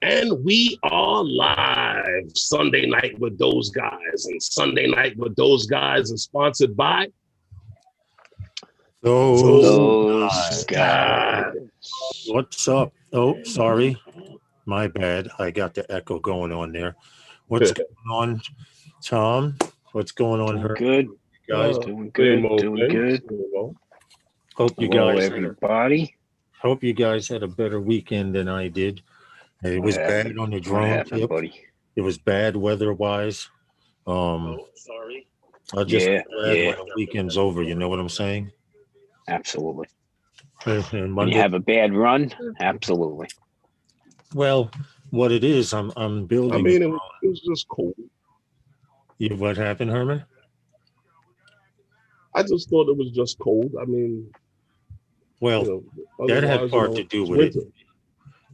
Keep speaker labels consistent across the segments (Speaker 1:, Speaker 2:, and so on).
Speaker 1: And we are live Sunday night with those guys. And Sunday night with those guys is sponsored by
Speaker 2: those guys.
Speaker 3: What's up? Oh, sorry. My bad. I got the echo going on there. What's going on, Tom? What's going on,
Speaker 2: Doing good.
Speaker 3: Guys,
Speaker 2: doing good. Doing good.
Speaker 3: Hope you
Speaker 2: Hello,
Speaker 3: guys
Speaker 2: everybody.
Speaker 3: Hope you guys had a better weekend than I did. It was bad on the drone tip. It was bad weather-wise.
Speaker 1: Sorry.
Speaker 3: I'll just be glad when the weekend's over. You know what I'm saying?
Speaker 2: Absolutely.
Speaker 3: And
Speaker 2: when you have a bad run, absolutely.
Speaker 3: Well, what it is, I'm building.
Speaker 1: I mean, it was just cold.
Speaker 3: What happened, Herman?
Speaker 1: I just thought it was just cold. I mean,
Speaker 3: well, that had part to do with it.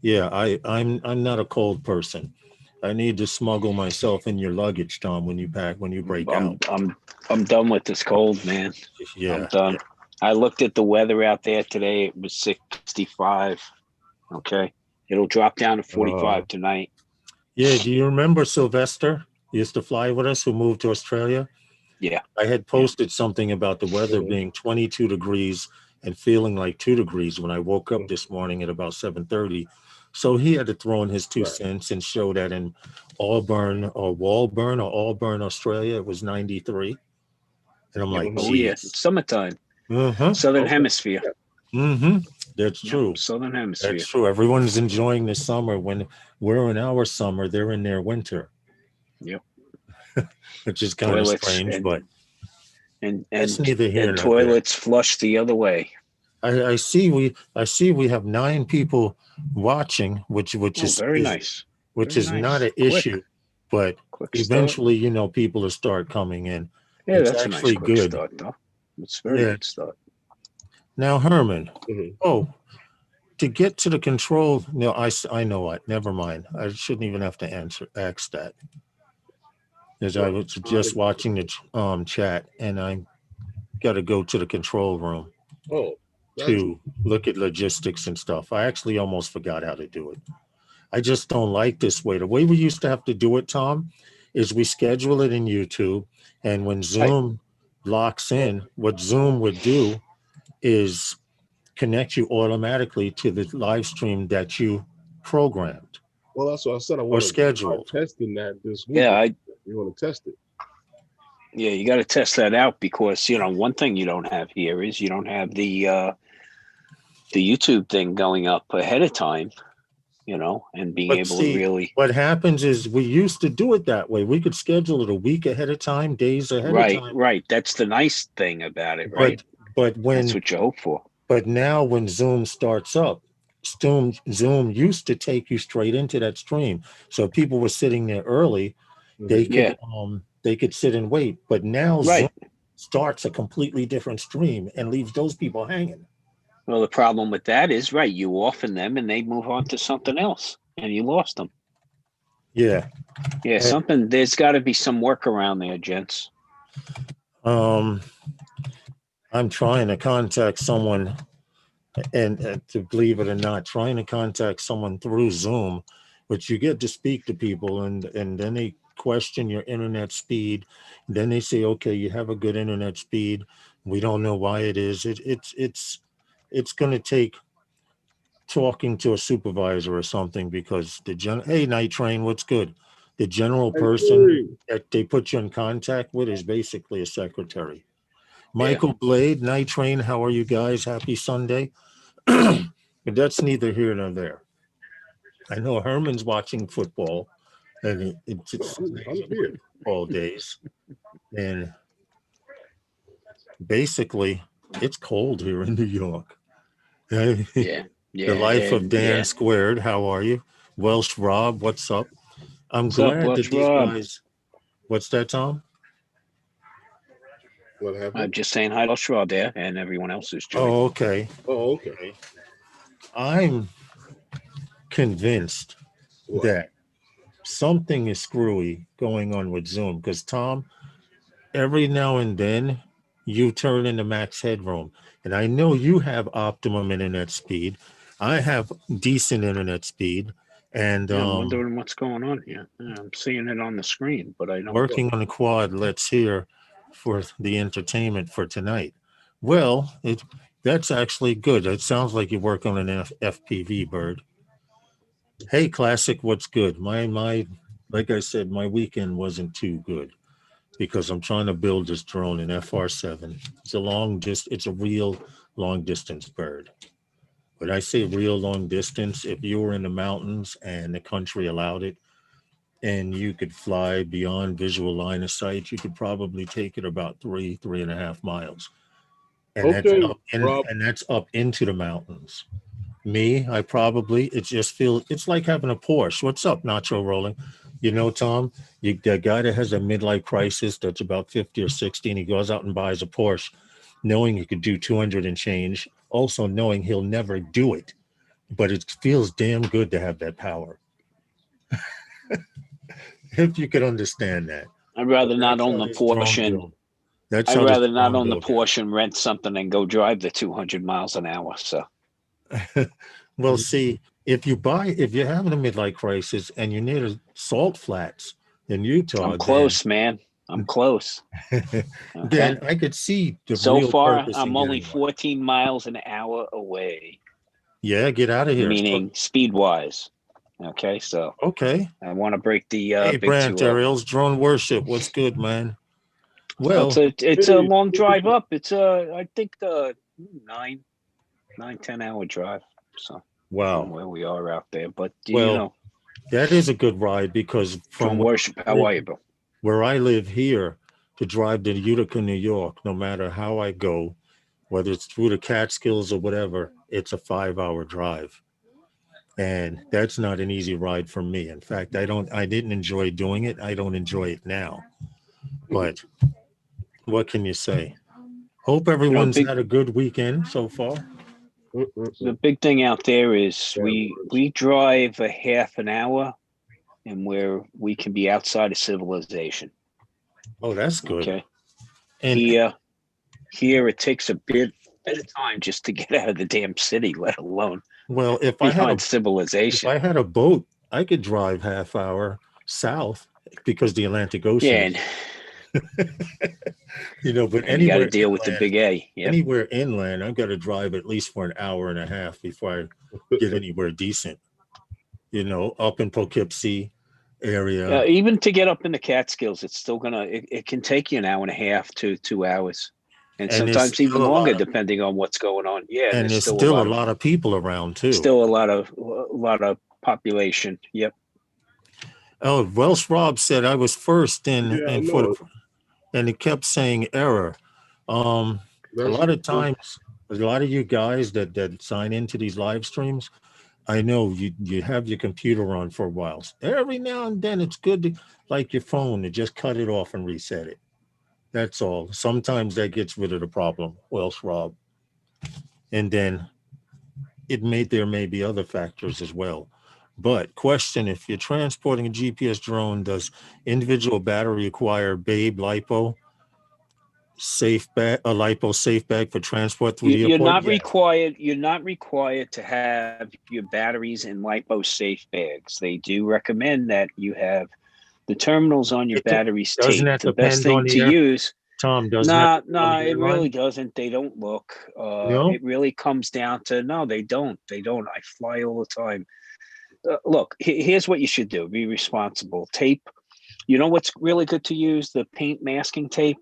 Speaker 3: Yeah, I'm not a cold person. I need to smuggle myself in your luggage, Tom, when you break out.
Speaker 2: I'm done with this cold, man.
Speaker 3: Yeah,
Speaker 2: I'm done. Yeah. I looked at the weather out there today. It was 65. Okay. It'll drop down to 45 tonight.
Speaker 3: Yeah. Do you remember Sylvester? He used to fly with us, who moved to Australia?
Speaker 2: Yeah.
Speaker 3: I had posted something about the weather being 22 degrees and feeling like 2 degrees when I woke up this morning at about 7:30. So he had to throw in his 2 cents and show that in Auburn, Australia, it was 93. And I'm like,
Speaker 2: oh, yeah, it's summertime. Southern Hemisphere.
Speaker 3: That's true.
Speaker 2: Southern Hemisphere.
Speaker 3: That's true. Everyone's enjoying the summer. When we're in our summer, they're in their winter.
Speaker 2: Yep.
Speaker 3: Which is kind of strange, but
Speaker 2: it's neither here nor toilets flush the other way.
Speaker 3: I see we have 9 people watching, which is
Speaker 2: very nice.
Speaker 3: Which is not an issue, but eventually, people will start coming in.
Speaker 2: Yeah,
Speaker 3: it's
Speaker 2: that's
Speaker 3: actually
Speaker 2: a nice quick
Speaker 3: good.
Speaker 2: Start, though. It's a very good start.
Speaker 3: Now, Herman. To get to the control. No, I know what. Never mind. I shouldn't even have to ask that. As I was just watching the chat, and I got to go to the control room to look at logistics and stuff. I actually almost forgot how to do it. I just don't like this way. The way we used to have to do it, Tom, is we schedule it in YouTube, and when Zoom locks in, what Zoom would do is connect you automatically to the live stream that you programmed.
Speaker 1: Well, that's what I said. I
Speaker 3: want to schedule
Speaker 1: testing that this week.
Speaker 2: Yeah,
Speaker 1: you want to test it.
Speaker 2: Yeah, you got to test that out because one thing you don't have here is you don't have the YouTube thing going up ahead of time, and being able to really.
Speaker 3: What happens is we used to do it that way. We could schedule it a week ahead of time, days ahead of time.
Speaker 2: Right. That's the nice thing about it, right?
Speaker 3: But when
Speaker 2: that's what you hope for.
Speaker 3: But now when Zoom starts up, Zoom used to take you straight into that stream. So if people were sitting there early, they could sit and wait. But now Zoom starts a completely different stream and leaves those people hanging.
Speaker 2: Well, the problem with that is, you often them and they move on to something else and you lost them.
Speaker 3: Yeah.
Speaker 2: Yeah, there's got to be some workaround there, gents.
Speaker 3: I'm trying to contact someone, and to believe it or not, trying to contact someone through Zoom, but you get to speak to people, and then they question your internet speed. Then they say, okay, you have a good internet speed. We don't know why it is. It's going to take talking to a supervisor or something, because hey, Night Train, what's good? The general person that they put you in contact with is basically a secretary. Michael Blade, Night Train, how are you guys? Happy Sunday. But that's neither here nor there. I know Herman's watching football, and it's football days. And basically, it's cold here in New York. The life of Dan Squared, how are you? Welsh Rob, what's up? I'm glad that these guys... What's that, Tom?
Speaker 1: What happened?
Speaker 2: I'm just saying hi to Shaw there and everyone else who's joining.
Speaker 1: Oh, okay.
Speaker 3: I'm convinced that something is screwy going on with Zoom, because, Tom, every now and then you turn into max headroom, and I know you have optimum internet speed. I have decent internet speed, And
Speaker 2: Yeah, I'm wondering what's going on here. Yeah, I'm seeing it on the screen, but I don't.
Speaker 3: working on the quad, let's hear for the entertainment for tonight. Well, that's actually good. It sounds like you work on an FPV bird. Hey, Classic, what's good? My like I said, my weekend wasn't too good because I'm trying to build this drone in FR7. It's a real long distance bird. When I say real long distance, if you were in the mountains and the country allowed it, and you could fly beyond visual line of sight, you could probably take it about 3.5 miles. And
Speaker 1: Okay, Rob.
Speaker 3: that's up into the mountains. Me, it just feels, it's like having a Porsche. What's up, Nacho Rolling? You know, Tom, the guy that has a midlife crisis that's about 50 or 60, and he goes out and buys a Porsche, knowing he could do 200 and change, also knowing he'll never do it. But it feels damn good to have that power. If you could understand that.
Speaker 2: I'd rather not
Speaker 3: That's
Speaker 2: own
Speaker 3: how
Speaker 2: the
Speaker 3: this drone
Speaker 2: Porsche.
Speaker 3: build. That's
Speaker 2: I'd
Speaker 3: how this
Speaker 2: rather not
Speaker 3: drone
Speaker 2: own the
Speaker 3: build
Speaker 2: Porsche and rent something and go drive the 200 miles an hour. So,
Speaker 3: is. Well, see, if you're having a midlife crisis and you're near the salt flats in Utah,
Speaker 2: I'm close, man. I'm close.
Speaker 3: then
Speaker 2: Okay.
Speaker 3: I could see the
Speaker 2: So
Speaker 3: real
Speaker 2: far,
Speaker 3: purpose in
Speaker 2: I'm only
Speaker 3: getting one.
Speaker 2: 14 miles an hour away,
Speaker 3: Yeah, get out of here.
Speaker 2: meaning speed wise. Okay. So
Speaker 3: Okay.
Speaker 2: I want to break the
Speaker 3: Hey,
Speaker 2: big
Speaker 3: Brant
Speaker 2: 2-0.
Speaker 3: Ariels, drone worship. What's good, man? Well,
Speaker 2: It's a long drive up. It's I think 9-10 hour drive. So
Speaker 3: wow.
Speaker 2: where we are out there, but
Speaker 3: Well, that is a good ride because
Speaker 2: from worship, how are you, Bill?
Speaker 3: where I live here to drive to Utica, New York, no matter how I go, whether it's through the Catskills or whatever, it's a 5-hour drive. And that's not an easy ride for me. In fact, I didn't enjoy doing it. I don't enjoy it now. But what can you say? Hope everyone's had a good weekend so far.
Speaker 2: The big thing out there is we drive a half an hour and where we can be outside of civilization.
Speaker 3: Oh, that's good.
Speaker 2: Okay.
Speaker 3: And
Speaker 2: here it takes a bit of time just to get out of the damn city, let alone
Speaker 3: if I had
Speaker 2: civilization.
Speaker 3: If I had a boat, I could drive half hour south because the Atlantic Ocean.
Speaker 2: Yeah,
Speaker 3: but
Speaker 2: and you got to deal with the big A. Yep.
Speaker 3: Anywhere inland, I've got to drive at least for an hour and a half before I get anywhere decent. Up in Poughkeepsie area.
Speaker 2: Even to get up in the Catskills, it's still it can take you an hour and a half to 2 hours. And sometimes even longer, depending on what's going on. Yeah,
Speaker 3: and there's still a lot of people around too.
Speaker 2: Still a lot of population. Yep.
Speaker 3: Oh, Welsh Rob said I was first and it kept saying error. A lot of times, a lot of you guys that sign into these live streams, I know you have your computer on for a while. Every now and then, it's good to, like your phone, to just cut it off and reset it. That's all. Sometimes that gets rid of the problem, Welsh Rob. And then there may be other factors as well. But question, if you're transporting a GPS drone, does individual battery require BABE LiPo a LiPo safe bag for transport through the airport?
Speaker 2: You're not required to have your batteries in LiPo safe bags. They do recommend that you have the terminals on your batteries taped. The best thing to use.
Speaker 3: Tom, doesn't
Speaker 2: it really doesn't. They don't look. It really comes down to no, they don't. I fly all the time. Look, here's what you should do. Be responsible. Tape. You know what's really good to use? The paint masking tape.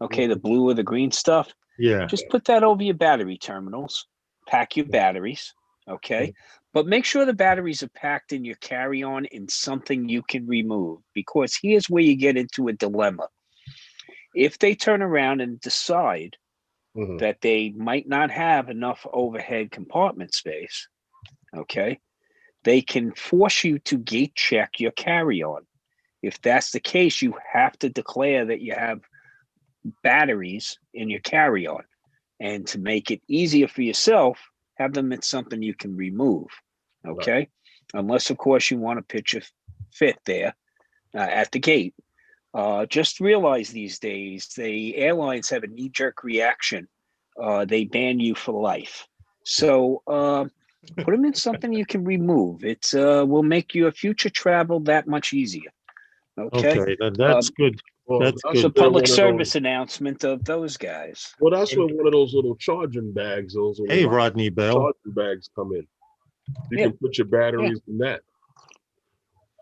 Speaker 2: Okay, the blue or the green stuff.
Speaker 3: Yeah.
Speaker 2: Just put that over your battery terminals. Pack your batteries. Okay. But make sure the batteries are packed in your carry-on in something you can remove, because here's where you get into a dilemma. If they turn around and decide that they might not have enough overhead compartment space, okay, they can force you to gate check your carry-on. If that's the case, you have to declare that you have batteries in your carry-on. And to make it easier for yourself, have them in something you can remove, okay? Right. Unless, of course, you want a picture fit there at the gate. Just realize these days, the airlines have a knee-jerk reaction. They ban you for life. So Put them in something you can remove. It's will make your future travel that much easier. Okay.
Speaker 3: Okay, that's good.
Speaker 1: Well,
Speaker 3: That's
Speaker 1: that's
Speaker 2: It's a
Speaker 3: good.
Speaker 1: where
Speaker 2: public
Speaker 1: one of
Speaker 2: service
Speaker 1: those.
Speaker 2: announcement of those guys.
Speaker 1: Well, that's where one of those little charging bags, those
Speaker 3: Hey,
Speaker 1: little
Speaker 3: Rodney Bell,
Speaker 1: charging bags come in. You
Speaker 2: Yeah.
Speaker 1: can put your
Speaker 2: Yeah.
Speaker 1: batteries in that.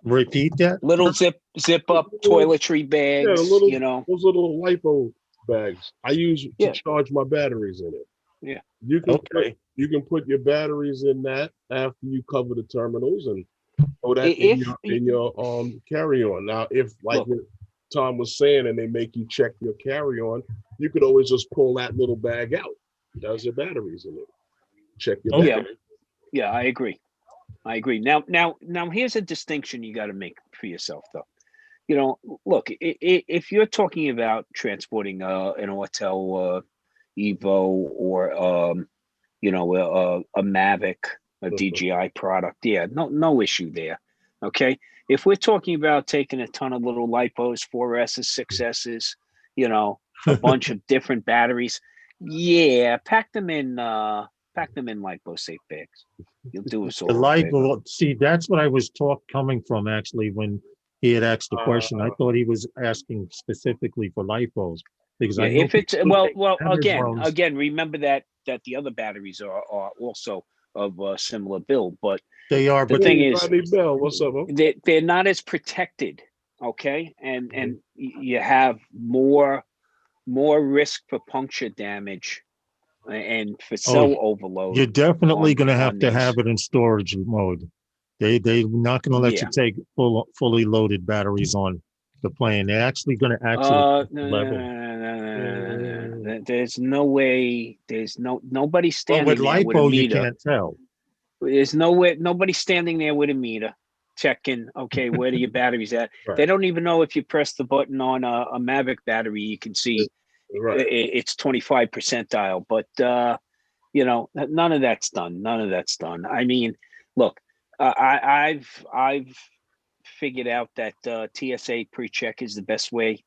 Speaker 3: repeat that.
Speaker 2: Little zip up
Speaker 1: Little-
Speaker 2: toiletry
Speaker 1: Yeah, the
Speaker 2: bags,
Speaker 1: little
Speaker 2: you know.
Speaker 1: those little lipo bags. I use to
Speaker 2: Yeah.
Speaker 1: charge my batteries in it.
Speaker 2: Yeah.
Speaker 3: Okay.
Speaker 1: You can put your batteries in that after you cover the terminals and throw that
Speaker 2: If
Speaker 1: in your carry on. Now, if like
Speaker 2: look,
Speaker 1: what Tom was saying, and they make you check your carry on, you could always just pull that little bag out. There's your batteries in it. Check your
Speaker 3: Okay.
Speaker 1: batteries.
Speaker 2: yeah, I agree. Now, here's a distinction you got to make for yourself, though. You know, look, if you're talking about transporting an Autel Evo or you know, a Mavic, a DJI product, yeah, no issue there. Okay, if we're talking about taking a ton of little lipos, 4S's, 6S's, you know, a bunch of different batteries, yeah, pack them in lipo safe bags. You'll do us all
Speaker 3: The
Speaker 2: a favor.
Speaker 3: lipo. See, that's what I was coming from actually when he had asked the question. I thought he was asking specifically for lipos because
Speaker 2: Yeah,
Speaker 3: I know
Speaker 2: if it's
Speaker 3: people take
Speaker 2: well,
Speaker 3: Amazons.
Speaker 2: again, remember that the other batteries are also of a similar build, but
Speaker 3: They are,
Speaker 2: the
Speaker 3: but
Speaker 2: thing
Speaker 1: Hey,
Speaker 2: is,
Speaker 1: Rodney Bell, what's up? Huh?
Speaker 2: they're not as protected, okay, and you have more risk for puncture damage and for cell overload.
Speaker 3: you're definitely going to have
Speaker 2: on
Speaker 3: to
Speaker 2: these.
Speaker 3: have it in storage mode. They're not going to let you take fully loaded batteries on the plane. They're actually going to level.
Speaker 2: No. There's no way. There's nobody
Speaker 3: Well,
Speaker 2: standing
Speaker 3: with
Speaker 2: there with a
Speaker 3: lipo, you
Speaker 2: meter.
Speaker 3: can't tell.
Speaker 2: There's nobody standing there with a meter checking, okay, where are your batteries at?
Speaker 1: Right.
Speaker 2: They don't even know if you press the button on a Mavic battery, you can see
Speaker 1: Right.
Speaker 2: it's 25 percentile. But, you know, none of that's done. I mean, look, I've figured out that TSA pre-check is the best way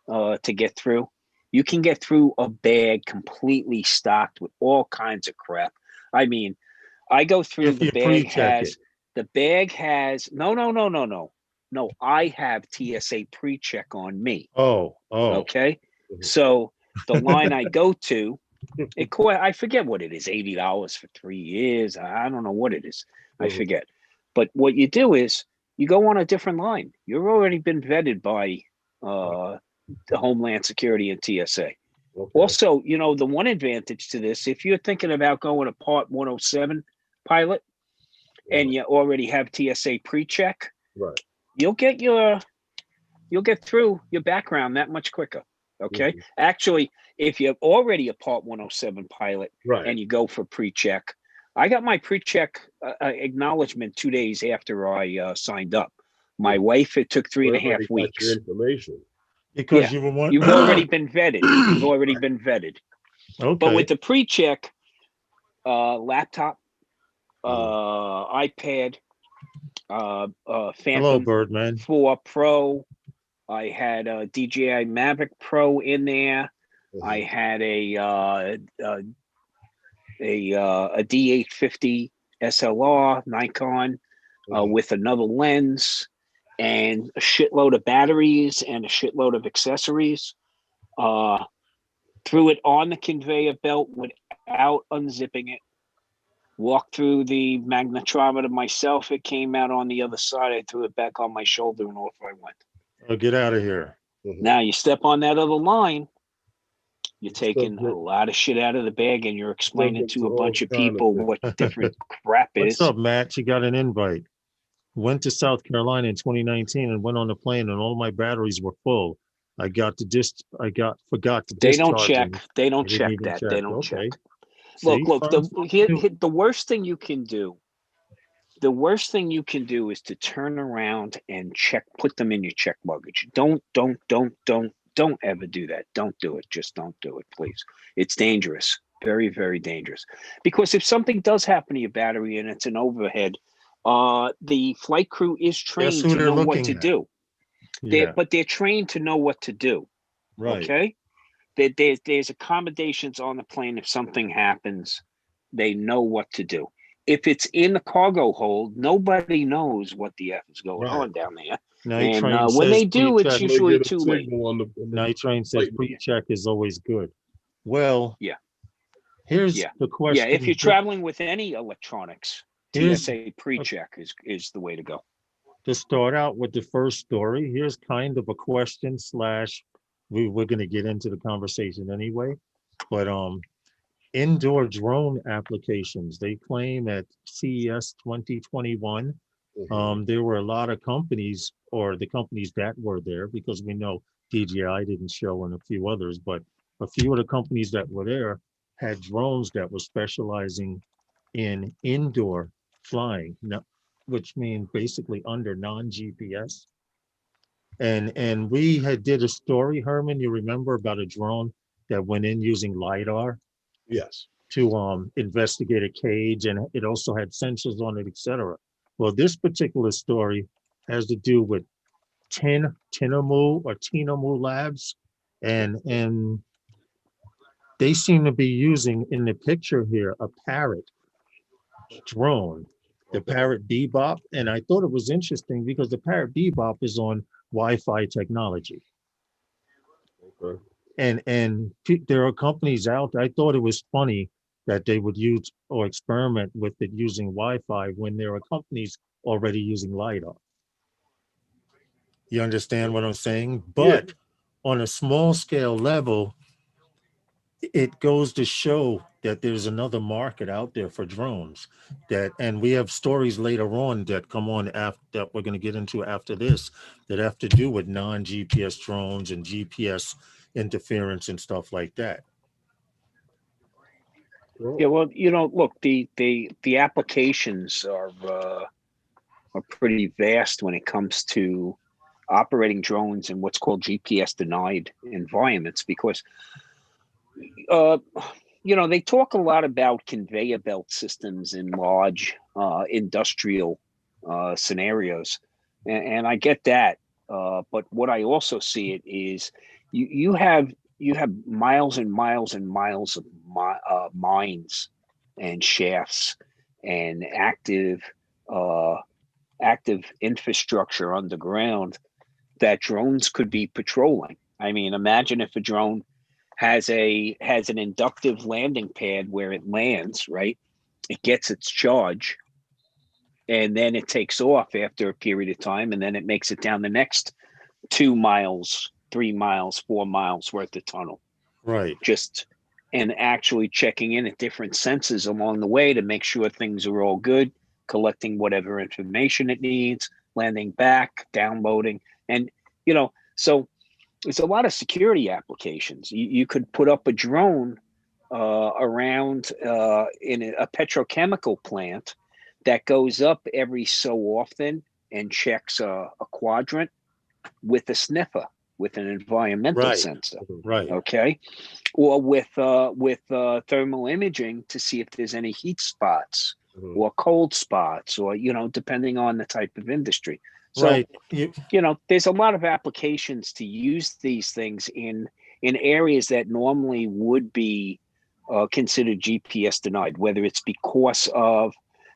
Speaker 2: to get through. You can get through a bag completely stocked with all kinds of crap. I mean, I go through
Speaker 3: If
Speaker 2: the
Speaker 3: you
Speaker 2: bag
Speaker 3: pre-check
Speaker 2: has the bag has no. I have TSA pre-check on me.
Speaker 3: Oh.
Speaker 2: Okay, so the line I go to, I forget what it is, $80 for 3 years. I don't know what it is. I forget. But what you do is you go on a different line. You've already been vetted by the Homeland Security and TSA.
Speaker 1: Okay.
Speaker 2: Also, you know, the one advantage to this, if you're thinking about going to Part 107 pilot and you already have TSA pre-check,
Speaker 1: Right.
Speaker 2: you'll get through your background that much quicker. Okay. Actually, if you're already a Part 107 pilot and you go for pre-check, I got my pre-check acknowledgement 2 days after I signed up. My wife, it took 3.5 weeks.
Speaker 1: Your information.
Speaker 3: Because you were one.
Speaker 2: You've already been vetted.
Speaker 3: Okay.
Speaker 2: But with the pre-check, laptop, iPad,
Speaker 3: Hello,
Speaker 2: Phantom
Speaker 3: Birdman.
Speaker 2: 4 Pro. I had a DJI Mavic Pro in there. I had a D850 SLR Nikon with another lens and a shitload of batteries and a shitload of accessories. Threw it on the conveyor belt without unzipping it. Walked through the magnetometer myself. It came out on the other side. I threw it back on my shoulder and off I went.
Speaker 3: Oh, get out of here.
Speaker 2: Now you step on that other line, you're taking a lot of shit out of the bag and you're explaining to a bunch of people what different crap is.
Speaker 3: What's up, Matt? You got an invite. Went to South Carolina in 2019 and went on the plane and all my batteries were full. I forgot to
Speaker 2: They don't
Speaker 3: discharge
Speaker 2: check.
Speaker 3: them.
Speaker 2: They don't
Speaker 3: They didn't
Speaker 2: check
Speaker 3: even
Speaker 2: that.
Speaker 3: check.
Speaker 2: They don't
Speaker 3: Okay.
Speaker 2: check.
Speaker 3: See,
Speaker 2: Look, the worst thing you can do. The worst thing you can do is to turn around and put them in your check luggage. Don't ever do that. Don't do it. Just don't do it, please. It's dangerous. Very, very dangerous. Because if something does happen to your battery and it's an overhead, the flight crew is trained to know what to do. But they're trained to know what to do.
Speaker 3: Right.
Speaker 2: Okay. There's accommodations on the plane. If something happens, they know what to do. if it's in the cargo hold, nobody knows what the F is going
Speaker 1: Right.
Speaker 2: on down there.
Speaker 3: Night
Speaker 2: And
Speaker 3: Train
Speaker 2: when
Speaker 3: says
Speaker 2: they do, it's
Speaker 3: pre-check.
Speaker 1: When they
Speaker 2: usually
Speaker 1: get a
Speaker 2: too late.
Speaker 1: signal on the
Speaker 3: Night Train says
Speaker 1: Wait.
Speaker 3: pre-check is always good. Well,
Speaker 2: Yeah.
Speaker 3: here's
Speaker 2: Yeah.
Speaker 3: the
Speaker 2: Yeah,
Speaker 3: question.
Speaker 2: if you're traveling with any electronics,
Speaker 3: Here's
Speaker 2: TSA pre-check is the way to go.
Speaker 3: to start out with the first story. Here's kind of a question slash we're going to get into the conversation anyway. But indoor drone applications, they claim at CES 2021, there were a lot of companies, or the companies that were there, because we know DJI didn't show and a few others, but a few of the companies that were there had drones that were specializing in indoor flying, which means basically under non-GPS. And we had did a story, Herman, you remember, about a drone that went in using LiDAR
Speaker 1: Yes.
Speaker 3: to investigate a cage, and it also had sensors on it, etc. Well, this particular story has to do with Tinamu Labs, and they seem to be using, in the picture here, a Parrot drone, the Parrot Bebop, and I thought it was interesting because the Parrot Bebop is on Wi-Fi technology.
Speaker 1: Okay.
Speaker 3: And there are companies out there. I thought it was funny that they would use or experiment with it using Wi-Fi when there are companies already using LiDAR. You understand what I'm saying? But on a small scale level, it goes to show that there's another market out there for drones, and we have stories later on that come on after that we're going to get into after this, that have to do with non-GPS drones and GPS interference and stuff like that.
Speaker 2: Yeah, well, look, the applications are pretty vast when it comes to operating drones in what's called GPS denied environments, because they talk a lot about conveyor belt systems in large industrial scenarios, and I get that. But what I also see it is you have miles and miles and miles of mines and shafts and active infrastructure underground that drones could be patrolling. I mean, imagine if a drone has an inductive landing pad where it lands, right? It gets its charge, and then it takes off after a period of time, and then it makes it down the next 2 miles, 3 miles, 4 miles worth of tunnel.
Speaker 3: Right.
Speaker 2: And actually checking in at different sensors along the way to make sure things are all good, collecting whatever information it needs, landing back, downloading. And, so there's a lot of security applications. You could put up a drone around in a petrochemical plant that goes up every so often and checks a quadrant with a sniffer, with an environmental sensor.
Speaker 3: Right.
Speaker 2: Okay. Or with thermal imaging to see if there's any heat spots or cold spots, or, depending on the type of industry. So, there's a lot of applications to use these things in areas that normally would be considered GPS denied, whether it's because of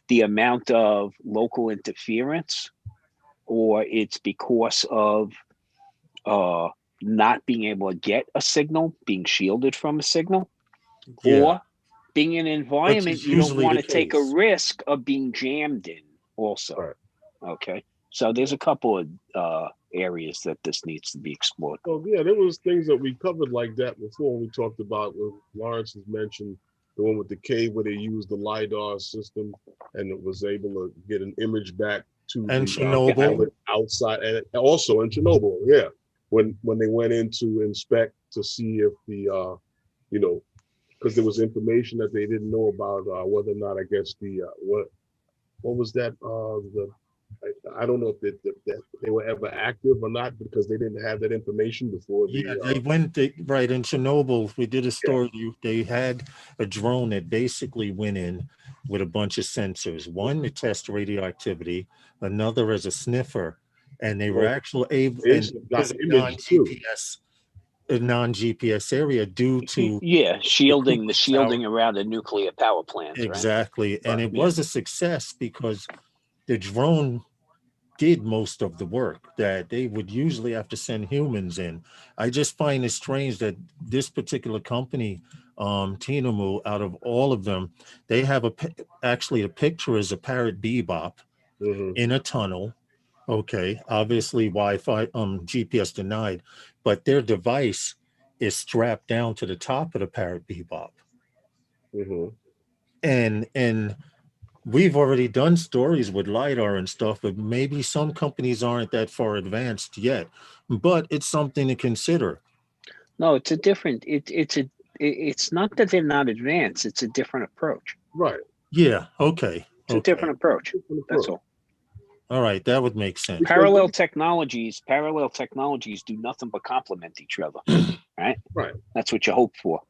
Speaker 2: the amount of local interference, or it's because of not being able to get a signal, being shielded from a signal, or being in an environment you don't want to take a risk of being jammed in also.
Speaker 1: Right.
Speaker 2: Okay. So there's a couple of areas that this needs to be explored.
Speaker 1: Well, yeah, there was things that we covered like that before. We talked about what Lawrence has mentioned, the one with the cave where they used the LiDAR system and it was able to get an image back to
Speaker 3: And
Speaker 1: the
Speaker 3: Chernobyl.
Speaker 1: outside, and also in Chernobyl, when they went in to inspect to see if the because there was information that they didn't know about whether or not, I guess, the what was that I don't know if they were ever active or not, because they didn't have that information before.
Speaker 3: They went right in Chernobyl. We did a story. They had a drone that basically went in with a bunch of sensors. One to test radioactivity, another as a sniffer, and they were actually able, and
Speaker 1: got
Speaker 3: non-GPS a non-GPS area due to
Speaker 2: Yeah, shielding the
Speaker 3: cooling
Speaker 2: shielding
Speaker 3: tower.
Speaker 2: around the nuclear power plants, right?
Speaker 3: Exactly. And it
Speaker 2: Yeah.
Speaker 3: was a success because the drone did most of the work that they would usually have to send humans in. I just find it strange that this particular company, Tinamu, out of all of them, they have actually the picture is a parrot bebop
Speaker 1: Mm-hmm.
Speaker 3: in a tunnel. Okay, obviously Wi-Fi, GPS denied, but their device is strapped down to the top of the parrot bebop.
Speaker 1: Mm-hmm.
Speaker 3: And we've already done stories with LiDAR and stuff, but maybe some companies aren't that far advanced yet. But it's something to consider.
Speaker 2: No, it's a different. It's not that they're not advanced. It's a different approach.
Speaker 1: Right.
Speaker 3: Yeah. Okay.
Speaker 2: It's a different approach.
Speaker 1: Different
Speaker 2: That's
Speaker 1: approach.
Speaker 2: all.
Speaker 3: All right. That would make sense.
Speaker 2: Parallel technologies do nothing but complement each other, right?
Speaker 1: Right.
Speaker 2: That's what you hope for.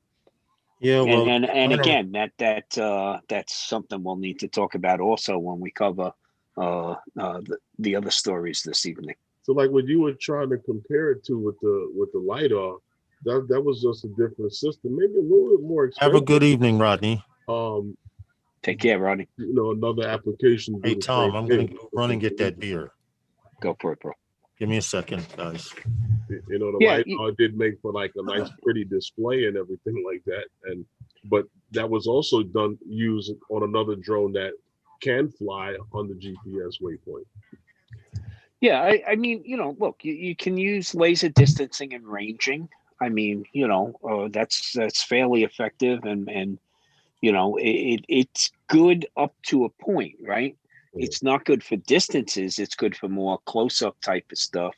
Speaker 3: Yeah. Well,
Speaker 2: and again, that's something we'll need to talk about also when we cover the other stories this evening.
Speaker 1: So like what you were trying to compare it to with the LiDAR, that was just a different system, maybe a little bit more expensive.
Speaker 3: have a good evening, Rodney.
Speaker 2: Take care, Rodney.
Speaker 1: You know, another application.
Speaker 3: Hey, Tom, I'm going to run and get that beer.
Speaker 2: Go for it, bro.
Speaker 3: Give me a second, guys.
Speaker 1: You know, the LiDAR did make for like a nice, pretty display and everything like that. But that was also used on another drone that can fly on the GPS waypoint.
Speaker 2: Yeah, I mean, you know, look, you can use laser distancing and ranging. I mean, you know, that's fairly effective, and you know, it's good up to a point, right?
Speaker 1: Yeah.
Speaker 2: It's not good for distances. It's good for more close up type of stuff.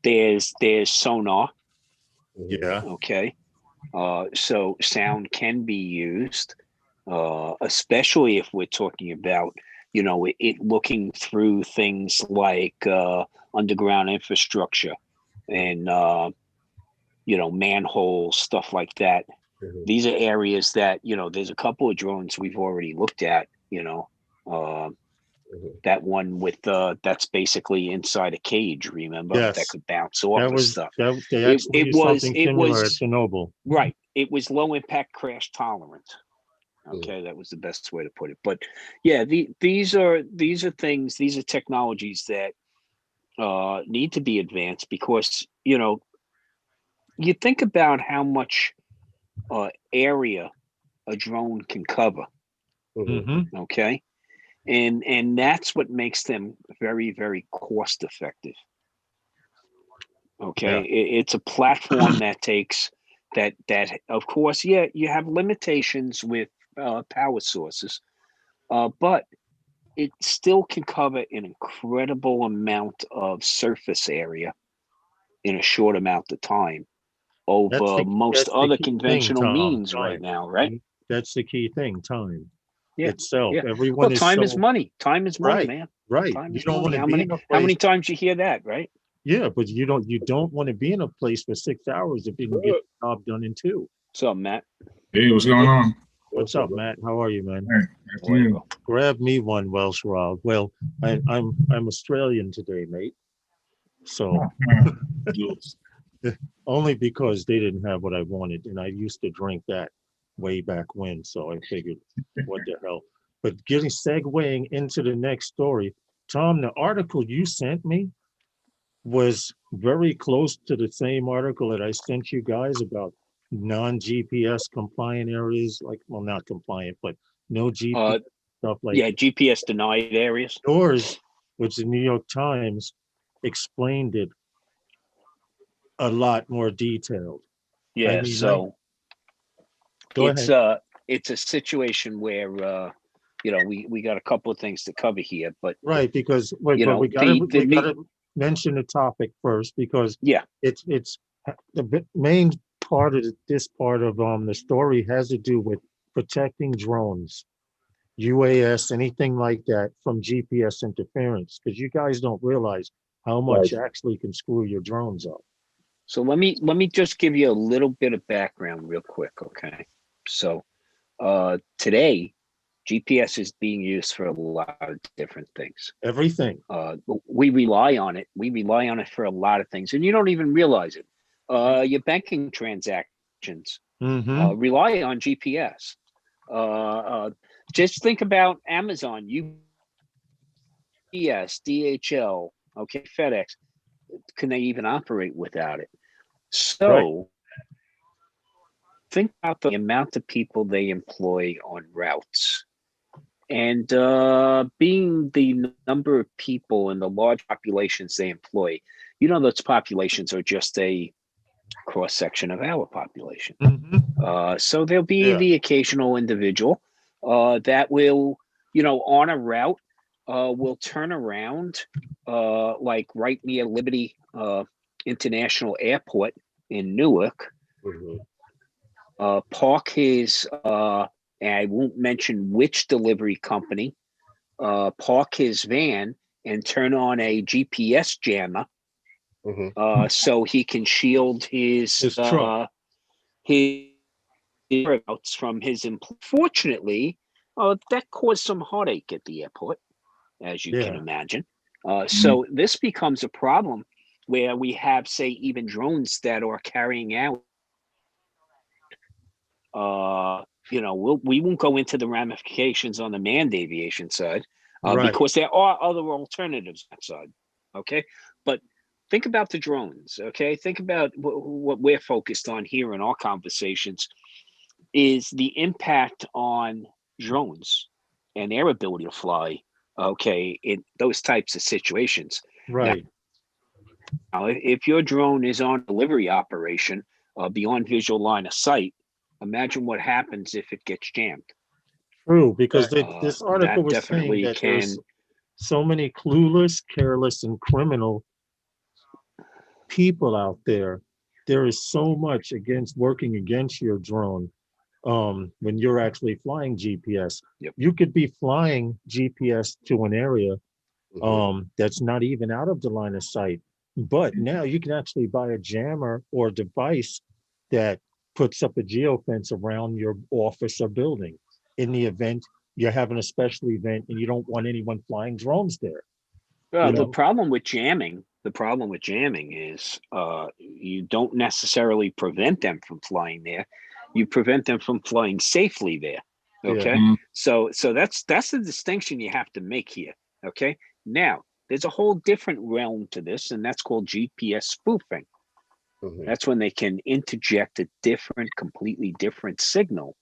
Speaker 2: There's sonar.
Speaker 3: Yeah.
Speaker 2: Okay. So sound can be used, especially if we're talking about, you know, it looking through things like underground infrastructure and, you know, manholes, stuff like that.
Speaker 1: Mm-hmm.
Speaker 2: These are areas that, you know, there's a couple of drones we've already looked at, you know, that one with that's basically inside a cage, remember?
Speaker 3: Yes.
Speaker 2: That could bounce off of stuff.
Speaker 3: It was something similar at Chernobyl.
Speaker 2: Right. It was low impact crash tolerant. Okay, that was the best way to put it. But yeah, these are things, these are technologies that need to be advanced because, you know, you think about how much area a drone can cover.
Speaker 3: Mm-hmm.
Speaker 2: Okay. And that's what makes them very, very cost effective. Okay. Yeah. It's a platform that takes that of course, yeah, you have limitations with power sources, but it still can cover an incredible amount of surface area in a short amount of time over most other conventional means right now, right?
Speaker 3: That's the key thing, time.
Speaker 2: Yeah.
Speaker 3: Itself.
Speaker 2: Yeah.
Speaker 3: Everyone
Speaker 2: well, time is money. Time is money,
Speaker 3: right,
Speaker 2: man.
Speaker 3: Right.
Speaker 2: Time
Speaker 3: you
Speaker 2: is
Speaker 3: don't
Speaker 2: money.
Speaker 3: want to be in a place.
Speaker 2: How many times you hear that, right?
Speaker 3: Yeah, but you don't want to be in a place for 6 hours if you can get the job done in 2.
Speaker 2: What's up, Matt?
Speaker 4: Hey, what's going on?
Speaker 3: What's up, Matt? How are you, man?
Speaker 4: Hey,
Speaker 3: grab me one, Welsh Rob. Well, I'm Australian today, mate. So only because they didn't have what I wanted, and I used to drink that way back when. So I figured, what the hell? But segueing into the next story, Tom, the article you sent me was very close to the same article that I sent you guys about non-GPS compliant areas, like, well, not compliant, but no GPS stuff like
Speaker 2: yeah, GPS denied areas.
Speaker 3: Yours, which the New York Times explained it a lot more detailed.
Speaker 2: Yeah,
Speaker 3: I mean,
Speaker 2: so
Speaker 3: go ahead.
Speaker 2: It's a situation where you know, we got a couple of things to cover here, but
Speaker 3: right, because we gotta mention the topic first, because it's the main part of this part of the story has to do with protecting drones, UAS, anything like that from GPS interference, because you guys don't realize how much actually can screw your drones up.
Speaker 2: So let me just give you a little bit of background real quick, okay? So today GPS is being used for a lot of different things.
Speaker 3: Everything.
Speaker 2: We rely on it. We rely on it for a lot of things, and you don't even realize it. Your banking transactions rely on GPS. Just think about Amazon, UPS, DHL, okay, FedEx. Can they even operate without it? So think about the amount of people they employ on routes. And being the number of people and the large populations they employ, you know, those populations are just a cross section of our population. So there'll be the occasional individual that will, you know, on a route, will turn around, like right near Liberty International Airport in Newark, park his, and I won't mention which delivery company, park his van and turn on a GPS jammer, so he can shield his
Speaker 3: truck.
Speaker 2: his routes from his employee. Fortunately, that caused some heartache at the airport, as you can imagine. So this becomes a problem where we have, say, even drones that are carrying out. You know, we won't go into the ramifications on the manned aviation side, because there are other alternatives on that side. Okay, but think about the drones. Okay, think about what we're focused on here in our conversations is the impact on drones and their ability to fly. Okay, in those types of situations.
Speaker 3: Right.
Speaker 2: Now, if your drone is on delivery operation beyond visual line of sight, imagine what happens if it gets jammed.
Speaker 3: True, because this article was saying that there's so many clueless, careless, and criminal people out there. There is so much working against your drone when you're actually flying GPS. You could be flying GPS to an area that's not even out of the line of sight. But now you can actually buy a jammer or device that puts up a geofence around your office or building in the event you're having a special event and you don't want anyone flying drones there.
Speaker 2: Well, the problem with jamming is you don't necessarily prevent them from flying there. You prevent them from flying safely there. Okay. So that's the distinction you have to make here. Okay. Now, there's a whole different realm to this, and that's called GPS spoofing. That's when they can interject a completely different signal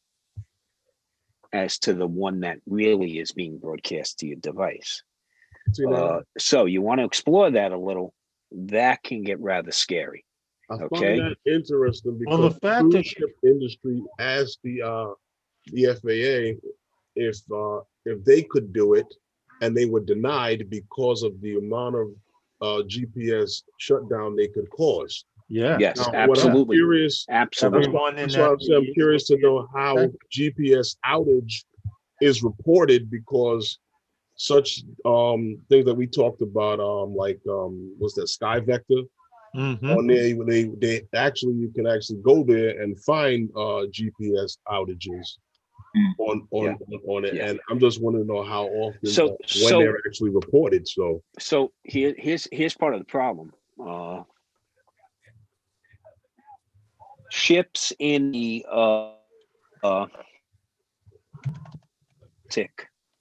Speaker 2: as to the one that really is being broadcast to your device. So you want to explore that a little. That can get rather scary.
Speaker 1: I find that interesting because
Speaker 3: the fact
Speaker 1: cruise ship industry asked the FAA if they could do it, and they were denied because of the amount of GPS shutdown they could cause.
Speaker 2: Yes,
Speaker 1: now,
Speaker 2: absolutely.
Speaker 1: Absolutely. I'm curious to know how GPS outage is reported, because such things that we talked about, what's that, Sky Vector? On there, they actually, you can actually go there and find GPS outages on it, and I'm just wanting to know how often, when they're actually reported. So
Speaker 2: here's part of the problem. Ships in the Arctic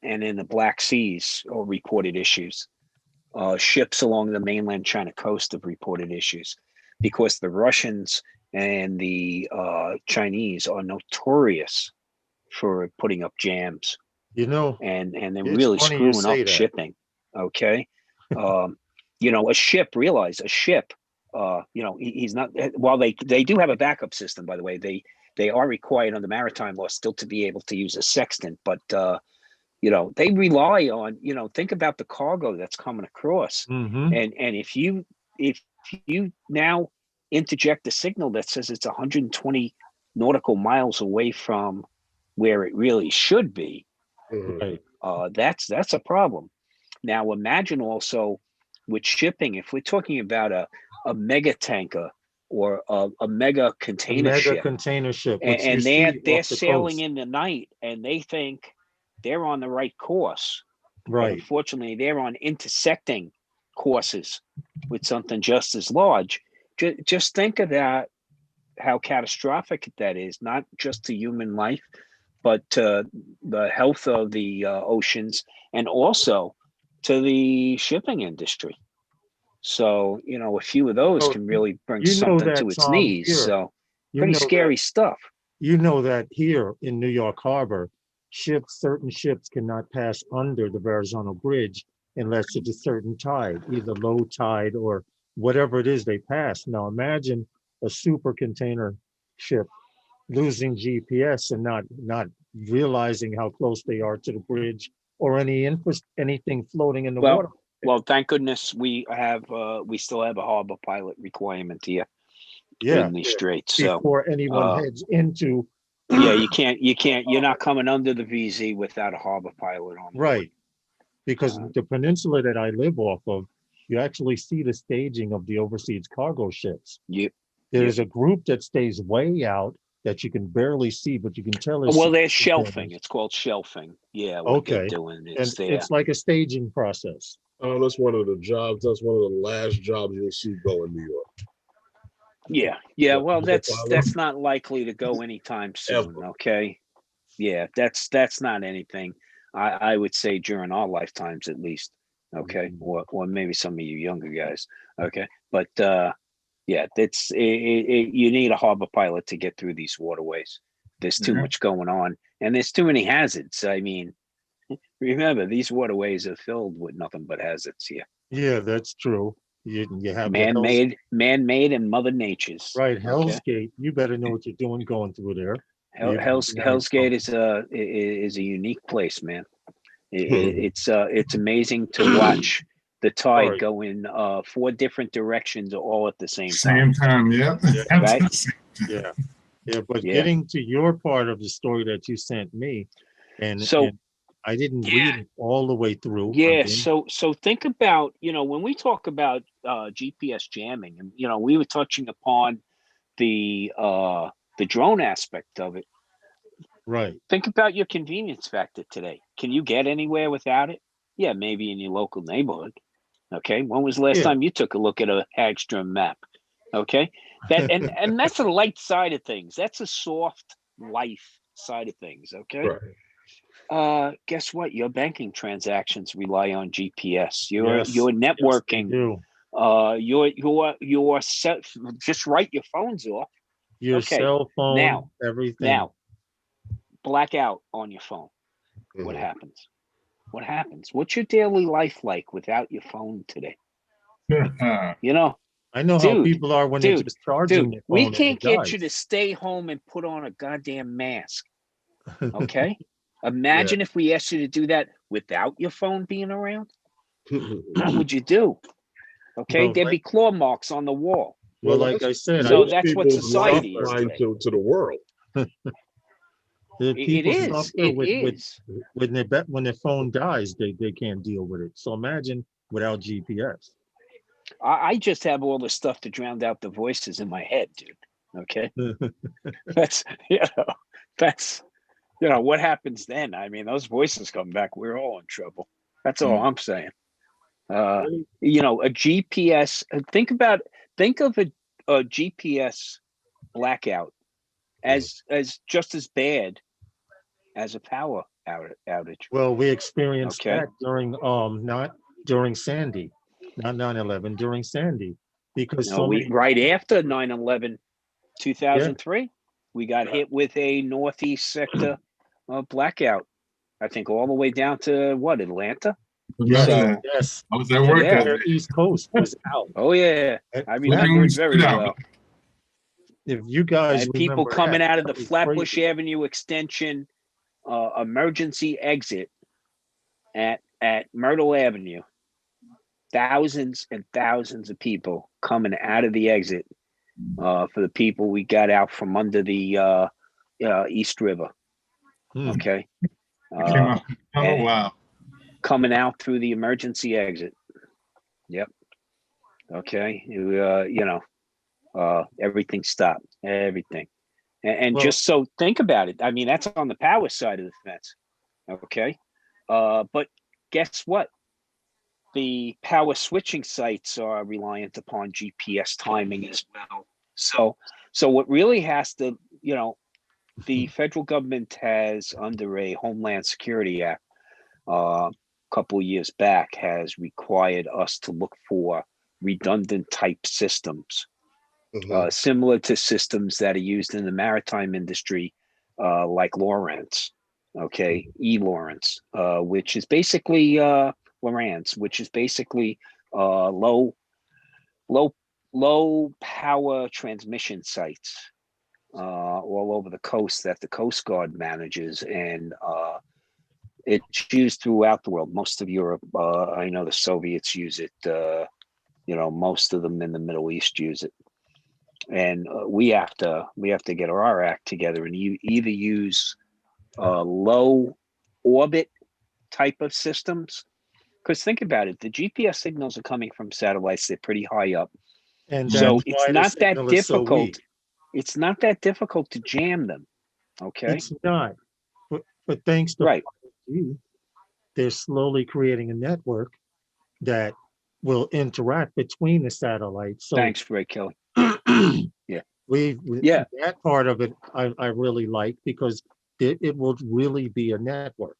Speaker 2: and in the Black Seas are reported issues. Ships along the mainland China coast have reported issues because the Russians and the Chinese are notorious for putting up jams, and they're really screwing up shipping. Okay. A ship, he's not, while they do have a backup system, by the way, they are required under maritime law still to be able to use a sextant, but they rely on, think about the cargo that's coming across. And if you now interject a signal that says it's 120 nautical miles away from where it really should be, that's a problem. Now imagine also with shipping, if we're talking about a mega tanker or a mega container ship,
Speaker 3: container ship,
Speaker 2: and they're sailing in the night, and they think they're on the right course. But
Speaker 3: Right.
Speaker 2: unfortunately, they're on intersecting courses with something just as large. Just think about how catastrophic that is, not just to human life, but to the health of the oceans, and also to the shipping industry. So, a few of those
Speaker 3: So
Speaker 2: can really bring
Speaker 3: you know
Speaker 2: something
Speaker 3: that,
Speaker 2: to its knees.
Speaker 3: here,
Speaker 2: So
Speaker 3: you
Speaker 2: pretty
Speaker 3: know
Speaker 2: scary
Speaker 3: that
Speaker 2: stuff.
Speaker 3: here in New York Harbor, certain ships cannot pass under the Verrazano Bridge unless it's a certain tide, either low tide or whatever it is they pass. Now imagine a super container ship losing GPS and not realizing how close they are to the bridge or anything floating in the water.
Speaker 2: Well, thank goodness we still have a harbor pilot requirement here
Speaker 3: Yeah,
Speaker 2: in these straits. So
Speaker 3: before anyone heads into.
Speaker 2: yeah, you can't. You're not coming under the VZ without a harbor pilot on board.
Speaker 3: Right, because the peninsula that I live off of, you actually see the staging of the overseas cargo ships. There's a group that stays way out that you can barely see, but you can tell.
Speaker 2: Well, they're shelfing. It's called shelfing. Yeah, what they're doing is
Speaker 3: it's like a staging process.
Speaker 1: Oh, that's one of the jobs. That's one of the last jobs you'll see go in New York.
Speaker 2: Yeah. Well, that's not likely to go anytime soon.
Speaker 1: Ever.
Speaker 2: Okay. Yeah, that's not anything. I would say during our lifetimes at least. Okay, or maybe some of you younger guys. Okay, but yeah, you need a harbor pilot to get through these waterways. There's too much going on, and there's too many hazards. I mean, remember, these waterways are filled with nothing but hazards here.
Speaker 3: Yeah, that's true. You have
Speaker 2: man-made, and Mother Nature's.
Speaker 3: Right, Hell's Gate. You better know what you're doing going through there.
Speaker 2: Hell's Gate is a unique place, man. It's amazing to watch the tide go in 4 different directions all at the same time.
Speaker 4: Yeah.
Speaker 2: Right?
Speaker 3: Yeah. But getting to your part of the story that you sent me, and I didn't read it all the way through.
Speaker 2: Yeah. So think about, when we talk about GPS jamming, and we were touching upon the drone aspect of it.
Speaker 3: Right.
Speaker 2: Think about your convenience factor today. Can you get anywhere without it? Yeah, maybe in your local neighborhood. Okay. When was the last time you took a look at a Hagstrom map? Okay. That and that's the light side of things. That's a soft life side of things. Okay.
Speaker 3: Right.
Speaker 2: Guess what? Your banking transactions rely on GPS. Your networking. Your just write your phones off.
Speaker 3: Your cell phone. Everything.
Speaker 2: Now, blackout on your phone. What happens? What's your daily life like without your phone today?
Speaker 3: I know how people are when they're just charging their phone.
Speaker 2: We can't get you to stay home and put on a goddamn mask. Okay? Imagine if we asked you to do that without your phone being around. What would you do? Okay, there'd be claw marks on the wall.
Speaker 3: Well, like I said,
Speaker 2: so that's what society is today.
Speaker 1: To the world.
Speaker 2: It is.
Speaker 3: When their phone dies, they can't deal with it. So imagine without GPS.
Speaker 2: I just have all the stuff to drown out the voices in my head, dude. Okay, that's what happens then. I mean, those voices come back. We're all in trouble. That's all I'm saying. A GPS. Think of a GPS blackout as just as bad as a power outage.
Speaker 3: Well, we experienced that during not during Sandy, not 9/11, during Sandy, because
Speaker 2: right after 9/11, 2003, we got hit with a northeast sector blackout. I think all the way down to Atlanta.
Speaker 3: Yes,
Speaker 4: I was at work.
Speaker 3: The East Coast was out.
Speaker 2: Oh yeah, I remember it very well.
Speaker 3: If you guys
Speaker 2: people coming out of the Flatbush Avenue extension emergency exit at Myrtle Avenue, thousands and thousands of people coming out of the exit for the people we got out from under the East River. Okay.
Speaker 4: Wow.
Speaker 2: Coming out through the emergency exit. Yep. Okay. Everything stopped. Everything. And just so think about it. I mean, that's on the power side of the fence. Okay. But guess what? The power switching sites are reliant upon GPS timing as well. So what really has to, the federal government has, under a Homeland Security Act, a couple of years back, has required us to look for redundant type systems, similar to systems that are used in the maritime industry, like Lawrence, okay, Lawrence, which is basically Lawrence, which is basically low power transmission sites all over the coast that the Coast Guard manages, and it's used throughout the world. Most of Europe, I know the Soviets use it. Most of them in the Middle East use it, and we have to get our act together and either use low orbit type of systems. Because think about it, the GPS signals are coming from satellites. They're pretty high up.
Speaker 3: And
Speaker 2: So
Speaker 3: that's
Speaker 2: it's
Speaker 3: why the
Speaker 2: not that
Speaker 3: signal is so
Speaker 2: difficult.
Speaker 3: weak.
Speaker 2: It's not that difficult to jam them. Okay.
Speaker 3: It's not. But thanks to
Speaker 2: Right.
Speaker 3: 5G, they're slowly creating a network that will interact between the satellites. So
Speaker 2: Thanks, Ray Kelly. Yeah.
Speaker 3: Yeah. That part of it I really like, because it will really be a network.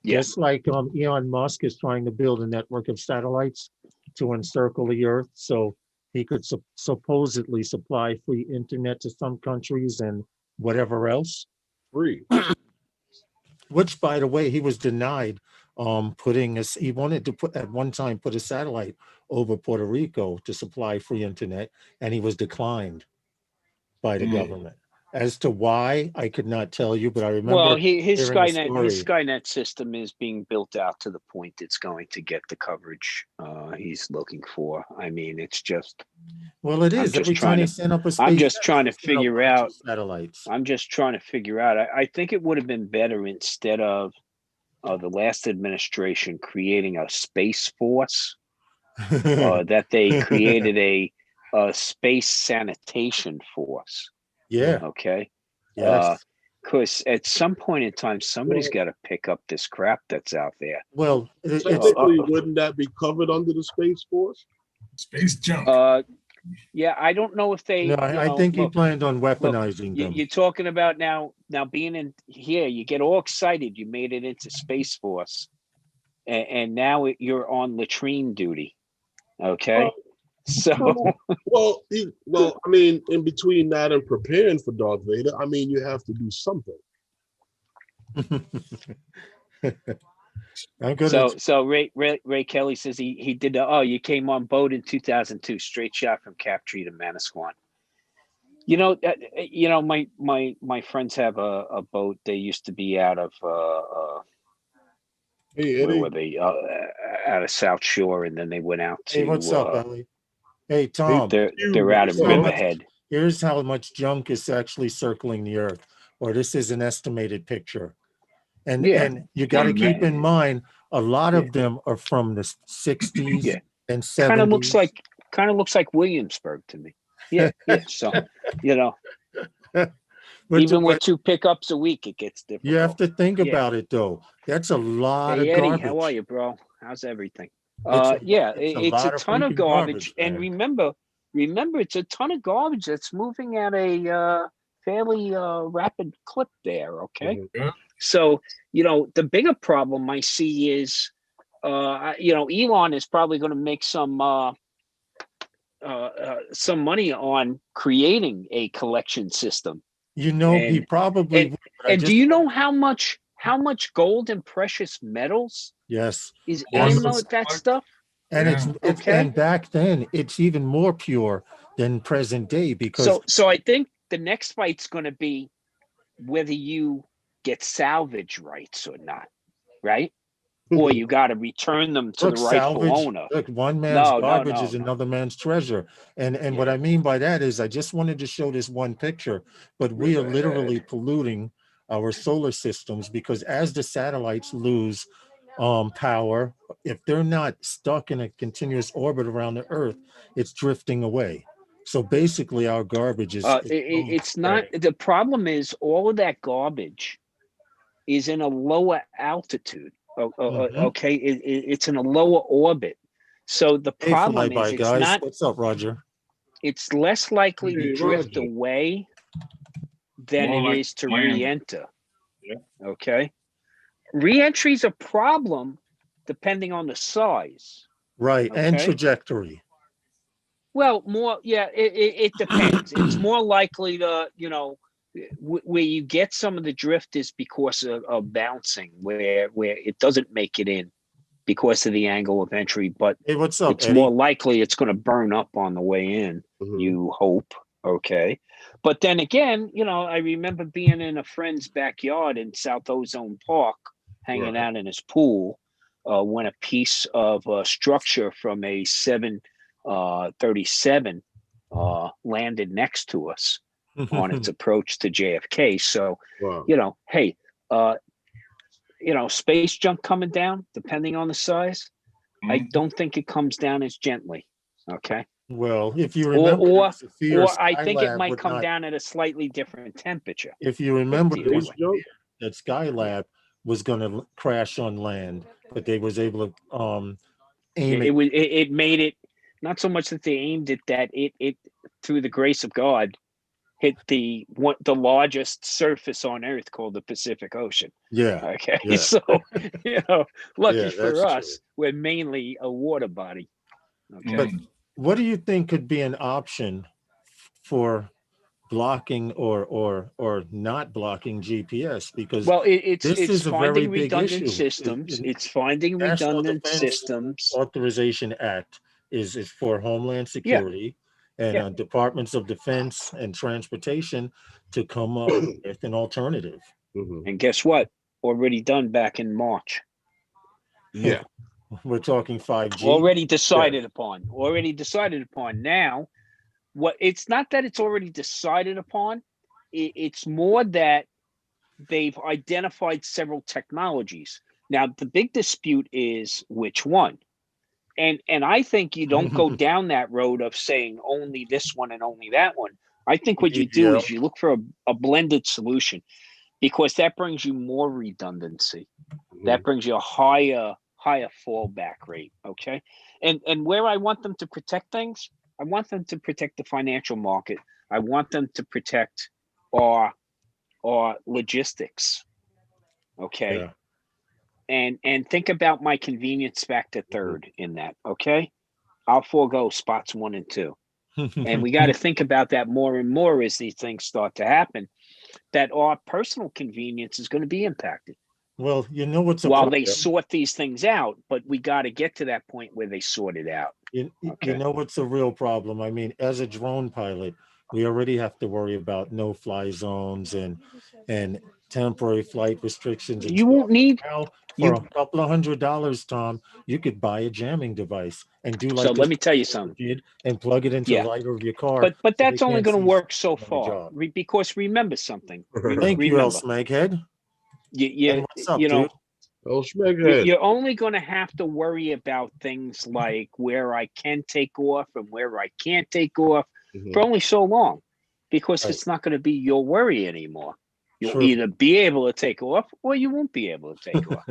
Speaker 2: Yeah.
Speaker 3: Just like Elon Musk is trying to build a network of satellites to encircle the Earth, so he could supposedly supply free internet to some countries and whatever else.
Speaker 1: Free.
Speaker 3: Which, by the way, he was denied he wanted to at one time put a satellite over Puerto Rico to supply free internet, and he was declined by the government. As to why, I could not tell you, but I remember.
Speaker 2: Well, his
Speaker 3: hearing
Speaker 2: Skynet system is being built out to the point it's going to get the coverage he's looking for. I mean, it's just.
Speaker 3: Well, it is. Every time they send up a space.
Speaker 2: I'm just trying to figure out
Speaker 3: satellites.
Speaker 2: I'm just trying to figure out. I think it would have been better, instead of the last administration creating a space force, that they created a space sanitation force.
Speaker 3: Yeah.
Speaker 2: Okay.
Speaker 3: Yes.
Speaker 2: Because at some point in time, somebody's got to pick up this crap that's out there.
Speaker 3: Well,
Speaker 1: technically, wouldn't that be covered under the Space Force?
Speaker 4: Space junk.
Speaker 2: Yeah, I don't know if they.
Speaker 3: No, I think he planned on weaponizing them.
Speaker 2: You're talking about now being in here. You get all excited. You made it into Space Force, and now you're on latrine duty. Okay.
Speaker 1: Well, I mean, in between that and preparing for Darth Vader, I mean, you have to do something.
Speaker 2: So Ray Kelly says he did you came on boat in 2002, straight shot from Captree to Manasquan. My friends have a boat. They used to be out of where were they? Out of South Shore, and then they went out to.
Speaker 3: Hey, what's up, Ellie? Hey, Tom.
Speaker 2: They're out of Riverhead.
Speaker 3: Here's how much junk is actually circling the Earth, or this is an estimated picture. And you got to keep in mind, a lot of them are from the 60s and 70s.
Speaker 2: Kind of looks like Williamsburg to me. Yeah. So, even with 2 pickups a week, it gets difficult.
Speaker 3: You have to think about it, though. That's a lot of garbage.
Speaker 2: How are you, bro? How's everything? It's a ton of garbage. And remember, it's a ton of garbage that's moving at a fairly rapid clip there. Okay.
Speaker 4: Yeah.
Speaker 2: So, the bigger problem I see is, Elon is probably going to make some money on creating a collection system.
Speaker 3: He probably.
Speaker 2: And do you know how much gold and precious metals?
Speaker 3: Yes.
Speaker 2: Is in that stuff?
Speaker 3: And it's and back then it's even more pure than present day, because.
Speaker 2: So I think the next fight's going to be whether you get salvage rights or not, right? Or you got to return them to the rightful owner.
Speaker 3: Look, one man's garbage is another man's treasure. And what I mean by that is, I just wanted to show this one picture, but we are literally polluting our solar systems, because as the satellites lose power, if they're not stuck in a continuous orbit around the Earth, it's drifting away. So basically our garbage is.
Speaker 2: It's not. The problem is all of that garbage is in a lower altitude.
Speaker 3: Mhm.
Speaker 2: Okay, it's in a lower orbit. So the
Speaker 3: Hey,
Speaker 2: problem is
Speaker 3: flyby guys. What's up, Roger?
Speaker 2: it's less likely to
Speaker 1: Hey,
Speaker 2: drift
Speaker 1: Roger.
Speaker 2: away than
Speaker 4: More
Speaker 2: it
Speaker 4: like
Speaker 2: is to
Speaker 4: land.
Speaker 2: re-enter.
Speaker 4: Yeah.
Speaker 2: Okay. Re-entry is a problem depending on the size.
Speaker 3: Right, and
Speaker 2: Okay.
Speaker 3: trajectory.
Speaker 2: Well, more, yeah, it depends. It's more likely to, where you get some of the drift is because of bouncing, where it doesn't make it in because of the angle of entry, but
Speaker 3: Hey, what's up,
Speaker 2: it's
Speaker 3: Eddie?
Speaker 2: more likely it's going to burn up on the way in.
Speaker 1: Mhm.
Speaker 2: You hope. Okay. But then again, I remember being in a friend's backyard in South Ozone Park, hanging
Speaker 1: Right.
Speaker 2: out in his pool, when a piece of structure from a 737 landed next to us on its approach to JFK. So,
Speaker 1: Wow.
Speaker 2: hey, space junk coming down, depending on the size, I don't think it comes down as gently. Okay.
Speaker 3: Well, if you remember,
Speaker 2: Or
Speaker 3: Sophia
Speaker 2: I think it
Speaker 3: Skylab
Speaker 2: might
Speaker 3: would
Speaker 2: come
Speaker 3: not.
Speaker 2: down at a slightly different temperature.
Speaker 3: If you
Speaker 2: Put
Speaker 3: remember,
Speaker 2: it
Speaker 3: there
Speaker 2: the
Speaker 3: was
Speaker 2: other
Speaker 1: Space
Speaker 2: way.
Speaker 1: junk?
Speaker 3: that Skylab was going to crash on land, but they was able to aim it.
Speaker 2: It made it not so much that they aimed it, that it through the grace of God hit the largest surface on Earth called the Pacific Ocean.
Speaker 3: Yeah,
Speaker 2: Okay.
Speaker 3: yeah,
Speaker 2: So, lucky
Speaker 3: yeah,
Speaker 2: for
Speaker 3: that's true.
Speaker 2: us, we're mainly a water body. Okay.
Speaker 3: But what do you think could be an option for blocking or not blocking GPS? Because
Speaker 2: Well,
Speaker 3: this
Speaker 2: it's
Speaker 3: is a very
Speaker 2: finding
Speaker 3: big
Speaker 2: redundant
Speaker 3: issue.
Speaker 2: systems. It's finding
Speaker 3: National
Speaker 2: redundant
Speaker 3: Defense
Speaker 2: systems.
Speaker 3: Authorization Act is for Homeland
Speaker 2: Yeah.
Speaker 3: Security and
Speaker 2: Yeah.
Speaker 3: Departments of Defense and Transportation to come up with an alternative.
Speaker 1: Mhm.
Speaker 2: And guess what? Already done back in March.
Speaker 1: Yeah.
Speaker 3: We're talking 5G.
Speaker 2: Already decided upon. Already decided upon. Now, it's not that it's already decided upon. It's more that they've identified several technologies. Now, the big dispute is which one. And I think you don't go down that road of saying only this one and only that one. I think what you do is you look for a blended solution, because that brings you more redundancy. That brings you a higher fallback rate. Okay. And where I want them to protect things, I want them to protect the financial market. I want them to protect our logistics. Okay.
Speaker 3: Yeah.
Speaker 2: And think about my convenience factor third in that. Okay. I'll forego spots 1 and 2. And we got to think about that more and more as these things start to happen, that our personal convenience is going to be impacted.
Speaker 3: Well, what's a
Speaker 2: While
Speaker 3: problem?
Speaker 2: they sort these things out, but we got to get to that point where they sort it out.
Speaker 3: You
Speaker 2: Okay.
Speaker 3: know what's a real problem? I mean, as a drone pilot, we already have to worry about no-fly zones and temporary flight restrictions and
Speaker 2: You
Speaker 3: stuff.
Speaker 2: won't need
Speaker 3: Now, for
Speaker 2: you.
Speaker 3: a couple of $100, Tom, you could buy a jamming device and do
Speaker 2: So
Speaker 3: like
Speaker 2: let
Speaker 3: this
Speaker 2: me tell you something.
Speaker 3: did and plug it into the
Speaker 2: Yeah.
Speaker 3: lighter of your car.
Speaker 2: But
Speaker 3: so they
Speaker 2: that's only
Speaker 3: can't
Speaker 2: going to
Speaker 3: see
Speaker 2: work so
Speaker 3: on the
Speaker 2: far,
Speaker 3: job.
Speaker 2: because remember something.
Speaker 3: Thank you, El
Speaker 2: Remember,
Speaker 3: Smeghead.
Speaker 2: you
Speaker 3: And what's up, dude?
Speaker 1: Oh, Smeghead.
Speaker 2: you're only going to have to worry about things like where I can take off and where I can't take off for only so long, because
Speaker 3: Right.
Speaker 2: it's not going to be your worry anymore. You'll
Speaker 3: True.
Speaker 2: either be able to take off or you won't be able to take off.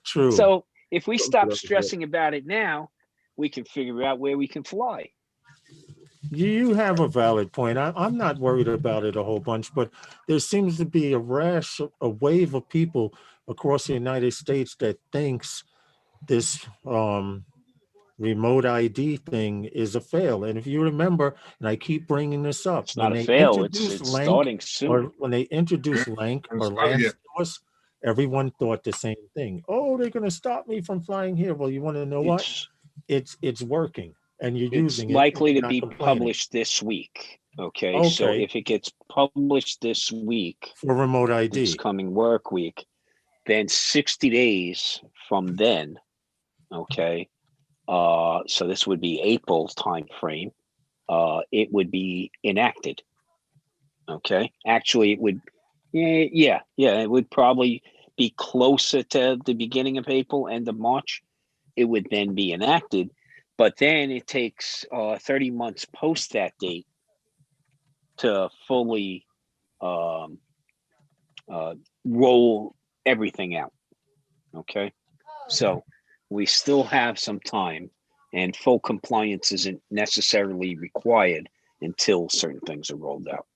Speaker 3: True.
Speaker 2: So if we
Speaker 1: Something
Speaker 2: stop
Speaker 1: else,
Speaker 2: stressing about it now, we can figure out where we can fly.
Speaker 3: You have a valid point. I'm not worried about it a whole bunch, but there seems to be a wave of people across the United States that thinks this remote ID thing is a fail. And if you remember, and I keep bringing this up,
Speaker 2: It's
Speaker 3: when
Speaker 2: not a
Speaker 3: they
Speaker 2: fail.
Speaker 3: introduced
Speaker 2: It's
Speaker 3: Link,
Speaker 2: starting soon.
Speaker 3: or when they introduced Link or Land
Speaker 4: Yeah.
Speaker 3: Source, everyone thought the same thing. Oh, they're going to stop me from flying here. Well, you want to know what? It's working, and you're
Speaker 2: It's
Speaker 3: using it.
Speaker 2: likely to
Speaker 3: not
Speaker 2: be
Speaker 3: complaining.
Speaker 2: published this week. Okay, so if it gets published this week,
Speaker 3: for remote ID,
Speaker 2: this coming work week, then 60 days from then, okay, so this would be April time frame, it would be enacted. Okay, actually it would, it would probably be closer to the beginning of April, end of March. It would then be enacted, but then it takes 30 months post that date to fully roll everything out. Okay. So we still have some time, and full compliance isn't necessarily required until certain things are rolled out.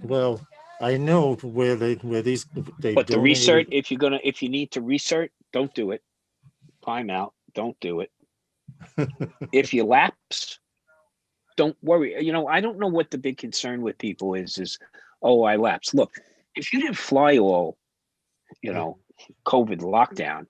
Speaker 3: Well, I know where they
Speaker 2: But the research,
Speaker 3: donated.
Speaker 2: if you need to research, don't do it. Time out. Don't do it. If you lapse, don't worry. You know, I don't know what the big concern with people is, oh, I lapsed. Look, if you didn't fly all, you know, COVID lockdown,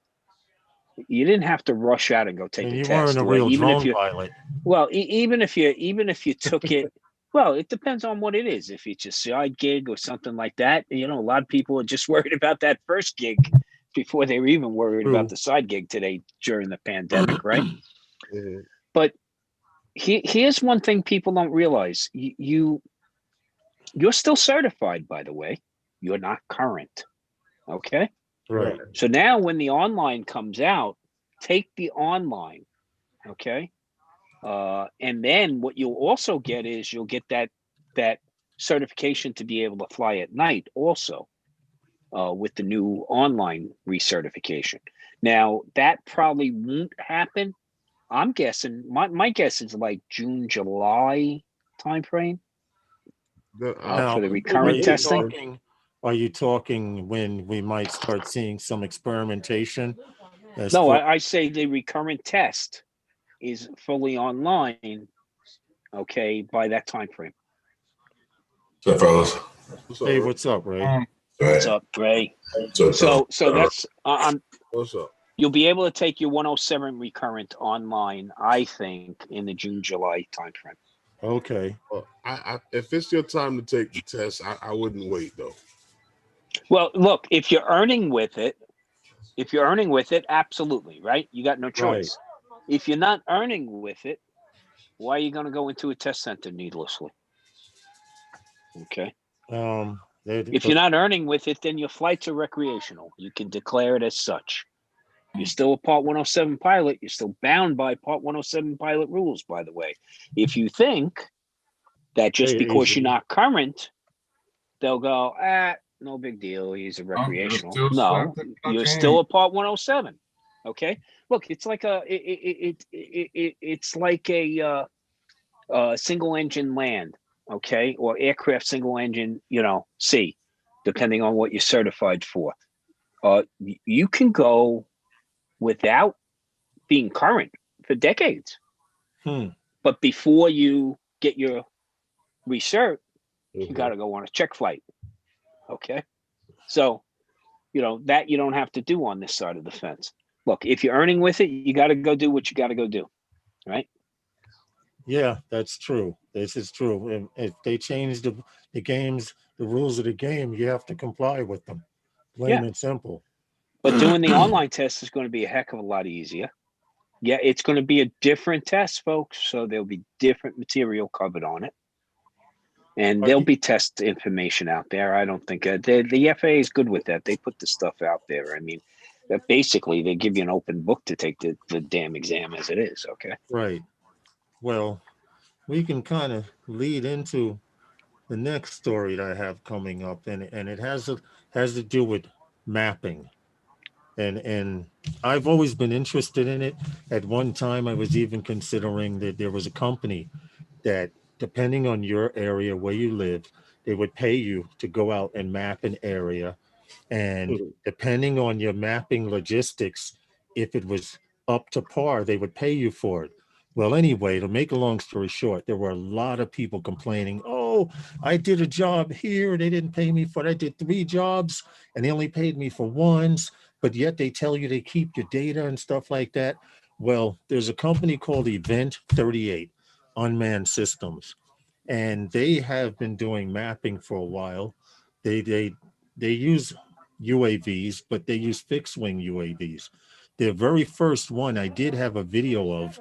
Speaker 2: you didn't have to rush out and go take
Speaker 3: And
Speaker 2: a
Speaker 3: you
Speaker 2: test.
Speaker 3: weren't a
Speaker 2: Or
Speaker 3: real
Speaker 2: even if
Speaker 3: drone
Speaker 2: you,
Speaker 3: pilot.
Speaker 2: well, even if you took it, well, it depends on what it is. If it's a side gig or something like that, you know, a lot of people are just worried about that first gig before they were even worried about the side gig today during the pandemic, right? But here's one thing people don't realize: you're still certified, by the way. You're not current. Okay.
Speaker 3: Right.
Speaker 2: So now when the online comes out, take the online. Okay. And then what you'll also get is you'll get that certification to be able to fly at night also, with the new online recertification. Now that probably won't happen. I'm guessing my guess is like June, July timeframe for the recurrent testing.
Speaker 3: Are you talking when we might start seeing some experimentation?
Speaker 2: No, I say the recurrent test is fully online, okay, by that time frame.
Speaker 5: What's up, fellas?
Speaker 3: Hey, what's up, Ray?
Speaker 2: What's up, Ray? So that's
Speaker 1: what's up?
Speaker 2: You'll be able to take your 107 recurrent online, I think, in the June, July timeframe.
Speaker 3: Okay.
Speaker 1: Well, if it's your time to take the test, I wouldn't wait though.
Speaker 2: Well, look, if you're earning with it, absolutely, right? You got no choice. Right. If you're not earning with it, why are you going to go into a test center needlessly? Okay. If you're not earning with it, then your flights are recreational. You can declare it as such. You're still a Part 107 pilot. You're still bound by Part 107 pilot rules, by the way. If you think that just because you're not current, they'll go, no big deal. He's a recreational. No, you're still a Part 107. Okay. Look, it's like it's like a single engine land, okay, or aircraft single engine, C, depending on what you're certified for. You can go without being current for decades. But before you get your recert, you got to go on a check flight. Okay. So, that you don't have to do on this side of the fence. Look, if you're earning with it, you got to go do what you got to go do. Right.
Speaker 3: Yeah, that's true. This is true. If they change the rules of the game, you have to comply with them. Plain and simple.
Speaker 2: But doing the online test is going to be a heck of a lot easier. Yeah, it's going to be a different test, folks. So there'll be different material covered on it. And there'll be test information out there. I don't think the FAA is good with that. They put the stuff out there. I mean, basically, they give you an open book to take the damn exam as it is. Okay.
Speaker 3: Right. Well, we can kind of lead into the next story that I have coming up, and it has to do with mapping. And I've always been interested in it. At one time, I was even considering that there was a company that, depending on your area where you live, they would pay you to go out and map an area. And depending on your mapping logistics, if it was up to par, they would pay you for it. Well, anyway, to make a long story short, there were a lot of people complaining, oh, I did a job here. They didn't pay me for it. I did 3 jobs and they only paid me for once, but yet they tell you they keep your data and stuff like that. Well, there's a company called Event 38, Unmanned Systems, and they have been doing mapping for a while. They use UAVs, but they use fixed wing UAVs. Their very first one I did have a video of,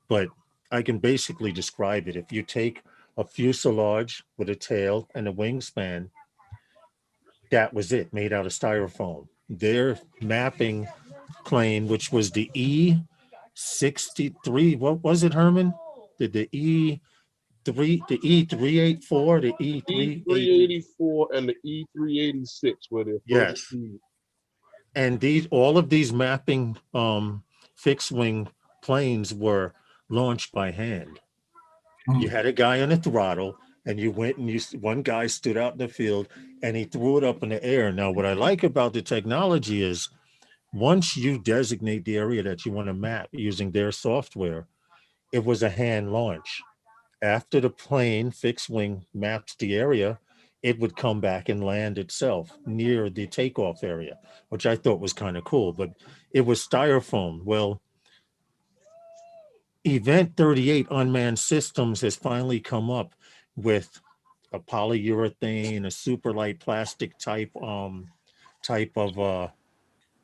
Speaker 3: but I can basically describe it. If you take a fuselage with a tail and a wingspan, that was it, made out of styrofoam. Their mapping plane, which was the E63, what was it, Herman? Did the E3, the E384, the E384,
Speaker 1: and the E386 were their first two.
Speaker 3: And all of these mapping fixed wing planes were launched by hand. You had a guy on the throttle, and you went and one guy stood out in the field and he threw it up in the air. Now, what I like about the technology is once you designate the area that you want to map using their software, it was a hand launch. After the plane fixed wing mapped the area, it would come back and land itself near the takeoff area, which I thought was kind of cool, but it was styrofoam. Well, Event 38 Unmanned Systems has finally come up with a polyurethane, a super light plastic type of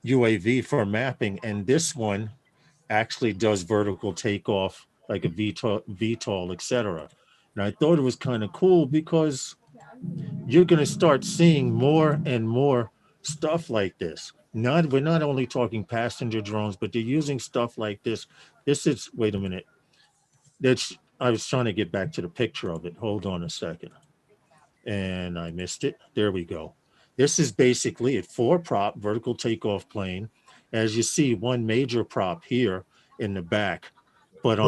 Speaker 3: UAV for mapping, and this one actually does vertical takeoff like a VTOL, etc. And I thought it was kind of cool because you're going to start seeing more and more stuff like this. We're not only talking passenger drones, but they're using stuff like this. This is, wait a minute. I was trying to get back to the picture of it. Hold on a second. And I missed it. There we go. This is basically a 4-prop vertical takeoff plane. As you see, one major prop here in the back. But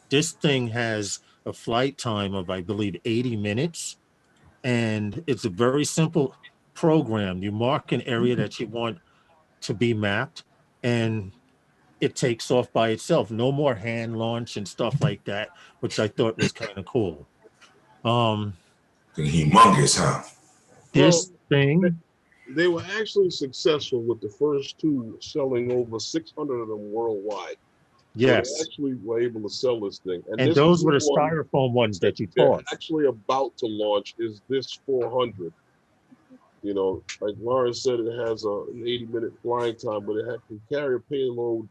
Speaker 3: this thing has a flight time of, I believe, 80 minutes. And it's a very simple program. You mark an area that you want to be mapped, and it takes off by itself. No more hand launch and stuff like that, which I thought was kind of cool.
Speaker 5: Humongous, huh?
Speaker 3: This thing,
Speaker 1: they were actually successful with the first 2, selling over 600 of them worldwide.
Speaker 3: yes.
Speaker 1: So they actually were able to sell this thing.
Speaker 3: And those were the styrofoam ones that you taught.
Speaker 1: Actually about to launch is this 400. You know, like Lawrence said, it has an 80-minute flying time, but it can carry a payload,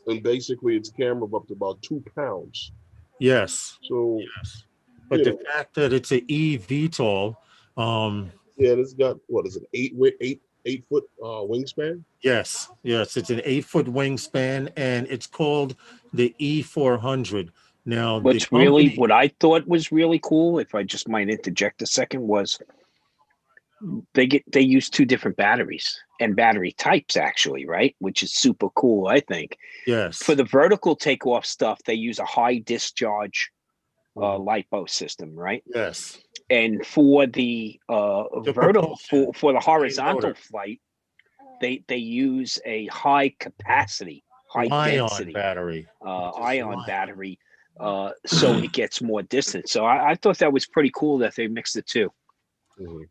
Speaker 1: and basically its camera of up to about 2 pounds.
Speaker 3: Yes.
Speaker 1: So,
Speaker 3: yes. But the fact that it's an eVTOL,
Speaker 1: yeah, it's got, what is it, 8 foot wingspan?
Speaker 3: Yes, it's an 8-foot wingspan, and it's called the E400. Now,
Speaker 2: what I thought was really cool, if I just might interject a second, was they use 2 different batteries and battery types, actually, right? Which is super cool, I think.
Speaker 3: Yes.
Speaker 2: For the vertical takeoff stuff, they use a high discharge LiPo system, right?
Speaker 3: Yes.
Speaker 2: And for the vertical, for the horizontal flight, they use a high capacity, high density
Speaker 3: battery,
Speaker 2: ion battery, so it gets more distance. So I thought that was pretty cool that they mixed the 2.
Speaker 1: Mm-hmm.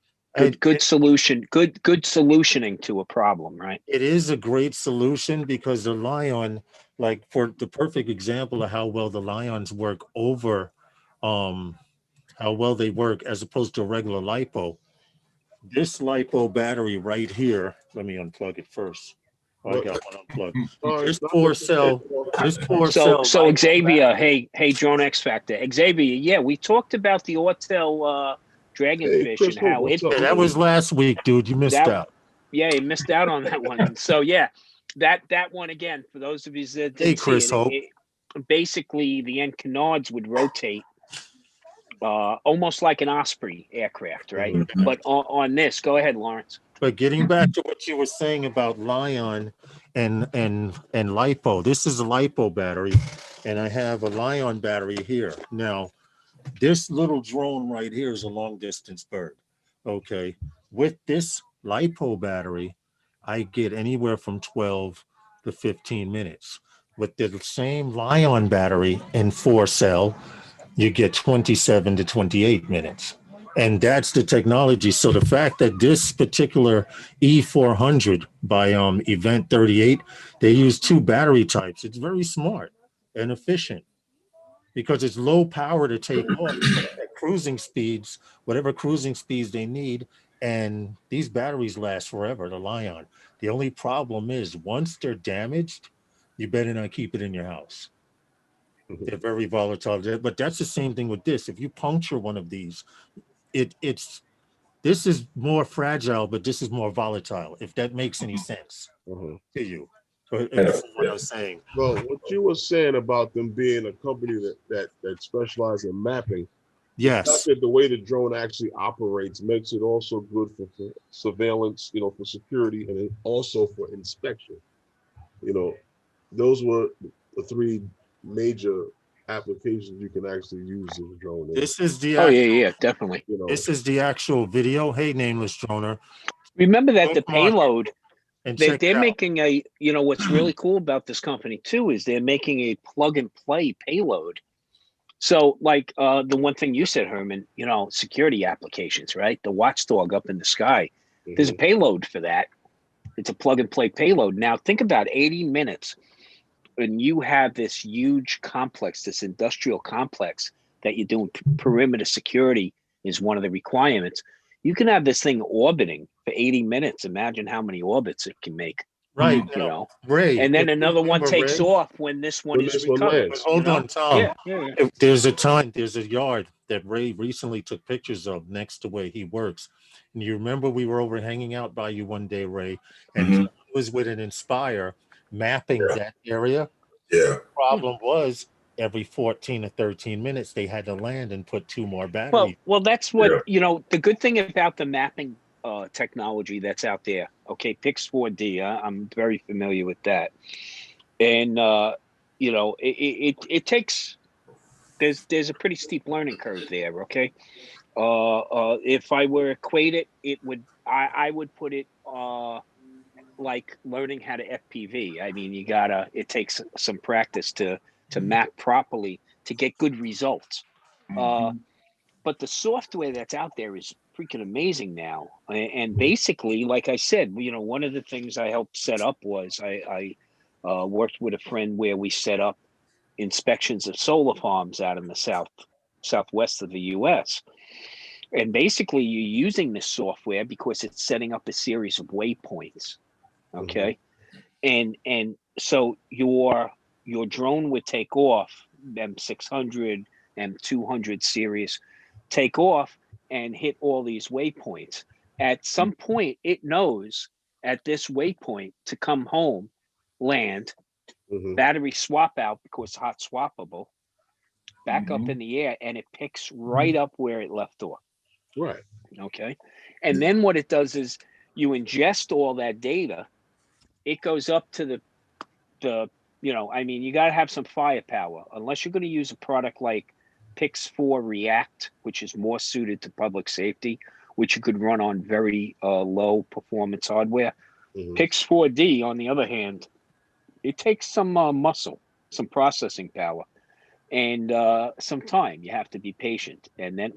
Speaker 2: Good solution, good solutioning to a problem, right?
Speaker 3: It is a great solution because the Lion, like for the perfect example of how well the Lions work over, how well they work as opposed to a regular LiPo. This LiPo battery right here, let me unplug it first. I got one unplugged. This poor cell.
Speaker 2: So Xavier, hey, Drone X Factor. Xavier, yeah, we talked about the Autel Dragonfish and how it.
Speaker 3: Yeah, that was last week, dude. You missed out.
Speaker 2: Yeah, you missed out on that one. So yeah, that one again, for those of you that didn't see it, basically the end canards would rotate almost like an Osprey aircraft, right? Mm-hmm. But on this, go ahead, Lawrence.
Speaker 3: But getting back to what you were saying about Lion and LiPo, this is a LiPo battery, and I have a Lion battery here. Now, this little drone right here is a long distance bird. Okay, with this LiPo battery, I get anywhere from 12 to 15 minutes. With the same Lion battery in 4-cell, you get 27 to 28 minutes. And that's the technology. So the fact that this particular E400 by Event 38, they use 2 battery types. It's very smart and efficient because it's low power to take off at cruising speeds, whatever cruising speeds they need. And these batteries last forever, the Lion. The only problem is once they're damaged, you better not keep it in your house. They're very volatile, but that's the same thing with this. If you puncture one of these, this is more fragile, but this is more volatile, if that makes any sense to you. What I was saying.
Speaker 1: Well, what you were saying about them being a company that specializes in mapping,
Speaker 3: Yes.
Speaker 1: The fact that the way the drone actually operates makes it also good for surveillance, for security, and also for inspection. Those were the three major applications you can actually use this drone in.
Speaker 3: This is the
Speaker 2: Oh
Speaker 3: actual,
Speaker 2: yeah, definitely.
Speaker 3: this is the actual video. Hey, nameless droner.
Speaker 2: Remember that
Speaker 3: Go
Speaker 2: the
Speaker 3: mark it
Speaker 2: payload,
Speaker 3: and check it
Speaker 2: they're
Speaker 3: out.
Speaker 2: making a, what's really cool about this company too is they're making a plug and play payload. So like the one thing you said, Herman, security applications, right? The watchdog up in the sky. There's a payload for that. It's a plug and play payload. Now think about 80 minutes and you have this huge complex, this industrial complex that you're doing perimeter security is one of the requirements. You can have this thing orbiting for 80 minutes. Imagine how many orbits it can make.
Speaker 3: Right. Ray.
Speaker 2: And then another one takes
Speaker 3: Ray,
Speaker 2: off when this one is recovered.
Speaker 3: But hold on, Tom.
Speaker 2: Yeah.
Speaker 3: There's a yard that Ray recently took pictures of next to where he works. And you remember we were over hanging out by you one day, Ray, and he was with an Inspire mapping that area.
Speaker 5: Yeah.
Speaker 3: The problem was every 14 or 13 minutes they had to land and put 2 more batteries.
Speaker 2: Well, that's what, the good thing about the mapping technology that's out there. Okay, Pix 4D. I'm very familiar with that. And it takes there's a pretty steep learning curve there. Okay, if I were to equate it, I would put it like learning how to FPV. I mean, it takes some practice to map properly to get good results. But the software that's out there is freaking amazing now. And basically, like I said, one of the things I helped set up was I worked with a friend where we set up inspections of solar farms out in the southwest of the U.S. And basically, you're using this software because it's setting up a series of waypoints. Okay, and so your drone would take off M600, M200 series, take off and hit all these waypoints. At some point, it knows at this waypoint to come home, land, battery swap out because it's hot swappable, back up in the air, and it picks right up where it left off.
Speaker 1: Right.
Speaker 2: Okay. And then what it does is you ingest all that data. It goes up to you got to have some firepower. Unless you're going to use a product like Pix 4 React, which is more suited to public safety, which you could run on very low performance hardware. Pix 4D, on the other hand, it takes some muscle, some processing power, and some time. You have to be patient, and then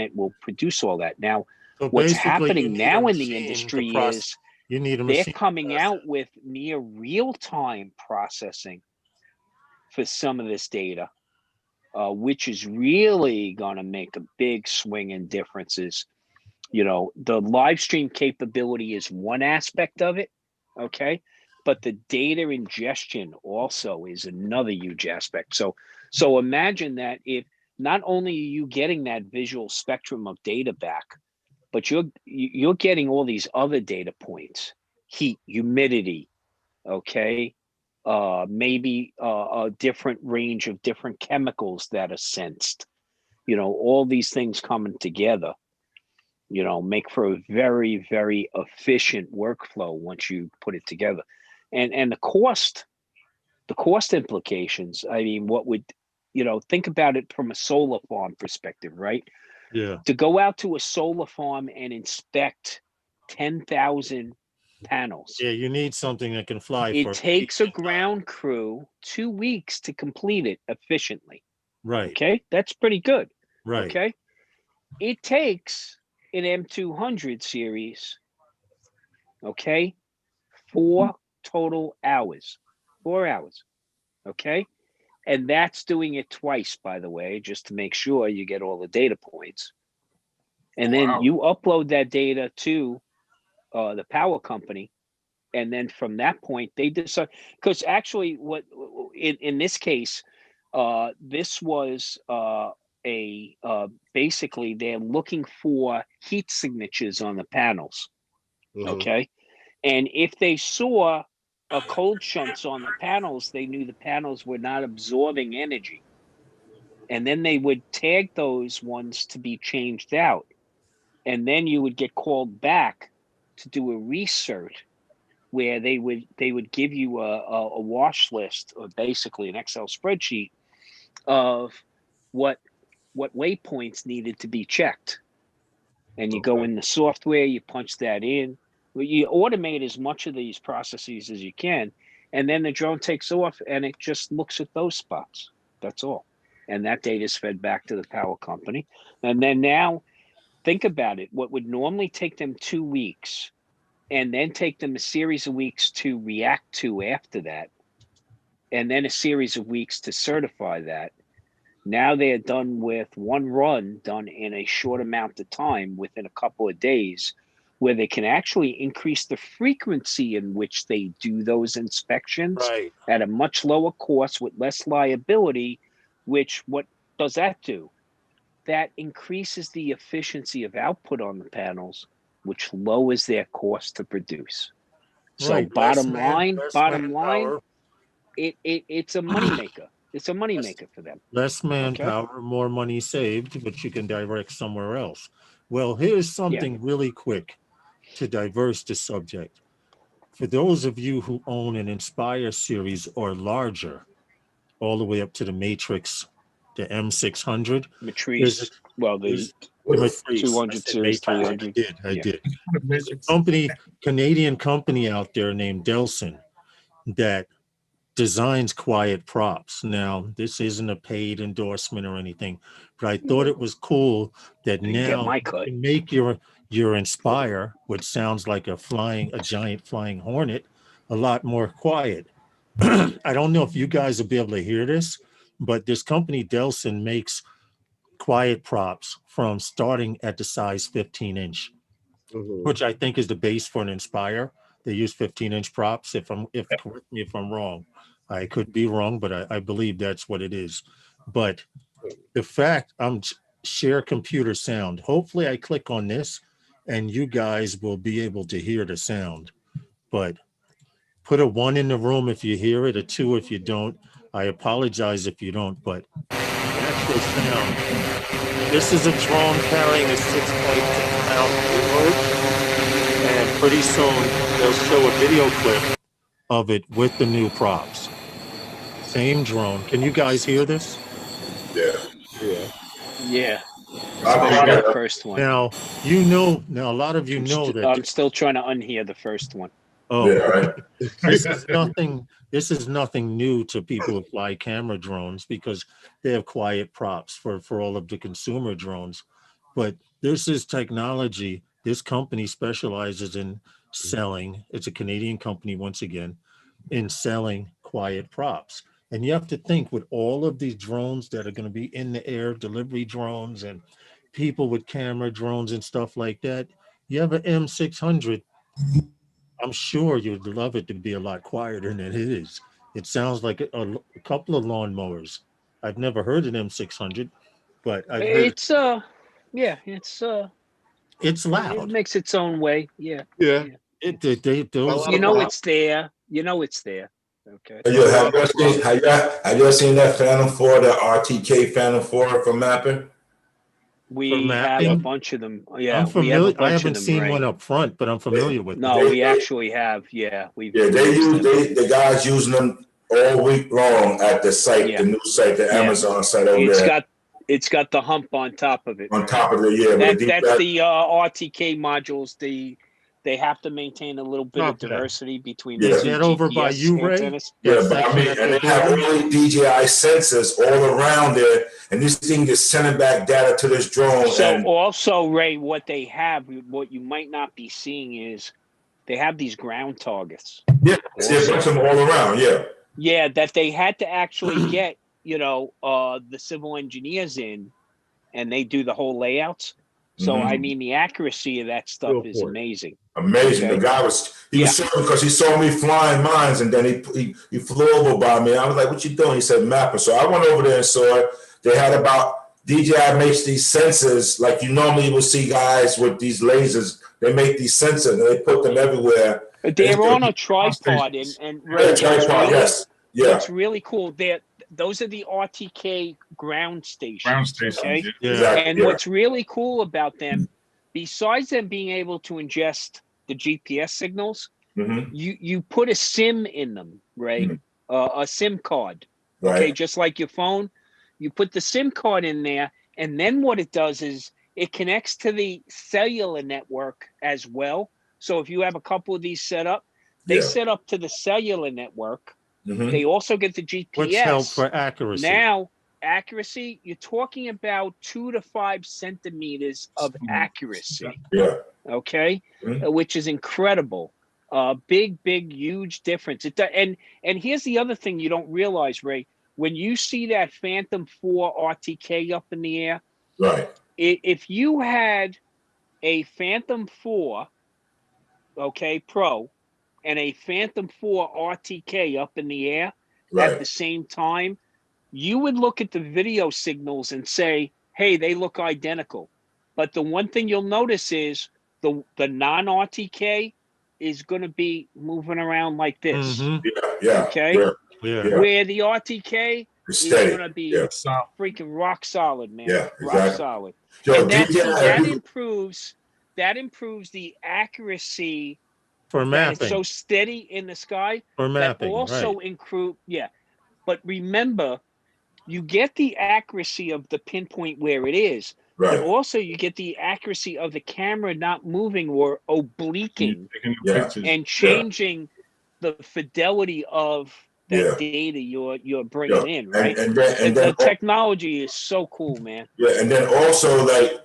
Speaker 2: it will produce all that. Now,
Speaker 3: So
Speaker 2: what's
Speaker 3: basically,
Speaker 2: happening now in the industry is
Speaker 3: you need a
Speaker 2: they're
Speaker 3: machine
Speaker 2: coming out with near real-time processing for some of this data, which is really going to make a big swing in differences. The live stream capability is one aspect of it, okay? But the data ingestion also is another huge aspect. So imagine that if not only are you getting that visual spectrum of data back, but you're getting all these other data points, heat, humidity, okay? Maybe a different range of different chemicals that are sensed. All these things coming together, make for a very, very efficient workflow once you put it together. And the cost implications, I mean, what would, think about it from a solar farm perspective, right?
Speaker 3: Yeah.
Speaker 2: To go out to a solar farm and inspect 10,000 panels.
Speaker 3: Yeah, you need something that can fly.
Speaker 2: It takes a ground crew 2 weeks to complete it efficiently.
Speaker 3: Right.
Speaker 2: Okay, that's pretty good.
Speaker 3: Right.
Speaker 2: Okay, it takes an M200 series. Okay, 4 total hours. 4 hours. Okay, and that's doing it twice, by the way, just to make sure you get all the data points. And then you upload that data to the power company. And then from that point, they decide, because actually what in this case, this was basically they're looking for heat signatures on the panels. Okay. And if they saw cold shunts on the panels, they knew the panels were not absorbing energy. and then they would tag those ones to be changed out, and then you would get called back to do a recert where they would give you a wash list, or basically an Excel spreadsheet of what waypoints needed to be checked. And you go in the software, you punch that in. You automate as much of these processes as you can, and then the drone takes off and it just looks at those spots. That's all. And that data is fed back to the power company. And then now, think about it. What would normally take them 2 weeks and then take them a series of weeks to react to after that, and then a series of weeks to certify that, now they're done with one run done in a short amount of time within a couple of days, where they can actually increase the frequency in which they do those inspections at a much lower cost with less liability, which what does that do? That increases the efficiency of output on the panels, which lowers their cost to produce. So bottom line, it's a moneymaker. It's a moneymaker for them.
Speaker 3: Less manpower, more money saved, but you can direct somewhere else. Well, here's something really quick to diverse the subject. For those of you who own an Inspire series or larger, all the way up to the Matrix, the M600.
Speaker 2: Matrice. Well, the 200 series, 300.
Speaker 3: I did. There's a Canadian company out there named Delson that designs quiet props. Now, this isn't a paid endorsement or anything, but I thought it was cool that now you can make your Inspire, which sounds like a giant flying hornet, a lot more quiet. I don't know if you guys will be able to hear this, but this company Delson makes quiet props from starting at the size 15-inch, which I think is the base for an Inspire. They use 15-inch props. Correct me if I'm wrong. I could be wrong, but I believe that's what it is. But the fact share computer sound. Hopefully I click on this and you guys will be able to hear the sound. But put a 1 in the room if you hear it, a 2 if you don't. I apologize if you don't, but the actual sound. This is a drone carrying a 6.6-pound payload, and pretty soon they'll show a video clip of it with the new props. Same drone. Can you guys hear this?
Speaker 2: Yeah. The first one.
Speaker 3: Now, a lot of you know that.
Speaker 2: I'm still trying to unhear the first one.
Speaker 3: Oh, this is nothing new to people who fly camera drones, because they have quiet props for all of the consumer drones. But this is technology. This company specializes in selling. It's a Canadian company, once again, in selling quiet props. And you have to think, with all of these drones that are going to be in the air, delivery drones and people with camera drones and stuff like that, you have an M600. I'm sure you'd love it to be a lot quieter than it is. It sounds like a couple of lawnmowers. I've never heard an M600, but I've heard
Speaker 2: it's loud. It makes its own way. Yeah.
Speaker 3: It's
Speaker 2: there. It's there. Okay.
Speaker 5: Have you ever seen that Phantom 4, the RTK Phantom 4 for mapping?
Speaker 2: We have a bunch of them. Yeah,
Speaker 3: I'm familiar. I haven't seen one up front, but I'm familiar with them.
Speaker 2: No, we actually have. Yeah,
Speaker 5: the guys using them all week long at the site, the new site, the Amazon site over there.
Speaker 2: It's got the hump on top of it.
Speaker 5: On top of it,
Speaker 2: That's the RTK modules. They have to maintain a little bit of diversity between the two
Speaker 3: over by you, Ray?
Speaker 5: Antennas. And they have all the DJI sensors all around there, and this thing is sending back data to this drone.
Speaker 2: So also, Ray, what you might not be seeing is they have these ground targets.
Speaker 5: Yeah, they put them all around.
Speaker 2: Yeah, that they had to actually get the civil engineers in, and they do the whole layouts. So I mean, the accuracy of that stuff is amazing.
Speaker 5: Amazing. Okay. The guy was showing, because he saw me flying mines, and then he flew over by me. I was like, "What you doing?" He said, "Mapper." So I went over there and saw it. They had DJI makes these sensors like you normally would see guys with these lasers. They make these sensors and they put them everywhere.
Speaker 2: They're on a tripod, and
Speaker 5: tripod. Yes. Yeah.
Speaker 2: It's really cool. those are the RTK ground stations.
Speaker 4: Ground stations.
Speaker 2: Okay?
Speaker 3: Yeah.
Speaker 5: Exactly.
Speaker 2: And what's really cool about them, besides them being able to ingest the GPS signals,
Speaker 5: Mhm.
Speaker 2: you put a SIM in them, right? A SIM card.
Speaker 5: Right.
Speaker 2: Okay, just like your phone, you put the SIM card in there, and then what it does is it connects to the cellular network as well. So if you have a couple of these set up, they
Speaker 5: Yeah.
Speaker 2: set up to the cellular network.
Speaker 5: Mhm.
Speaker 2: They also get the GPS.
Speaker 3: Which help for accuracy.
Speaker 2: Now, accuracy, you're talking about 2 to 5 centimeters of accuracy.
Speaker 5: Yeah.
Speaker 2: Okay, which is incredible. Big, huge difference. And here's the other thing you don't realize, Ray. When you see that Phantom 4 RTK up in the air,
Speaker 5: Right.
Speaker 2: if you had a Phantom 4, okay, Pro, and a Phantom 4 RTK up in the air at the same time, you would look at the video signals and say, hey, they look identical. But the one thing you'll notice is the non-RTK is going to be moving around like this.
Speaker 3: Mhm.
Speaker 5: Yeah.
Speaker 2: Okay?
Speaker 5: Yeah.
Speaker 3: Yeah.
Speaker 2: Where the RTK
Speaker 5: It's
Speaker 2: is
Speaker 5: steady.
Speaker 2: going to be
Speaker 5: Yeah.
Speaker 2: freaking rock solid, man.
Speaker 5: Yeah,
Speaker 2: Rock
Speaker 5: exactly.
Speaker 2: solid.
Speaker 5: Yo,
Speaker 2: And that,
Speaker 5: DJ,
Speaker 2: see, that improves the accuracy
Speaker 3: For
Speaker 2: that it's so
Speaker 3: mapping.
Speaker 2: steady in the sky.
Speaker 3: For mapping,
Speaker 2: that also
Speaker 3: right.
Speaker 2: improve, yeah. But remember, you get the accuracy of the pinpoint where it is,
Speaker 5: Right.
Speaker 2: but also you get the accuracy of the camera not moving or obliquing
Speaker 5: Yeah.
Speaker 2: and changing the fidelity of that data you're bringing in, right?
Speaker 5: And then
Speaker 2: the technology is so cool, man.
Speaker 5: Yeah, and then also like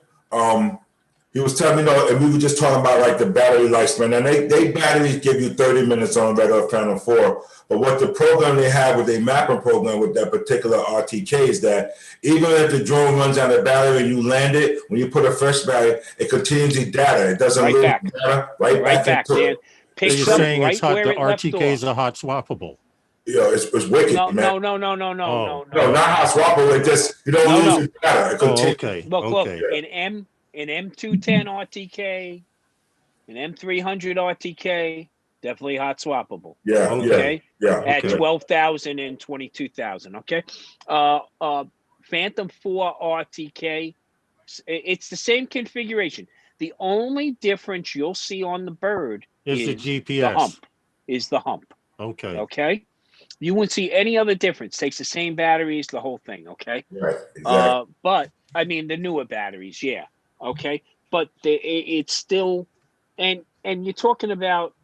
Speaker 5: he was telling me, and we were just talking about like the battery lifespan, and they batteries give you 30 minutes on regular Phantom 4. But what the program they have with their mapping program with that particular RTK is that even if the drone runs out of battery and you land it, when you put a fresh battery, it continues the data. It doesn't lose data right back into it.
Speaker 3: So you're
Speaker 2: up
Speaker 3: saying
Speaker 2: right
Speaker 3: it's hot,
Speaker 2: where
Speaker 3: the
Speaker 2: it left
Speaker 3: RTKs
Speaker 2: off.
Speaker 3: are hot swappable.
Speaker 5: Yeah, it's wicked,
Speaker 2: No,
Speaker 5: man.
Speaker 2: no,
Speaker 5: No, not hot swappable. It just you don't lose the data. It continues.
Speaker 3: Okay.
Speaker 2: Look,
Speaker 3: Okay.
Speaker 2: an M210 RTK, an M300 RTK, definitely hot swappable.
Speaker 5: Yeah.
Speaker 2: Okay.
Speaker 5: Yeah.
Speaker 2: At
Speaker 5: Okay.
Speaker 2: 12,000 and 22,000. Okay. Phantom 4 RTK, it's the same configuration. The only difference you'll see on the bird
Speaker 3: is the GPS.
Speaker 2: The hump. Is the hump.
Speaker 3: Okay.
Speaker 2: Okay. You won't see any other difference. Takes the same batteries, the whole thing. Okay.
Speaker 5: Right. Exactly.
Speaker 2: But I mean the newer batteries, yeah. Okay. But it's still, and you're talking about,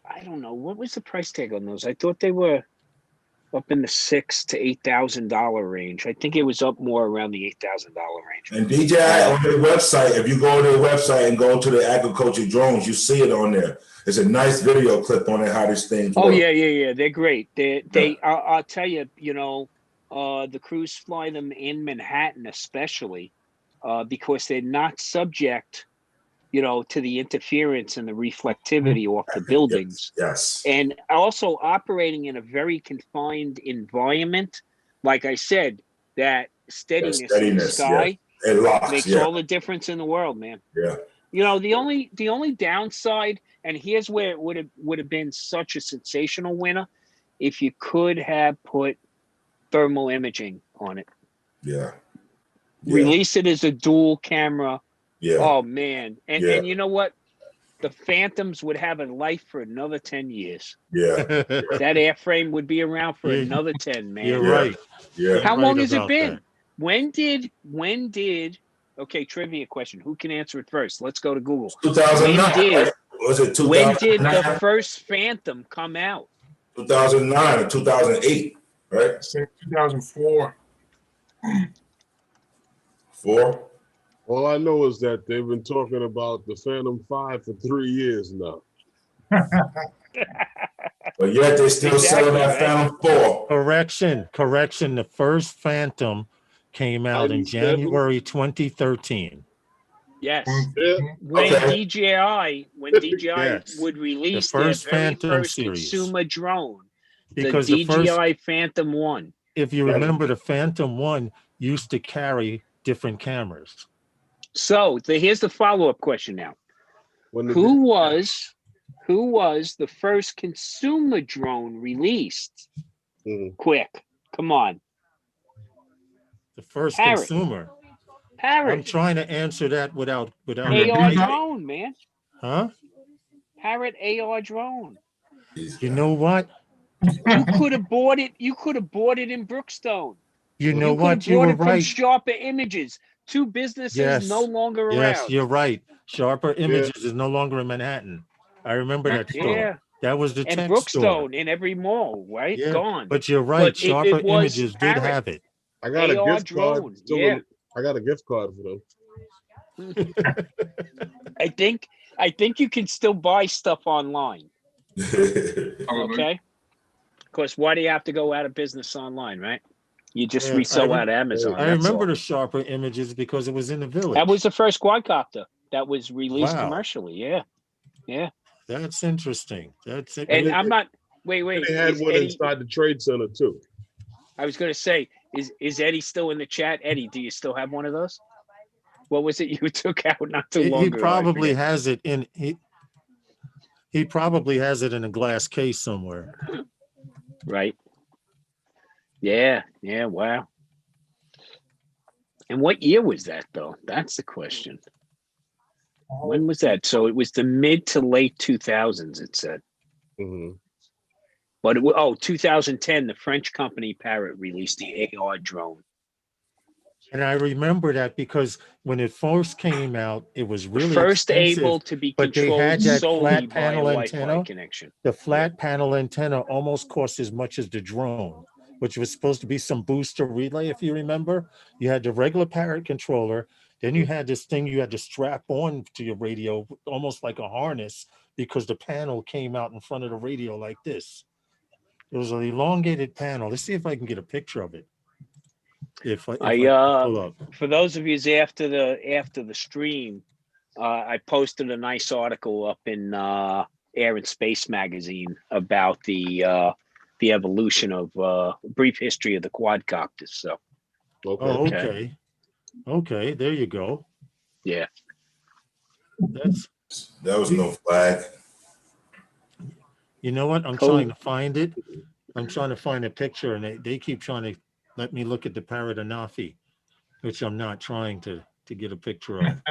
Speaker 2: I don't know, what was the price tag on those? I thought they were up in the $6,000 to $8,000 range. I think it was up more around the $8,000 range.
Speaker 5: And DJI on their website, if you go to their website and go to the agriculture drones, you see it on there. There's a nice video clip on it how these things work.
Speaker 2: Oh yeah. They're great. I'll tell you, the crews fly them in Manhattan especially, because they're not subject, to the interference and the reflectivity off the buildings.
Speaker 5: Yes.
Speaker 2: And also operating in a very confined environment. Like I said, that steadiness in the sky makes all the difference in the world, man.
Speaker 5: Yeah.
Speaker 2: The only downside, and here's where it would have been such a sensational winner, if you could have put thermal imaging on it.
Speaker 5: Yeah.
Speaker 2: Release it as a dual camera.
Speaker 5: Yeah.
Speaker 2: Oh man. And you know what? The Phantoms would have a life for another 10 years.
Speaker 5: Yeah.
Speaker 2: That airframe would be around for another 10, man.
Speaker 3: You're right.
Speaker 5: Yeah.
Speaker 2: How long has it
Speaker 3: about
Speaker 2: been?
Speaker 3: that.
Speaker 2: When did okay, trivia question. Who can answer it first? Let's go to Google.
Speaker 5: 2009. Was it 2009?
Speaker 2: When did the first Phantom come out?
Speaker 5: 2009 or 2008, right?
Speaker 4: 2004.
Speaker 5: 4.
Speaker 1: All I know is that they've been talking about the Phantom 5 for 3 years now.
Speaker 5: But yet they still selling that
Speaker 2: right?
Speaker 5: Phantom 4.
Speaker 3: Correction. The first Phantom came out in January 2013.
Speaker 2: Yes.
Speaker 1: Yeah.
Speaker 2: When DJI
Speaker 3: Yes.
Speaker 2: would release
Speaker 3: The first
Speaker 2: their very
Speaker 3: Phantom
Speaker 2: first
Speaker 3: series.
Speaker 2: consumer drone,
Speaker 3: Because
Speaker 2: the
Speaker 3: the
Speaker 2: DJI Phantom 1.
Speaker 3: If you remember, the Phantom 1 used to carry different cameras.
Speaker 2: So here's the follow-up question now. Who was the first consumer drone released? Quick, come on.
Speaker 3: The first
Speaker 2: Parrot.
Speaker 3: consumer. I'm
Speaker 2: Parrot.
Speaker 3: trying to answer that without
Speaker 2: AR drone, man.
Speaker 3: Huh?
Speaker 2: Parrot AR drone.
Speaker 3: You know what?
Speaker 2: You could have bought it. You could have bought it in Brookstone.
Speaker 3: You know
Speaker 2: You could
Speaker 3: what?
Speaker 2: have
Speaker 3: You
Speaker 2: bought
Speaker 3: were
Speaker 2: it from
Speaker 3: right.
Speaker 2: Sharper Images. Two businesses
Speaker 3: Yes.
Speaker 2: no longer
Speaker 3: Yes,
Speaker 2: around.
Speaker 3: you're right. Sharper Images is no longer in Manhattan. I remember that store.
Speaker 2: Yeah.
Speaker 3: That was the
Speaker 2: And
Speaker 3: tech
Speaker 2: Brookstone
Speaker 3: store.
Speaker 2: in every mall, right?
Speaker 3: Yeah,
Speaker 2: Gone.
Speaker 3: but you're right.
Speaker 2: But
Speaker 3: Sharper
Speaker 2: it was
Speaker 3: Images did
Speaker 2: Parrot.
Speaker 3: have it.
Speaker 1: I got a
Speaker 2: AR
Speaker 1: gift
Speaker 2: drone.
Speaker 1: card. Still
Speaker 2: Yeah.
Speaker 1: I got a gift card for them.
Speaker 2: I think you can still buy stuff online. Okay. Of course, why do you have to go out of business online, right? You just
Speaker 3: Yeah,
Speaker 2: resell out of Amazon.
Speaker 3: I
Speaker 2: that's
Speaker 3: remember
Speaker 2: all.
Speaker 3: the Sharper Images because it was in the village.
Speaker 2: That was the first quadcopter that was released
Speaker 3: Wow.
Speaker 2: commercially. Yeah. Yeah.
Speaker 3: That's interesting. That's it.
Speaker 2: And I'm not. Wait.
Speaker 1: They had
Speaker 2: Is
Speaker 1: one
Speaker 2: Eddie,
Speaker 1: inside the trade center too.
Speaker 2: I was going to say, is Eddie still in the chat? Eddie, do you still have one of those? What was it you took out not too long
Speaker 3: He
Speaker 2: ago?
Speaker 3: probably has it in he probably has it in a glass case somewhere.
Speaker 2: Right. Yeah. Yeah. Wow. And what year was that, though? That's the question. When was that? So it was the mid to late 2000s, it said.
Speaker 1: Mm-hmm.
Speaker 2: But 2010, the French company Parrot released the AR drone.
Speaker 3: And I remember that because when it first came out, it was really
Speaker 2: First
Speaker 3: expensive,
Speaker 2: able to be
Speaker 3: but they
Speaker 2: controlled
Speaker 3: had that
Speaker 2: solely
Speaker 3: flat
Speaker 2: by a
Speaker 3: panel
Speaker 2: Wi-Fi
Speaker 3: antenna.
Speaker 2: connection.
Speaker 3: The flat panel antenna almost cost as much as the drone, which was supposed to be some booster relay, if you remember. You had the regular Parrot controller, then you had this thing you had to strap on to your radio, almost like a harness, because the panel came out in front of the radio like this. It was an elongated panel. Let's see if I can get a picture of it. If I pull up.
Speaker 2: For those of you after the stream, I posted a nice article up in Air and Space magazine about the evolution of brief history of the quadcopters. So,
Speaker 3: okay, there you go.
Speaker 2: Yeah,
Speaker 5: that was no flag.
Speaker 3: You know what? I'm trying to find it. I'm trying to find a picture, and they keep trying to let me look at the Parrot Anafi, which I'm not trying to get a picture of.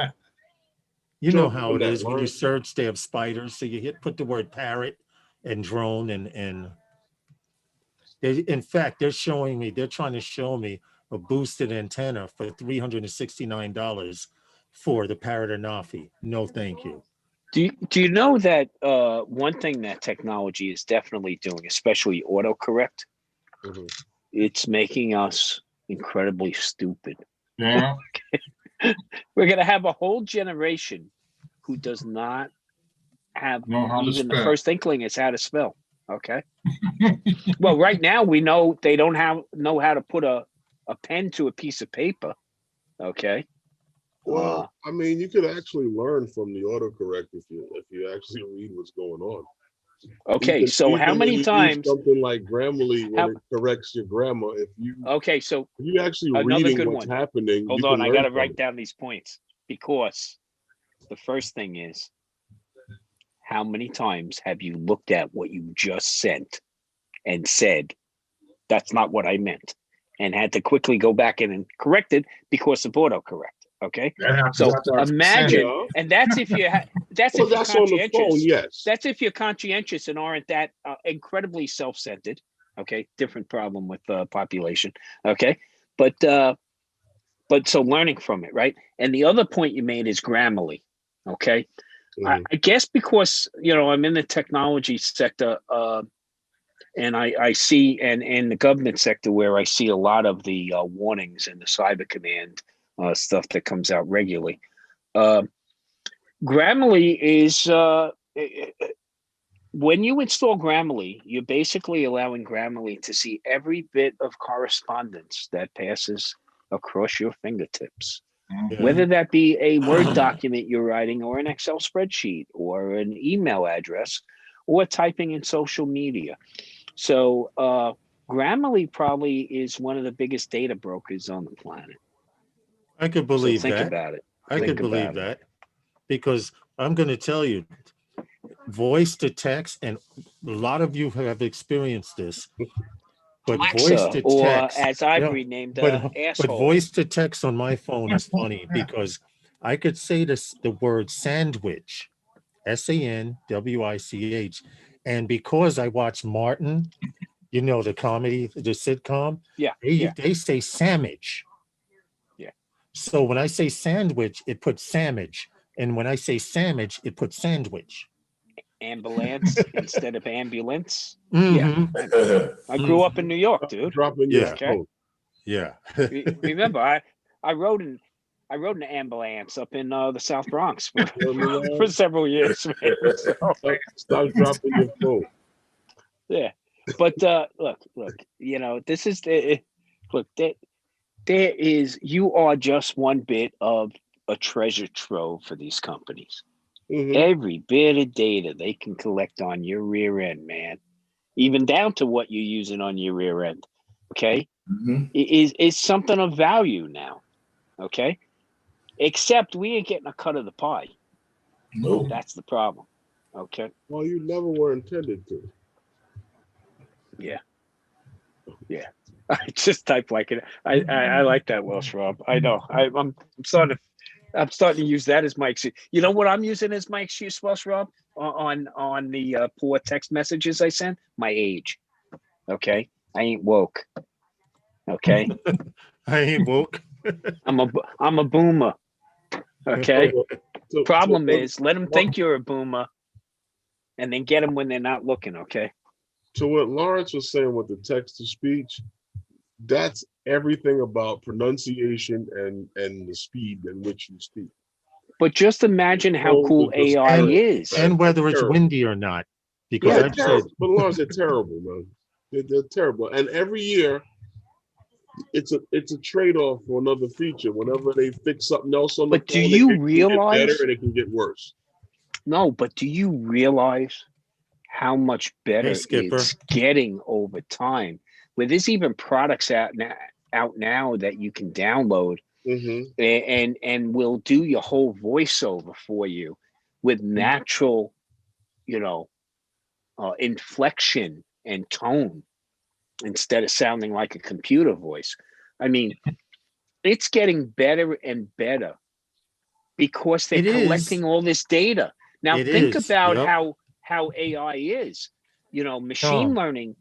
Speaker 3: You know how it is when you search, they have spiders. So you put the word parrot and drone and they, in fact, they're trying to show me a boosted antenna for $369 for the Parrot Anafi. No, thank you.
Speaker 2: Do you know that one thing that technology is definitely doing, especially autocorrect, it's making us incredibly stupid.
Speaker 4: Yeah.
Speaker 2: We're going to have a whole generation who does not have even the first inkling is how to spell. Okay. Well, right now we know they don't know how to put a pen to a piece of paper. Okay.
Speaker 1: Well, I mean, you could actually learn from the autocorrect if you actually read what's going on.
Speaker 2: Okay, so how many times
Speaker 1: something like Grammarly when it corrects your grammar? If you actually reading what's happening.
Speaker 2: Hold on, I got to write down these points because the first thing is, how many times have you looked at what you just sent and said, that's not what I meant, and had to quickly go back in and correct it because of autocorrect? Okay, so imagine, and that's if you that's if you're conscientious.
Speaker 1: On the phone, yes.
Speaker 2: That's if you're conscientious and aren't that incredibly self-centered. Okay, different problem with population. Okay, but so learning from it, right? And the other point you made is Grammarly. Okay, I guess because I'm in the technology sector, and I see, and in the government sector where I see a lot of the warnings and the cyber command stuff that comes out regularly. Grammarly is when you install Grammarly, you're basically allowing Grammarly to see every bit of correspondence that passes across your fingertips, whether that be a Word document you're writing or an Excel spreadsheet or an email address or typing in social media. So Grammarly probably is one of the biggest data brokers on the planet.
Speaker 3: I could believe that.
Speaker 2: Think about it.
Speaker 3: I could believe that because I'm going to tell you, voice to text, and a lot of you have experienced this. But voice
Speaker 2: Alexa,
Speaker 3: to
Speaker 2: or
Speaker 3: text,
Speaker 2: as I've renamed,
Speaker 3: but
Speaker 2: asshole.
Speaker 3: voice to text on my phone is funny because I could say the word sandwich, SANWICH, and because I watch Martin, you know, the comedy, the sitcom, they say sandwich.
Speaker 2: Yeah.
Speaker 3: So when I say sandwich, it puts sandwich, and when I say sandwich, it puts sandwich.
Speaker 2: Ambulance instead of ambulance.
Speaker 3: Mm-hmm.
Speaker 2: Yeah, I grew up in New York, dude.
Speaker 1: Dropping your phone.
Speaker 3: Yeah.
Speaker 2: Remember, I rode an ambulance up in the South Bronx for several years, man. So,
Speaker 1: Stop dropping your phone.
Speaker 2: Yeah, but look, you know, this is look that there is, you are just one bit of a treasure trove for these companies.
Speaker 1: Mm-hmm.
Speaker 2: Every bit of data they can collect on your rear end, man, even down to what you're using on your rear end, okay, is something of value now, okay? Except we ain't getting a cut of the pie.
Speaker 5: No.
Speaker 2: That's the problem, okay?
Speaker 1: Well, you never were intended to.
Speaker 2: Yeah. I just type like it. I like that, Welsh Rob. I know. I'm starting to use that as my excuse. You know what I'm using as my excuse, Welsh Rob, on the poor text messages I send? My age. Okay, I ain't woke. Okay,
Speaker 3: I ain't woke.
Speaker 2: I'm a boomer. Okay. Problem is, let them think you're a boomer, and then get them when they're not looking. Okay.
Speaker 1: So what Lawrence was saying with the text to speech, that's everything about pronunciation and the speed in which you speak.
Speaker 2: But just imagine how cool AI is,
Speaker 3: and whether it's windy or not. Because I've said,
Speaker 1: but Lawrence, they're terrible, man. They're terrible, and every year it's a trade-off for another feature. Whenever they fix something else on the phone,
Speaker 2: do you realize,
Speaker 1: it can get better and it can get worse.
Speaker 2: No, but do you realize how much better it's getting over time? Where there's even products out now that you can download, and will do your whole voiceover for you with natural, you know, inflection and tone instead of sounding like a computer voice. I mean, it's getting better and better because they're collecting all this data. Now think about how AI is. You know, machine learning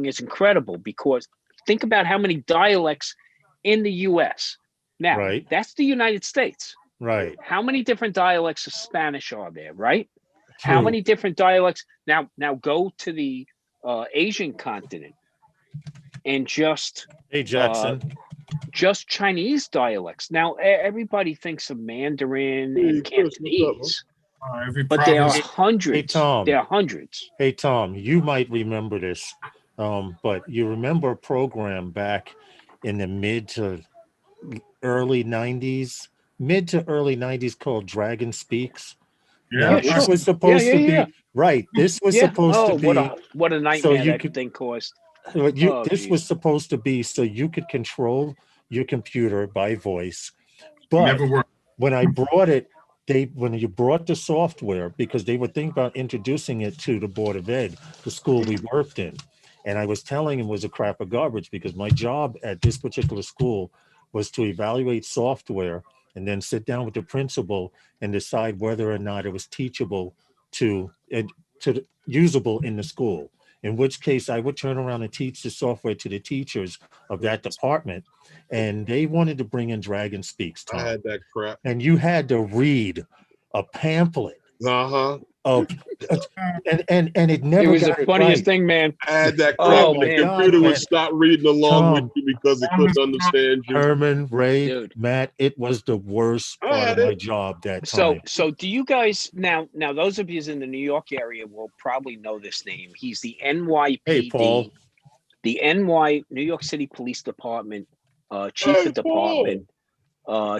Speaker 2: is incredible because think about how many dialects in the US. Now, that's the United States.
Speaker 3: Right.
Speaker 2: How many different dialects of Spanish are there, right? True. How many different dialects? Now go to the Asian continent and just just Chinese dialects. Now everybody thinks of Mandarin and Cantonese, but there are hundreds.
Speaker 3: Hey, Tom.
Speaker 2: There are hundreds.
Speaker 3: Hey Tom, you might remember this, but you remember a program back in the mid to early 90s called Dragon Speaks.
Speaker 4: Yeah,
Speaker 3: this was supposed to be right. This was supposed to be
Speaker 2: what a nightmare that thing caused.
Speaker 3: This was supposed to be so you could control your computer by voice, but when I brought it, when you brought the software, because they were thinking about introducing it to the Board of Ed, the school we worked in, and I was telling him it was a crap of garbage because my job at this particular school was to evaluate software and then sit down with the principal and decide whether or not it was teachable to usable in the school. In which case I would turn around and teach the software to the teachers of that department. And they wanted to bring in Dragon Speaks, Tom.
Speaker 1: I had that crap.
Speaker 3: And you had to read a pamphlet of and it never
Speaker 2: it was the funniest thing, man.
Speaker 1: I had that crap. The computer would stop reading along with you because it couldn't understand you.
Speaker 3: Herman, Ray, Matt, it was the worst part of my job that time.
Speaker 2: So do you guys now those of you in the New York area will probably know this name. He's the NYPD,
Speaker 3: hey, Paul.
Speaker 2: The New York City Police Department Chief of Department,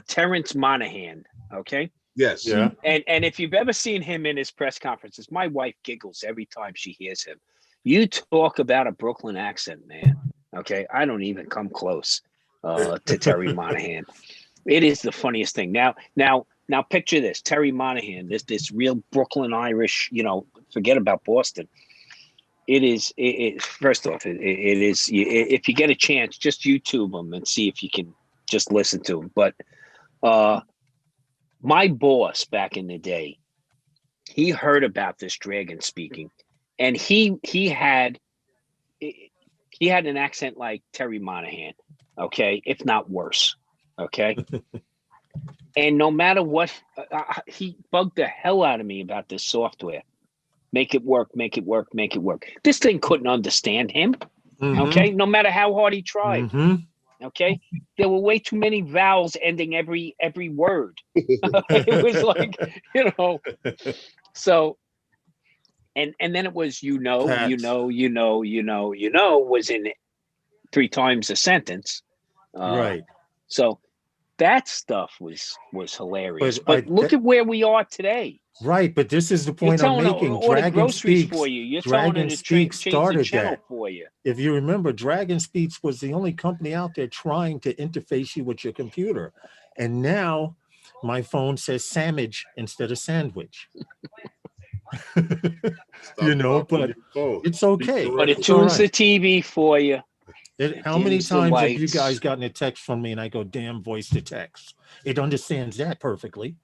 Speaker 2: Terrence Monahan. Okay.
Speaker 1: Yes.
Speaker 3: Yeah.
Speaker 2: And if you've ever seen him in his press conferences, my wife giggles every time she hears him. You talk about a Brooklyn accent, man. Okay. I don't even come close to Terry Monahan. It is the funniest thing. Now picture this. Terry Monahan, this real Brooklyn Irish, you know, forget about Boston. it is. First off, it is. If you get a chance, just YouTube them and see if you can just listen to them. But my boss back in the day, he heard about this dragon speaking, and he had an accent like Terry Monahan, okay, if not worse, okay. And no matter what, he bugged the hell out of me about this software. Make it work, make it work, make it work. This thing couldn't understand him, okay, no matter how hard he tried. Okay, there were way too many vowels ending every word. It was like, so, and then it was was in 3 times a sentence,
Speaker 3: right?
Speaker 2: So that stuff was hilarious. But look at where we are today.
Speaker 3: Right, but this is the point I'm making. Dragon Speaks
Speaker 2: for you. You're
Speaker 3: Dragon Speaks started
Speaker 2: that for you.
Speaker 3: If you remember, Dragon Speaks was the only company out there trying to interface you with your computer, and now my phone says sandwich instead of sandwich. But it's okay.
Speaker 2: But it tunes the TV for you.
Speaker 3: How many times have you guys gotten a text from me and I go, damn, voice to text? It understands that perfectly.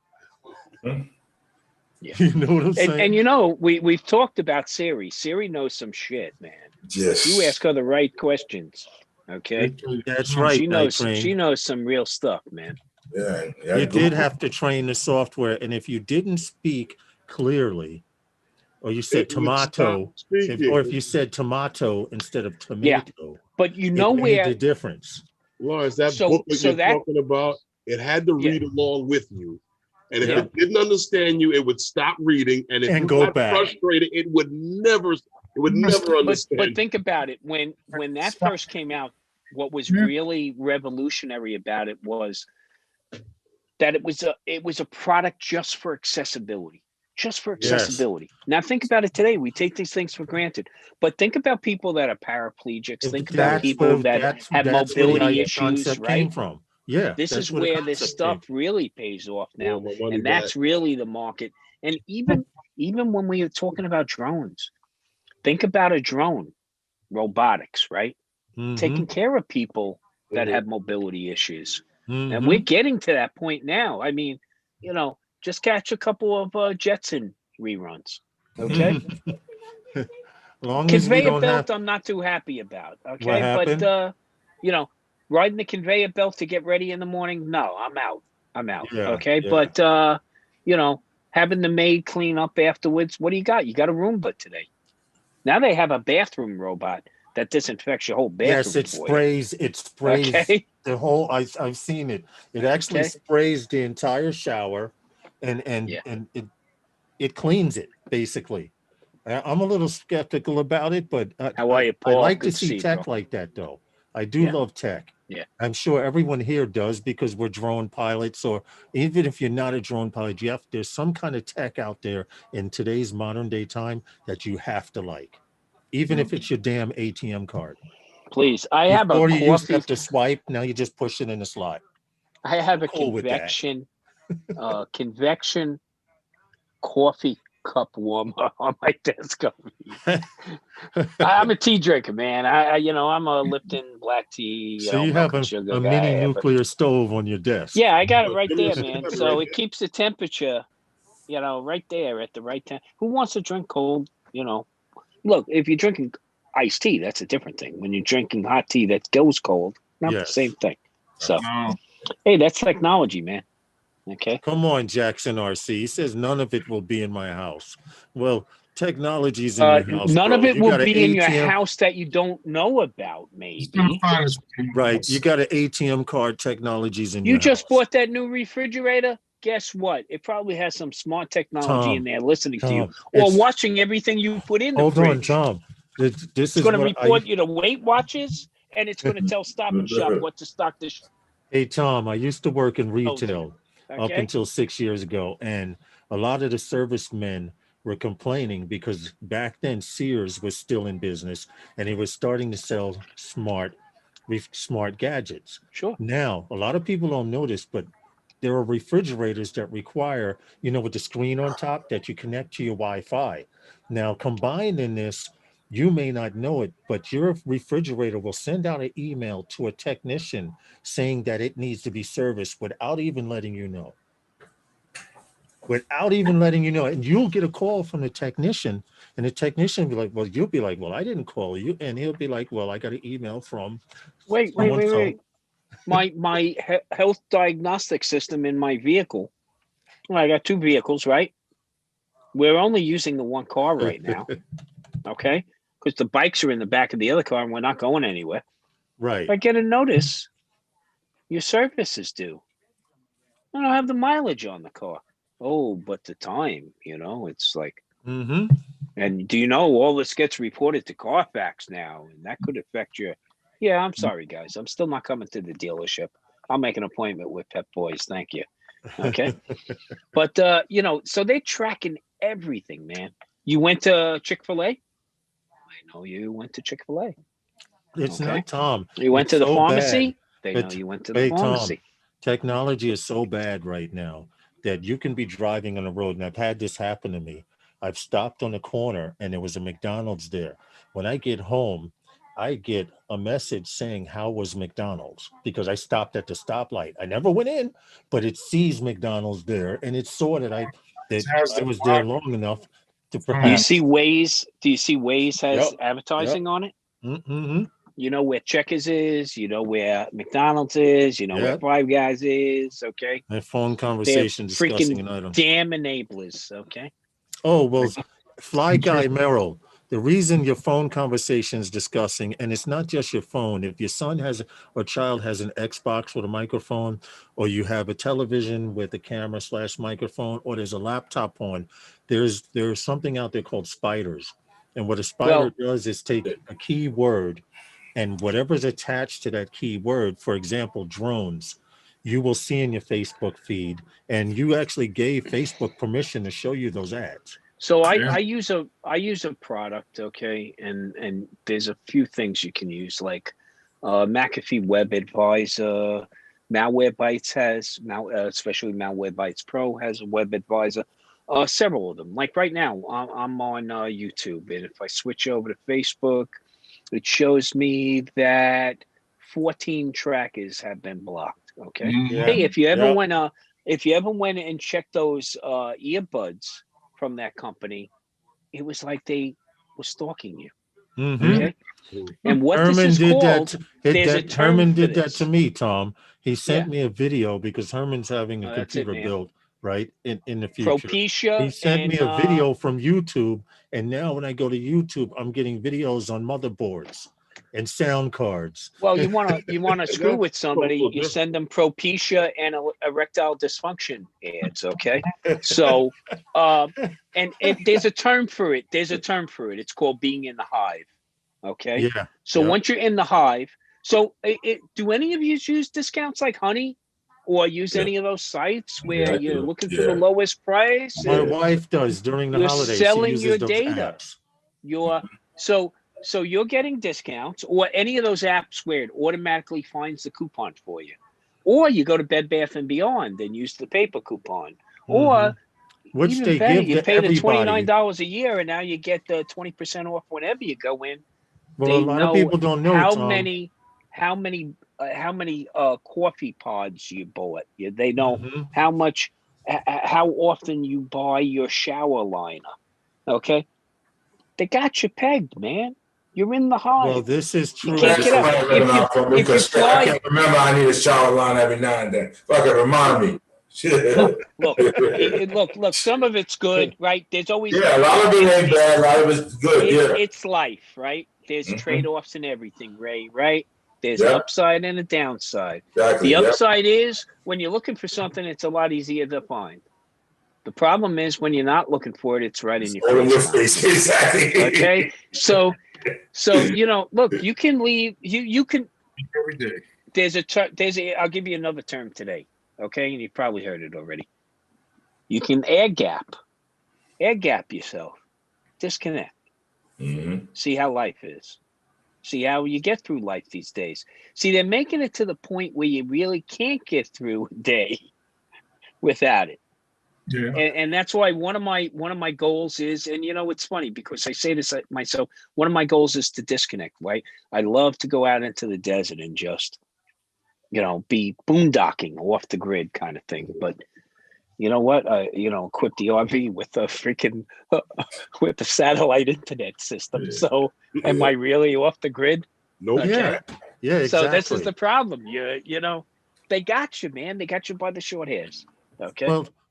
Speaker 2: Yeah.
Speaker 3: You know what I'm saying?
Speaker 2: And we've talked about Siri. Siri knows some shit, man.
Speaker 5: Yes.
Speaker 2: You ask her the right questions, okay?
Speaker 3: That's right.
Speaker 2: She knows some real stuff, man.
Speaker 5: Yeah.
Speaker 3: You did have to train the software, and if you didn't speak clearly, or you said tomato, if you said tomato instead of tomato,
Speaker 2: but you know where
Speaker 3: the difference.
Speaker 1: Lawrence, that book that you're talking about, it had to read along with you. And if it didn't understand you, it would stop reading. And if you got frustrated, it would never understand.
Speaker 2: But think about it. When that first came out, what was really revolutionary about it was that it was a product just for accessibility. Just for accessibility. Yes. Now think about it today. We take these things for granted. But think about people that are paraplegics. Think about people that have mobility issues, right?
Speaker 3: From. Yeah,
Speaker 2: this is where this stuff really pays off now, and that's really the market. And even when we are talking about drones, think about a drone, robotics, right? Taking care of people that have mobility issues, and we're getting to that point now. I mean, just catch a couple of Jetson reruns, okay? Conveyor belt, I'm not too happy about, okay? But riding the conveyor belt to get ready in the morning, no, I'm out. Okay. But having the maid clean up afterwards, what do you got? You got a Roomba today. Now they have a bathroom robot that disinfects your whole bathroom.
Speaker 3: Yes, it sprays the whole. I've seen it. It actually sprays the entire shower, and it cleans it basically. I'm a little skeptical about it, but
Speaker 2: how are you, Paul?
Speaker 3: I like to see tech like that, though. I do love tech.
Speaker 2: Yeah,
Speaker 3: I'm sure everyone here does, because we're drone pilots, or even if you're not a drone pilot, there's some kind of tech out there in today's modern day time that you have to like, even if it's your damn ATM card.
Speaker 2: Please, I have a coffee.
Speaker 3: You used to have to swipe, now you just push it in the slot.
Speaker 2: I have a convection coffee cup warmer on my desk. I'm a tea drinker, man. I'm a Lipton black tea.
Speaker 3: So you have a mini nuclear stove on your desk.
Speaker 2: Yeah, I got it right there, man. So it keeps the temperature, right there at the right time. Who wants to drink cold? Look, if you're drinking iced tea, that's a different thing. When you're drinking hot tea that goes cold, not the same thing. So, hey, that's technology, man. Okay.
Speaker 3: Come on, Jackson RC. He says none of it will be in my house. Well, technology's in your house.
Speaker 2: None of it will be in your house that you don't know about, maybe.
Speaker 3: Right. You got an ATM card, technology's in your house.
Speaker 2: You just bought that new refrigerator? Guess what? It probably has some smart technology in there listening to you, or watching everything you put in the fridge.
Speaker 3: Hold on, Tom. This is
Speaker 2: going to report you to Weight Watchers, and it's going to tell Stop and Shop what to stock this.
Speaker 3: Hey, Tom, I used to work in retail. Up until 6 years ago, and a lot of the servicemen were complaining because back then Sears was still in business and he was starting to sell smart gadgets.
Speaker 2: Sure.
Speaker 3: Now, a lot of people don't notice, but there are refrigerators that require, with the screen on top that you connect to your Wi-Fi. Now, combined in this, You may not know it, but your refrigerator will send out an email to a technician saying that it needs to be serviced without even letting you know. Without even letting you know. And you'll get a call from the technician, and the technician will be like, well, you'll be like, well, I didn't call you. And he'll be like, well, I got an email from
Speaker 2: Wait. My health diagnostic system in my vehicle. Well, I got 2 vehicles, right? We're only using the one car right now, okay? Because the bikes are in the back of the other car and we're not going anywhere.
Speaker 3: Right.
Speaker 2: If I get a notice, your service is due. I don't have the mileage on the car. Oh, but the time, it's like,
Speaker 3: Mm-hmm.
Speaker 2: and do you know all this gets reported to Carfax now, and that could affect your. Yeah, I'm sorry, guys. I'm still not coming to the dealership. I'll make an appointment with Pep Boys. Thank you. Okay. But, so they're tracking everything, man. You went to Chick-fil-A? I know you went to Chick-fil-A.
Speaker 3: It's
Speaker 2: Okay.
Speaker 3: not, Tom.
Speaker 2: You went
Speaker 3: It's
Speaker 2: to the
Speaker 3: so
Speaker 2: pharmacy?
Speaker 3: bad.
Speaker 2: They know you went to the
Speaker 3: Hey,
Speaker 2: pharmacy.
Speaker 3: Tom, technology is so bad right now that you can be driving on the road, and I've had this happen to me. I've stopped on a corner and there was a McDonald's there. When I get home, I get a message saying, how was McDonald's? Because I stopped at the stoplight. I never went in, but it sees McDonald's there, and it saw that I was there long enough to
Speaker 2: Do you
Speaker 3: perhaps.
Speaker 2: see Waze? Do you see Waze has
Speaker 3: Yep.
Speaker 2: advertising on it?
Speaker 3: Mm-hmm.
Speaker 2: You know where Checkers is, you know where McDonald's is, you know where
Speaker 3: Yep.
Speaker 2: Five Guys is, okay?
Speaker 3: My phone
Speaker 2: They're
Speaker 3: conversation discussing an
Speaker 2: freaking
Speaker 3: item.
Speaker 2: damn enablers, okay?
Speaker 3: Oh, well, Fly Guy Merrill, the reason your phone conversation is discussing, and it's not just your phone. If your son has or child has an Xbox with a microphone, or you have a television with a camera / microphone, or there's a laptop on, there's something out there called spiders. And what a spider does is take a keyword, and whatever's attached to that keyword, for example, drones, you will see in your Facebook feed, and you actually gave Facebook permission to show you those ads.
Speaker 2: So I use a product, okay, and there's a few things you can use, like McAfee Web Advisor, Malwarebytes has especially Malwarebytes Pro has a web advisor. Several of them. Like right now, I'm on YouTube, and if I switch over to Facebook, it shows me that 14 trackers have been blocked. Okay.
Speaker 3: Yeah.
Speaker 2: Hey, if you ever went and checked those earbuds from that company, it was like they were stalking you.
Speaker 3: Mm-hmm.
Speaker 2: Okay. And what
Speaker 3: Herman
Speaker 2: this is
Speaker 3: did
Speaker 2: called, there's a term
Speaker 3: Herman
Speaker 2: for
Speaker 3: did that
Speaker 2: this.
Speaker 3: to me, Tom. He sent me a video because Herman's having a computer built, right, in the future.
Speaker 2: Propecia.
Speaker 3: He sent me a video from YouTube, and now when I go to YouTube, I'm getting videos on motherboards and sound cards.
Speaker 2: Well, you wanna screw with somebody, you send them Propecia and erectile dysfunction ads, okay? So, and there's a term for it. It's called being in the hive, okay?
Speaker 3: Yeah.
Speaker 2: So once you're in the hive, so do any of you use discounts like Honey, or use any of those sites where you're looking for the lowest price?
Speaker 3: My wife does during the holidays.
Speaker 2: Selling
Speaker 3: she uses
Speaker 2: your
Speaker 3: those
Speaker 2: data.
Speaker 3: apps.
Speaker 2: So you're getting discounts, or any of those apps where it automatically finds the coupon for you, or you go to Bed Bath & Beyond and use the paper coupon, or
Speaker 3: which
Speaker 2: even
Speaker 3: they
Speaker 2: better,
Speaker 3: give
Speaker 2: you
Speaker 3: to
Speaker 2: pay the
Speaker 3: everybody.
Speaker 2: $29 a year, and now you get the 20% off whenever you go in.
Speaker 3: Well,
Speaker 2: They
Speaker 3: a lot
Speaker 2: know
Speaker 3: of people don't know
Speaker 2: how
Speaker 3: Tom.
Speaker 2: many coffee pods you bought. They know how much, how often you buy your shower liner. Okay, they got you pegged, man. You're in the hive.
Speaker 3: Well, this is true.
Speaker 2: You can't get out. If you fly,
Speaker 5: I can't remember. I need a shower line every now and then. Fucking remind me.
Speaker 2: Look. Some of it's good, right? There's always
Speaker 5: a lot of it ain't bad. A lot of it's good.
Speaker 2: It's life, right? There's trade-offs in everything, Ray. Right? There's an upside and a downside.
Speaker 5: Exactly,
Speaker 2: the upside is when you're looking for something, it's a lot easier to find. The problem is when you're not looking for it, it's right in your face.
Speaker 5: Exactly.
Speaker 2: Okay, so look, you can leave. You can
Speaker 4: every day.
Speaker 2: There's a. I'll give you another term today. Okay, and you've probably heard it already. You can air gap yourself, disconnect, see how life is, see how you get through life these days. See, they're making it to the point where you really can't get through a day without it.
Speaker 4: Yeah.
Speaker 2: And that's why one of my goals is, and it's funny because I say this myself, one of my goals is to disconnect, right? I love to go out into the desert and just, be boondocking off the grid kind of thing. But you know what? Equip the RV with a freaking with the satellite internet system. So am I really off the grid?
Speaker 1: Nope.
Speaker 2: Okay.
Speaker 3: Yeah, exactly.
Speaker 2: So this is the problem. They got you, man. They got you by the short hairs. Okay.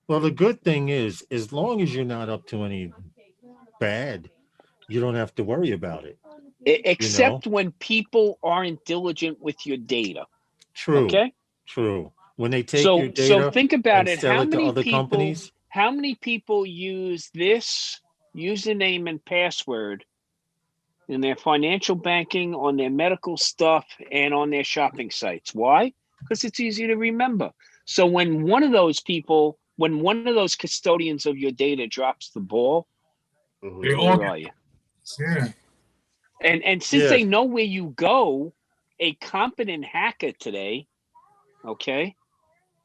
Speaker 3: Well, the good thing is, as long as you're not up to any bad, you don't have to worry about it.
Speaker 2: Except when people aren't diligent with your data.
Speaker 3: True.
Speaker 2: Okay.
Speaker 3: True. When they take your data,
Speaker 2: so think about
Speaker 3: and
Speaker 2: it.
Speaker 3: sell it to other companies.
Speaker 2: How many people use this username and password in their financial banking, on their medical stuff, and on their shopping sites? Why? Because it's easy to remember. So when one of those custodians of your data drops the ball,
Speaker 4: They
Speaker 2: where
Speaker 4: all
Speaker 2: are you?
Speaker 4: Yeah.
Speaker 2: And since they know where you go, a competent hacker today, okay,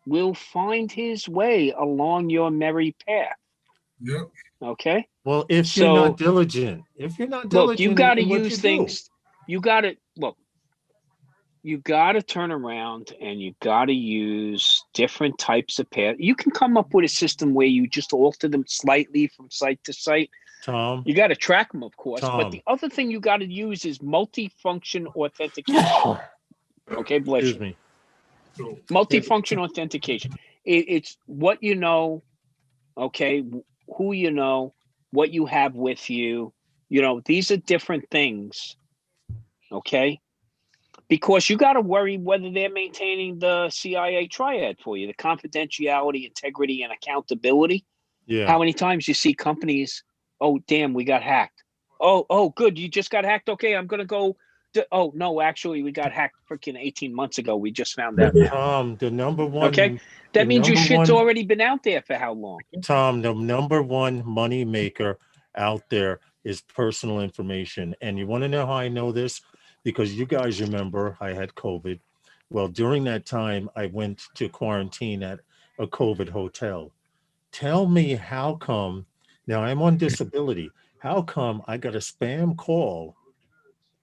Speaker 2: will find his way along your merry path.
Speaker 4: Yep.
Speaker 2: Okay.
Speaker 3: Well, if you're not diligent,
Speaker 2: look, you got to
Speaker 3: in what
Speaker 2: use
Speaker 3: you
Speaker 2: things.
Speaker 3: do.
Speaker 2: You got to look. You got to turn around and you got to use different types of path. You can come up with a system where you just alter them slightly from site to site.
Speaker 3: Tom,
Speaker 2: you got to track them, of course. But the other thing you got to use is multi-function authentication. Okay, bless
Speaker 3: excuse
Speaker 2: you.
Speaker 3: me.
Speaker 2: Multi-function authentication. It's what you know, okay, who you know, what you have with you. These are different things, okay? Because you got to worry whether they're maintaining the CIA triad for you, the confidentiality, integrity, and accountability.
Speaker 3: Yeah.
Speaker 2: How many times you see companies, oh, damn, we got hacked. Oh, good, you just got hacked. Okay, I'm going to go. Oh, no, actually, we got hacked freaking 18 months ago. We just found out now.
Speaker 3: Tom, the number one.
Speaker 2: Okay, that means your shit's already been out there for how long?
Speaker 3: Tom, the number one money maker out there is personal information. And you want to know how I know this? Because you guys remember I had COVID. Well, during that time, I went to quarantine at a COVID hotel. Tell me how come, now I'm on disability, how come I got a spam call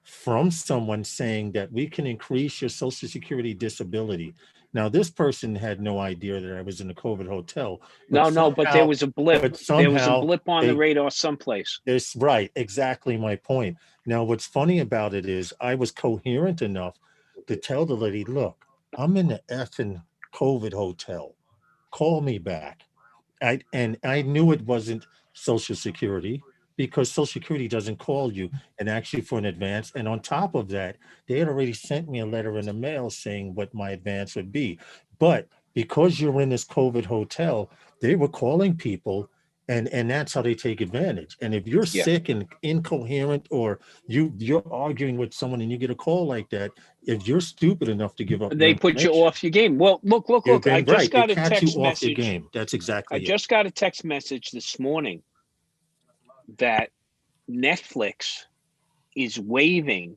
Speaker 3: from someone saying that we can increase your Social Security disability? Now, this person had no idea that I was in a COVID hotel.
Speaker 2: But there was a blip.
Speaker 3: But somehow
Speaker 2: there was a blip on the radar someplace.
Speaker 3: It's right. Exactly my point. Now, what's funny about it is I was coherent enough to tell the lady, look, I'm in the effing COVID hotel. Call me back. I knew it wasn't Social Security, because Social Security doesn't call you and ask you for an advance. And on top of that, they had already sent me a letter in the mail saying what my advance would be. But because you're in this COVID hotel, they were calling people, and that's how they take advantage. And if you're sick and incoherent, or you're arguing with someone and you get a call like that, if you're stupid enough to give up,
Speaker 2: they put you off your game. Well, look. I just got a text message.
Speaker 3: Your game. That's exactly.
Speaker 2: I just got a text message this morning that Netflix is waiving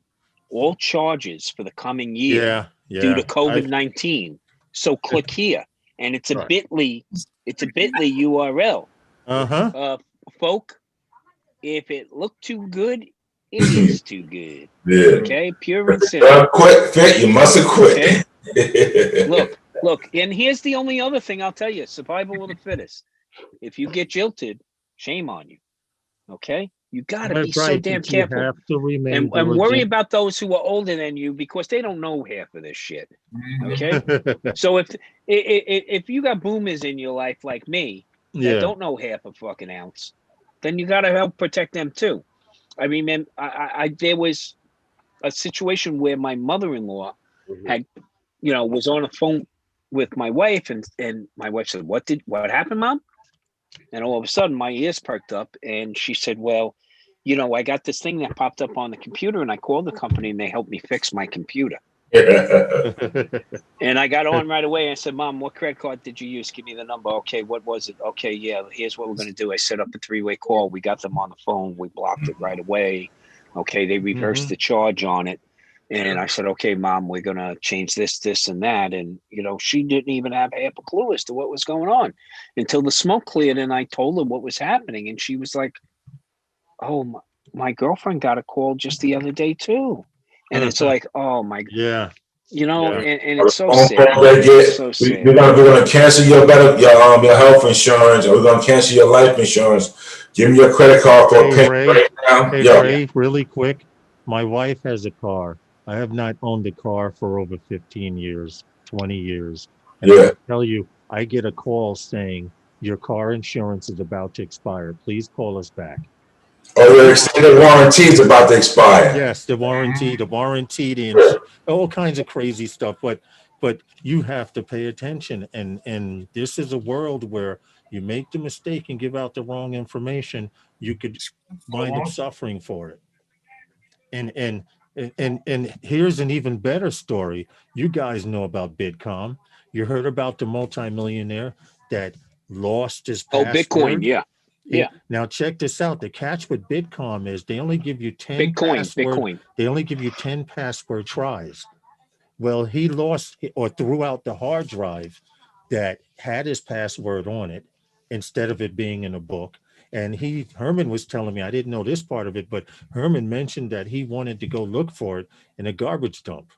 Speaker 2: all charges for the coming year due to COVID-19. So click here, and it's a Bitly. It's a Bitly URL. Folk, if it looked too good, it is too good.
Speaker 5: Yeah.
Speaker 2: Okay, pure and simple.
Speaker 5: Quit, Fit. You must have quit.
Speaker 2: Okay? Look, and here's the only other thing I'll tell you: survival of the fittest. If you get jilted, shame on you. Okay, you got to be so damn careful.
Speaker 3: You have to remain
Speaker 2: and worry about those who are older than you, because they don't know half of this shit. Okay, so if you got boomers in your life like me that don't know half a fucking ounce, then you got to help protect them too. I mean, man, I there was a situation where my mother-in-law had, was on a phone with my wife, and my wife said, what happened, Mom? And all of a sudden my ears perked up, and she said, well, I got this thing that popped up on the computer, and I called the company and they helped me fix my computer. And I got on right away. I said, Mom, what credit card did you use? Give me the number. Okay, what was it? Okay, yeah, here's what we're going to do. I set up a 3-way call. We got them on the phone. We blocked it right away. Okay, they reversed the charge on it. And I said, okay, Mom, we're going to change this, this, and that. And, you know, she didn't even have half a clue as to what was going on until the smoke cleared. And I told her what was happening. And she was like, oh, my girlfriend got a call just the other day, too. And it's like, oh, my,
Speaker 3: Yeah.
Speaker 2: you know,
Speaker 1: Yeah.
Speaker 2: and it's so
Speaker 5: Phone
Speaker 2: sad.
Speaker 5: call they get,
Speaker 2: It's so sad.
Speaker 5: we're gonna cancel your health insurance, or we're gonna cancel your life insurance. Give me your credit card for a
Speaker 3: Hey,
Speaker 5: payment
Speaker 3: Ray.
Speaker 5: right now.
Speaker 3: Hey,
Speaker 5: Yeah.
Speaker 3: Ray, really quick. My wife has a car. I have not owned a car for over 15 years, 20 years. And I
Speaker 5: Yeah.
Speaker 3: can tell you, I get a call saying your car insurance is about to expire. Please call us back.
Speaker 5: Or your extended warranty is about to expire.
Speaker 3: Yes, the warranty, all kinds of crazy stuff. But you have to pay attention. And this is a world where you make the mistake and give out the wrong information, you could wind up suffering for it. And here's an even better story. You guys know about Bitcom. You heard about the multimillionaire that lost his password.
Speaker 2: Bitcoin, yeah. Yeah.
Speaker 3: Now check this out. The catch with Bitcom is they only give you 10
Speaker 2: Bitcoin.
Speaker 3: They only give you 10 password tries. Well, he lost or threw out the hard drive that had his password on it instead of it being in a book. And Herman was telling me, I didn't know this part of it, but Herman mentioned that he wanted to go look for it in a garbage dump.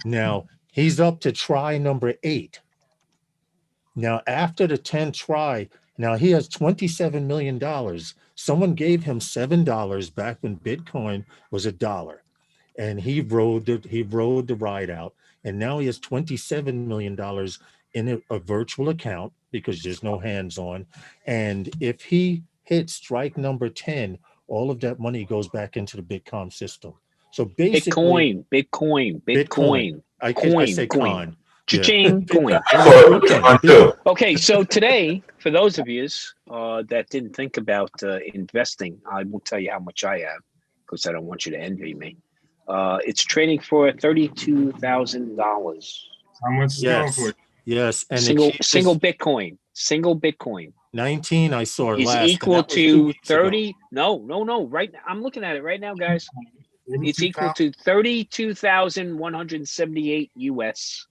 Speaker 3: Now he's up to try number 8. Now, after the 10 try, now he has $27 million. Someone gave him $7 back when Bitcoin was $1. And he rode the ride out. And now he has $27 million in a virtual account because there's no hands on. And if he hits strike number 10, all of that money goes back into the Bitcoin system. So basically,
Speaker 2: Bitcoin.
Speaker 3: I say con.
Speaker 2: Cha-ching, coin. Okay, so today, for those of you that didn't think about investing, I won't tell you how much I have because I don't want you to envy me. It's trading for $32,000.
Speaker 4: How much is going for?
Speaker 3: Yes, and
Speaker 2: single Bitcoin.
Speaker 3: 19 I saw
Speaker 2: is
Speaker 3: last
Speaker 2: equal to 30. No. Right now, I'm looking at it right now, guys. It's equal to 32,178 US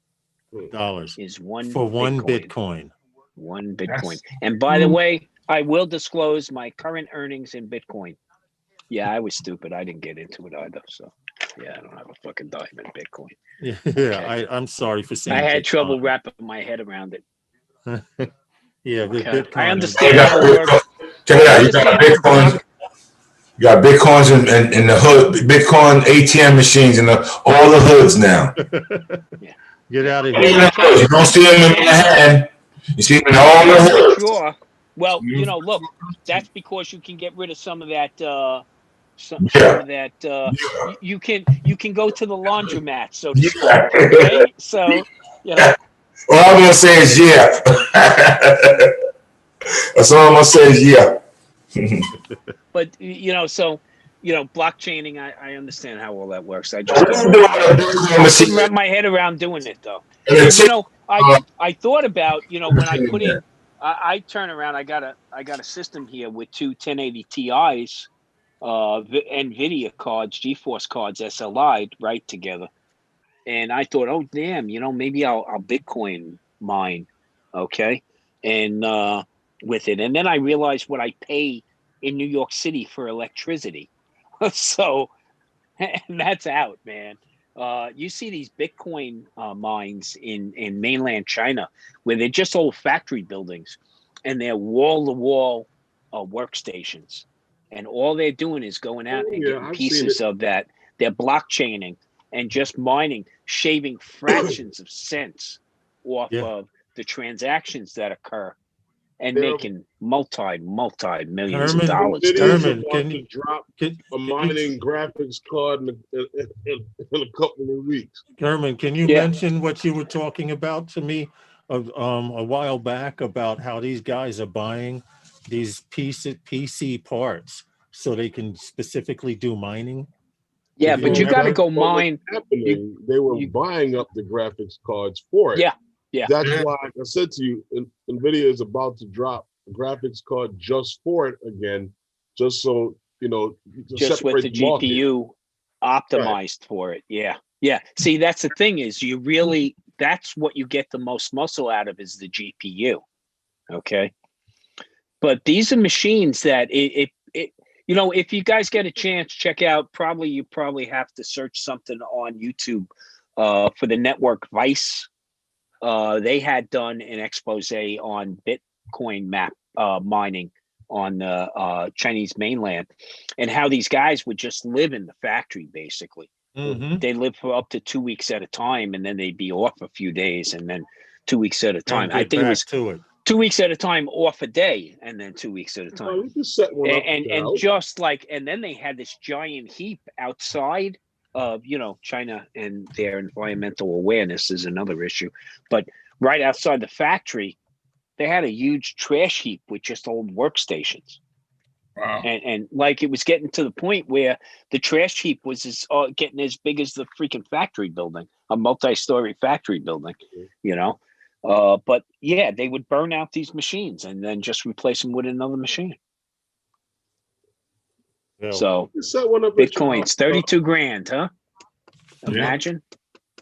Speaker 3: dollars
Speaker 2: is one
Speaker 3: for one
Speaker 2: Bitcoin. One Bitcoin. And by the way, I will disclose my current earnings in Bitcoin. Yeah, I was stupid. I didn't get into it either. So yeah, I don't have a fucking dime in Bitcoin.
Speaker 3: Yeah, okay. I'm sorry for saying
Speaker 2: I had trouble wrapping my head around it.
Speaker 3: Yeah, the Bitcoin.
Speaker 2: I understand how it works.
Speaker 5: Check it out. You got Bitcoins. You got Bitcoins in the hood, Bitcoin ATM machines in all the hoods now.
Speaker 2: Yeah.
Speaker 3: Get out of
Speaker 5: here.
Speaker 3: here.
Speaker 5: You don't see them in Manhattan. You see them in all the hoods.
Speaker 2: Sure. Well, look, that's because you can get rid of some of that. You can go to the laundromat, so to speak. Okay, so
Speaker 5: All I'm gonna say is yeah. That's all I'm gonna say is yeah.
Speaker 2: But blockchaining, I understand how all that works. I just couldn't wrap my head around doing it though. And, I thought about when I put in, I turn around. I got a system here with two 1080 Ti's, NVIDIA cards, GeForce cards, SLI'd right together. And I thought, oh damn, maybe I'll Bitcoin mine, okay, and with it. And then I realized what I pay in New York City for electricity. So, and that's out, man. You see these Bitcoin mines in mainland China where they're just old factory buildings and they're wall-to-wall workstations. And all they're doing is going out and getting pieces of that. They're blockchaining and just mining, shaving fractions of cents off of the transactions that occur. And making multi-millions of dollars.
Speaker 3: Herman,
Speaker 1: can you drop a mining graphics card in a couple of weeks?
Speaker 3: Herman, can you mention what you were talking about to me a while back about how these guys are buying these PC parts so they can specifically do mining?
Speaker 2: Yeah, but you got to go mine.
Speaker 1: They were buying up the graphics cards for it.
Speaker 2: Yeah.
Speaker 1: That's why I said to you, NVIDIA is about to drop a graphics card just for it again, just so,
Speaker 2: just with the GPU. optimized for it. Yeah. Yeah. See, that's the thing is that's what you get the most muscle out of is the GPU. Okay. But these are machines that if you guys get a chance, check out, you probably have to search something on YouTube for the network Vice. They had done an expose on Bitcoin mining on the Chinese mainland and how these guys would just live in the factory, basically.
Speaker 3: Mm-hmm.
Speaker 2: They live for up to 2 weeks at a time, and then they'd be off a few days, and then 2 weeks at a time. I think it was 2 weeks at a time, off a day, and then 2 weeks at a time.
Speaker 1: You can set one up
Speaker 2: and then they had this giant heap outside of, China, and their environmental awareness is another issue. But right outside the factory, they had a huge trash heap with just old workstations.
Speaker 4: Wow.
Speaker 2: And like it was getting to the point where the trash heap was getting as big as the freaking factory building, a multi-story factory building, But yeah, they would burn out these machines and then just replace them with another machine.
Speaker 3: Yeah.
Speaker 2: So
Speaker 1: set one up
Speaker 2: Bitcoin's 32 grand, huh? Imagine.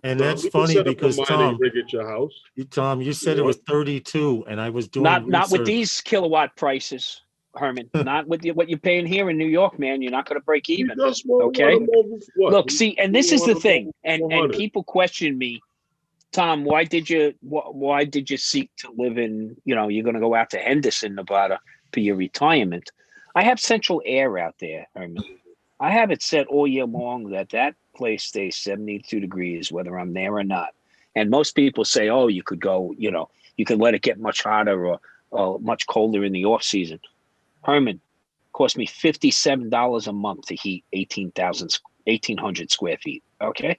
Speaker 3: And that's funny because Tom,
Speaker 1: rig at your house.
Speaker 3: You said it was 32, and I was doing
Speaker 2: not with these kilowatt prices, Herman. Not with what you're paying here in New York, man. You're not going to break even. Okay. Look, see, and this is the thing, and people question me, Tom, why did you seek to live in? You're going to go out to Henderson, Nevada for your retirement. I have central air out there, Herman. I have it set all year long that place stays 72 degrees, whether I'm there or not. And most people say, oh, you could go, you can let it get much hotter or much colder in the off season. Herman, cost me $57 a month to heat 1,800 square feet. Okay.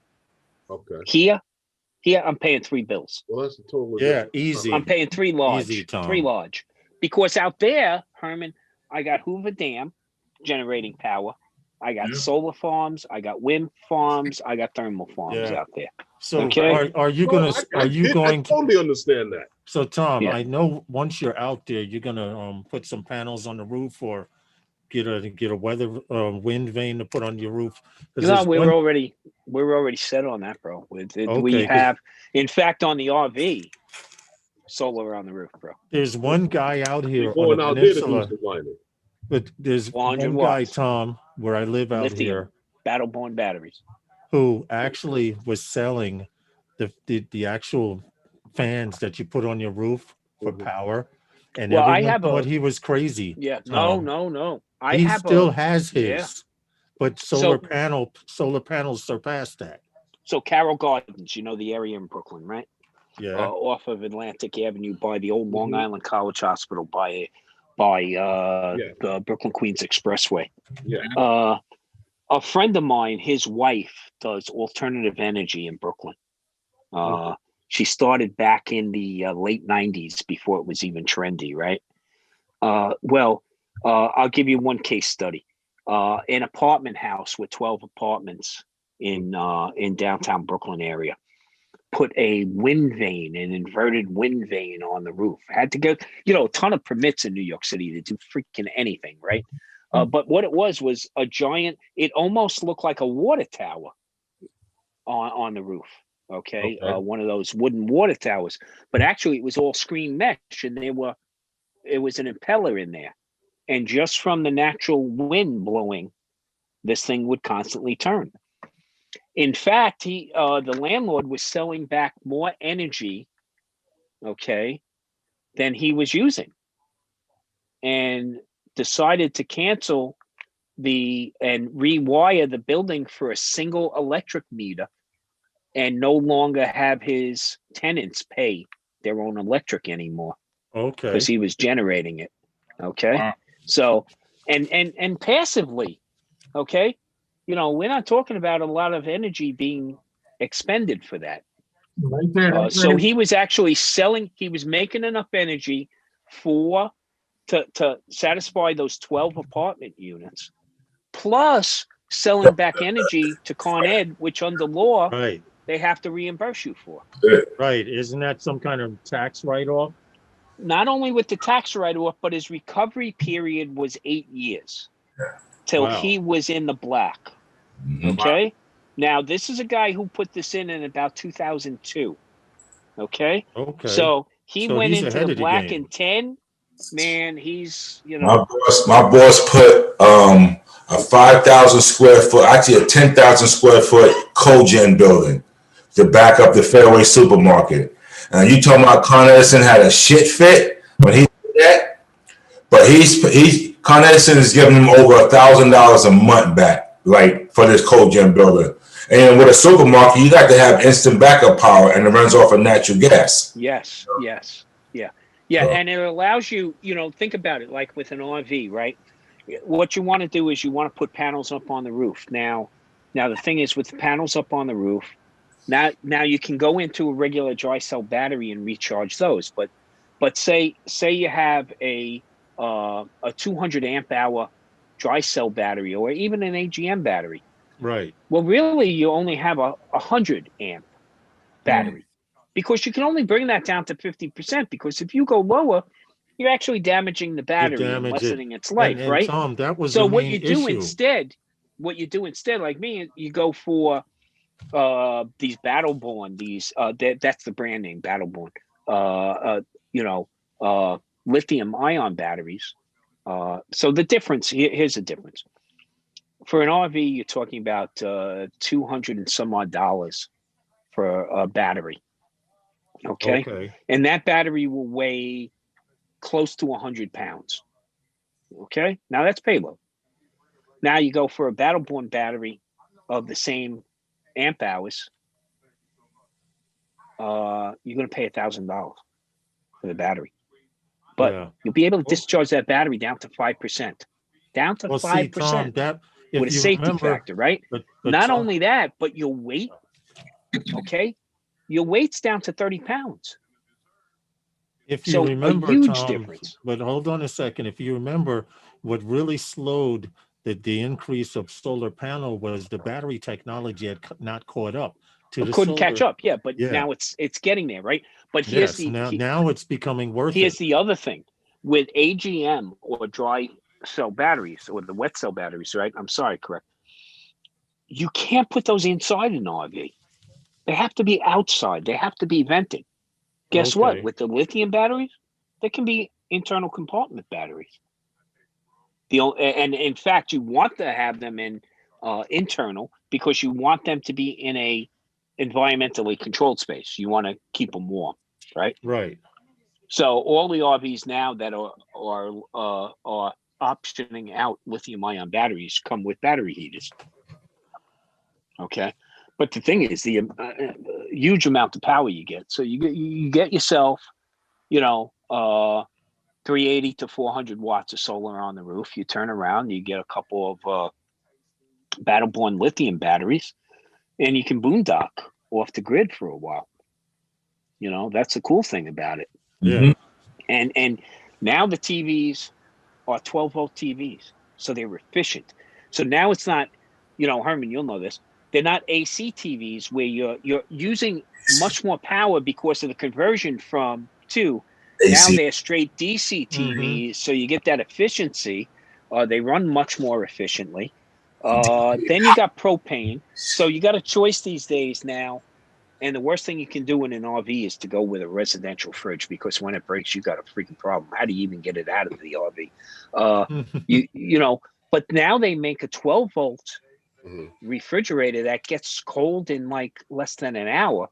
Speaker 2: Here I'm paying 3 bills.
Speaker 1: Well, that's the total.
Speaker 3: Yeah, easy.
Speaker 2: I'm paying 3 large.
Speaker 3: Easy, Tom.
Speaker 2: 3 large. Because out there, Herman, I got Hoover Dam generating power. I got solar farms. I got wind farms. I got thermal farms out there.
Speaker 3: So are you going to? I
Speaker 1: totally understand that.
Speaker 3: So Tom, I know once you're out there, you're going to put some panels on the roof or get a weather wind vane to put on your roof.
Speaker 2: No, we're already set on that, bro. We have, in fact, on the RV, solar on the roof, bro.
Speaker 3: There's one guy out here on the peninsula. But there's one guy, Tom, where I live out here,
Speaker 2: Battle-born batteries,
Speaker 3: who actually was selling the actual fans that you put on your roof for power, and everyone thought he was crazy.
Speaker 2: Yeah, no.
Speaker 3: He still has his, but solar panels surpassed that.
Speaker 2: So Carroll Gardens, the area in Brooklyn, right?
Speaker 3: Yeah,
Speaker 2: off of Atlantic Avenue by the old Long Island College Hospital by the Brooklyn Queens Expressway.
Speaker 1: Yeah.
Speaker 2: A friend of mine, his wife does alternative energy in Brooklyn. She started back in the late 90s before it was even trendy, right? I'll give you one case study. An apartment house with 12 apartments in downtown Brooklyn area put a wind vane, an inverted wind vane on the roof. Had to go, a ton of permits in New York City to do freaking anything, right? But what it was a giant, it almost looked like a water tower on the roof. Okay. One of those wooden water towers, but actually it was all screen mesh, and it was an impeller in there. And just from the natural wind blowing, this thing would constantly turn. In fact, the landlord was selling back more energy, than he was using, and decided to cancel and rewire the building for a single electric meter, and no longer have his tenants pay their own electric anymore.
Speaker 3: Okay.
Speaker 2: Because he was generating it. Okay.
Speaker 4: Wow.
Speaker 2: So, and passively, okay. We're not talking about a lot of energy being expended for that.
Speaker 4: Right there.
Speaker 2: So he was actually he was making enough energy to satisfy those 12 apartment units, plus selling back energy to Con Ed, which under law, they have to reimburse you for.
Speaker 3: Right. Isn't that some kind of tax write-off?
Speaker 2: Not only with the tax write-off, but his recovery period was 8 years till he was in the black. Okay. Now, this is a guy who put this in about 2002. Okay.
Speaker 3: Okay.
Speaker 2: So he
Speaker 3: So
Speaker 2: went
Speaker 3: he's
Speaker 2: into
Speaker 3: ahead
Speaker 2: the
Speaker 3: of the
Speaker 2: black
Speaker 3: game.
Speaker 2: in 10. Man, he's, you
Speaker 5: My
Speaker 2: know.
Speaker 5: boss put a 5,000 square foot, actually a 10,000 square foot cogen building to back up the Fairway supermarket. And you talking about Con Edison had a shit fit when he did that, but Con Edison is giving him over $1,000 a month back, like for this cogen building. And with a supermarket, you got to have instant backup power, and it runs off of natural gas.
Speaker 2: Yes. Yeah. And it allows you, think about it like with an RV, right? What you want to do is you want to put panels up on the roof. Now the thing is with the panels up on the roof, now you can go into a regular dry cell battery and recharge those. But say you have a 200 amp hour dry cell battery or even an AGM battery.
Speaker 3: Right.
Speaker 2: Well, really, you only have a 100 amp battery because you can only bring that down to 50%. Because if you go lower, you're actually damaging the battery and lessening its life,
Speaker 3: and
Speaker 2: right?
Speaker 3: Tom, that was
Speaker 2: So
Speaker 3: the
Speaker 2: what
Speaker 3: main
Speaker 2: you do
Speaker 3: issue.
Speaker 2: instead, like me, you go for these Battleborn, that's the brand name, Battleborn. Lithium ion batteries. So the difference here's the difference. For an RV, you're talking about $200 and some odd for a battery. Okay. And that battery will weigh close to 100 pounds. Okay. Now that's payload. Now you go for a Battleborn battery of the same amp hours. You're going to pay $1,000 for the battery, but you'll be able to discharge that battery down to 5%. Down to 5%.
Speaker 3: See, Tom, that if
Speaker 2: with a
Speaker 3: you
Speaker 2: safety
Speaker 3: remember,
Speaker 2: factor, right?
Speaker 3: But
Speaker 2: not
Speaker 3: Tom,
Speaker 2: only that, but your weight. Okay, your weight's down to 30 pounds.
Speaker 3: If you remember,
Speaker 2: a huge
Speaker 3: Tom,
Speaker 2: difference.
Speaker 3: But hold on a second. If you remember, what really slowed the increase of solar panel was the battery technology had not caught up to the
Speaker 2: couldn't catch up. Yeah, but
Speaker 3: Yeah.
Speaker 2: now it's getting there, right? But here's
Speaker 3: now it's becoming worth
Speaker 2: here's
Speaker 3: it.
Speaker 2: the other thing with AGM or dry cell batteries or the wet cell batteries, right? I'm sorry, correct. You can't put those inside an RV. They have to be outside. They have to be vented. Guess what? With the lithium batteries, they can be internal compartment batteries. And in fact, you want to have them in internal because you want them to be in a environmentally controlled space. You want to keep them warm, right?
Speaker 3: Right.
Speaker 2: So all the RVs now that are optioning out lithium-ion batteries come with battery heaters. Okay, but the thing is the huge amount of power you get. So you get yourself, 380 to 400 watts of solar on the roof. You turn around, you get a couple of Battleborn lithium batteries, and you can boondock off the grid for a while. That's the cool thing about it.
Speaker 3: Yeah.
Speaker 2: And now the TVs are 12-volt TVs, so they're efficient. So now it's not, Herman, you'll know this. They're not AC TVs where you're using much more power because of the conversion to AC. Now they're straight DC TVs, so you get that efficiency. They run much more efficiently. Then you got propane. So you got a choice these days now. And the worst thing you can do in an RV is to go with a residential fridge because when it breaks, you got a freaking problem. How do you even get it out of the RV? But now they make a 12-volt refrigerator that gets cold in like less than an hour,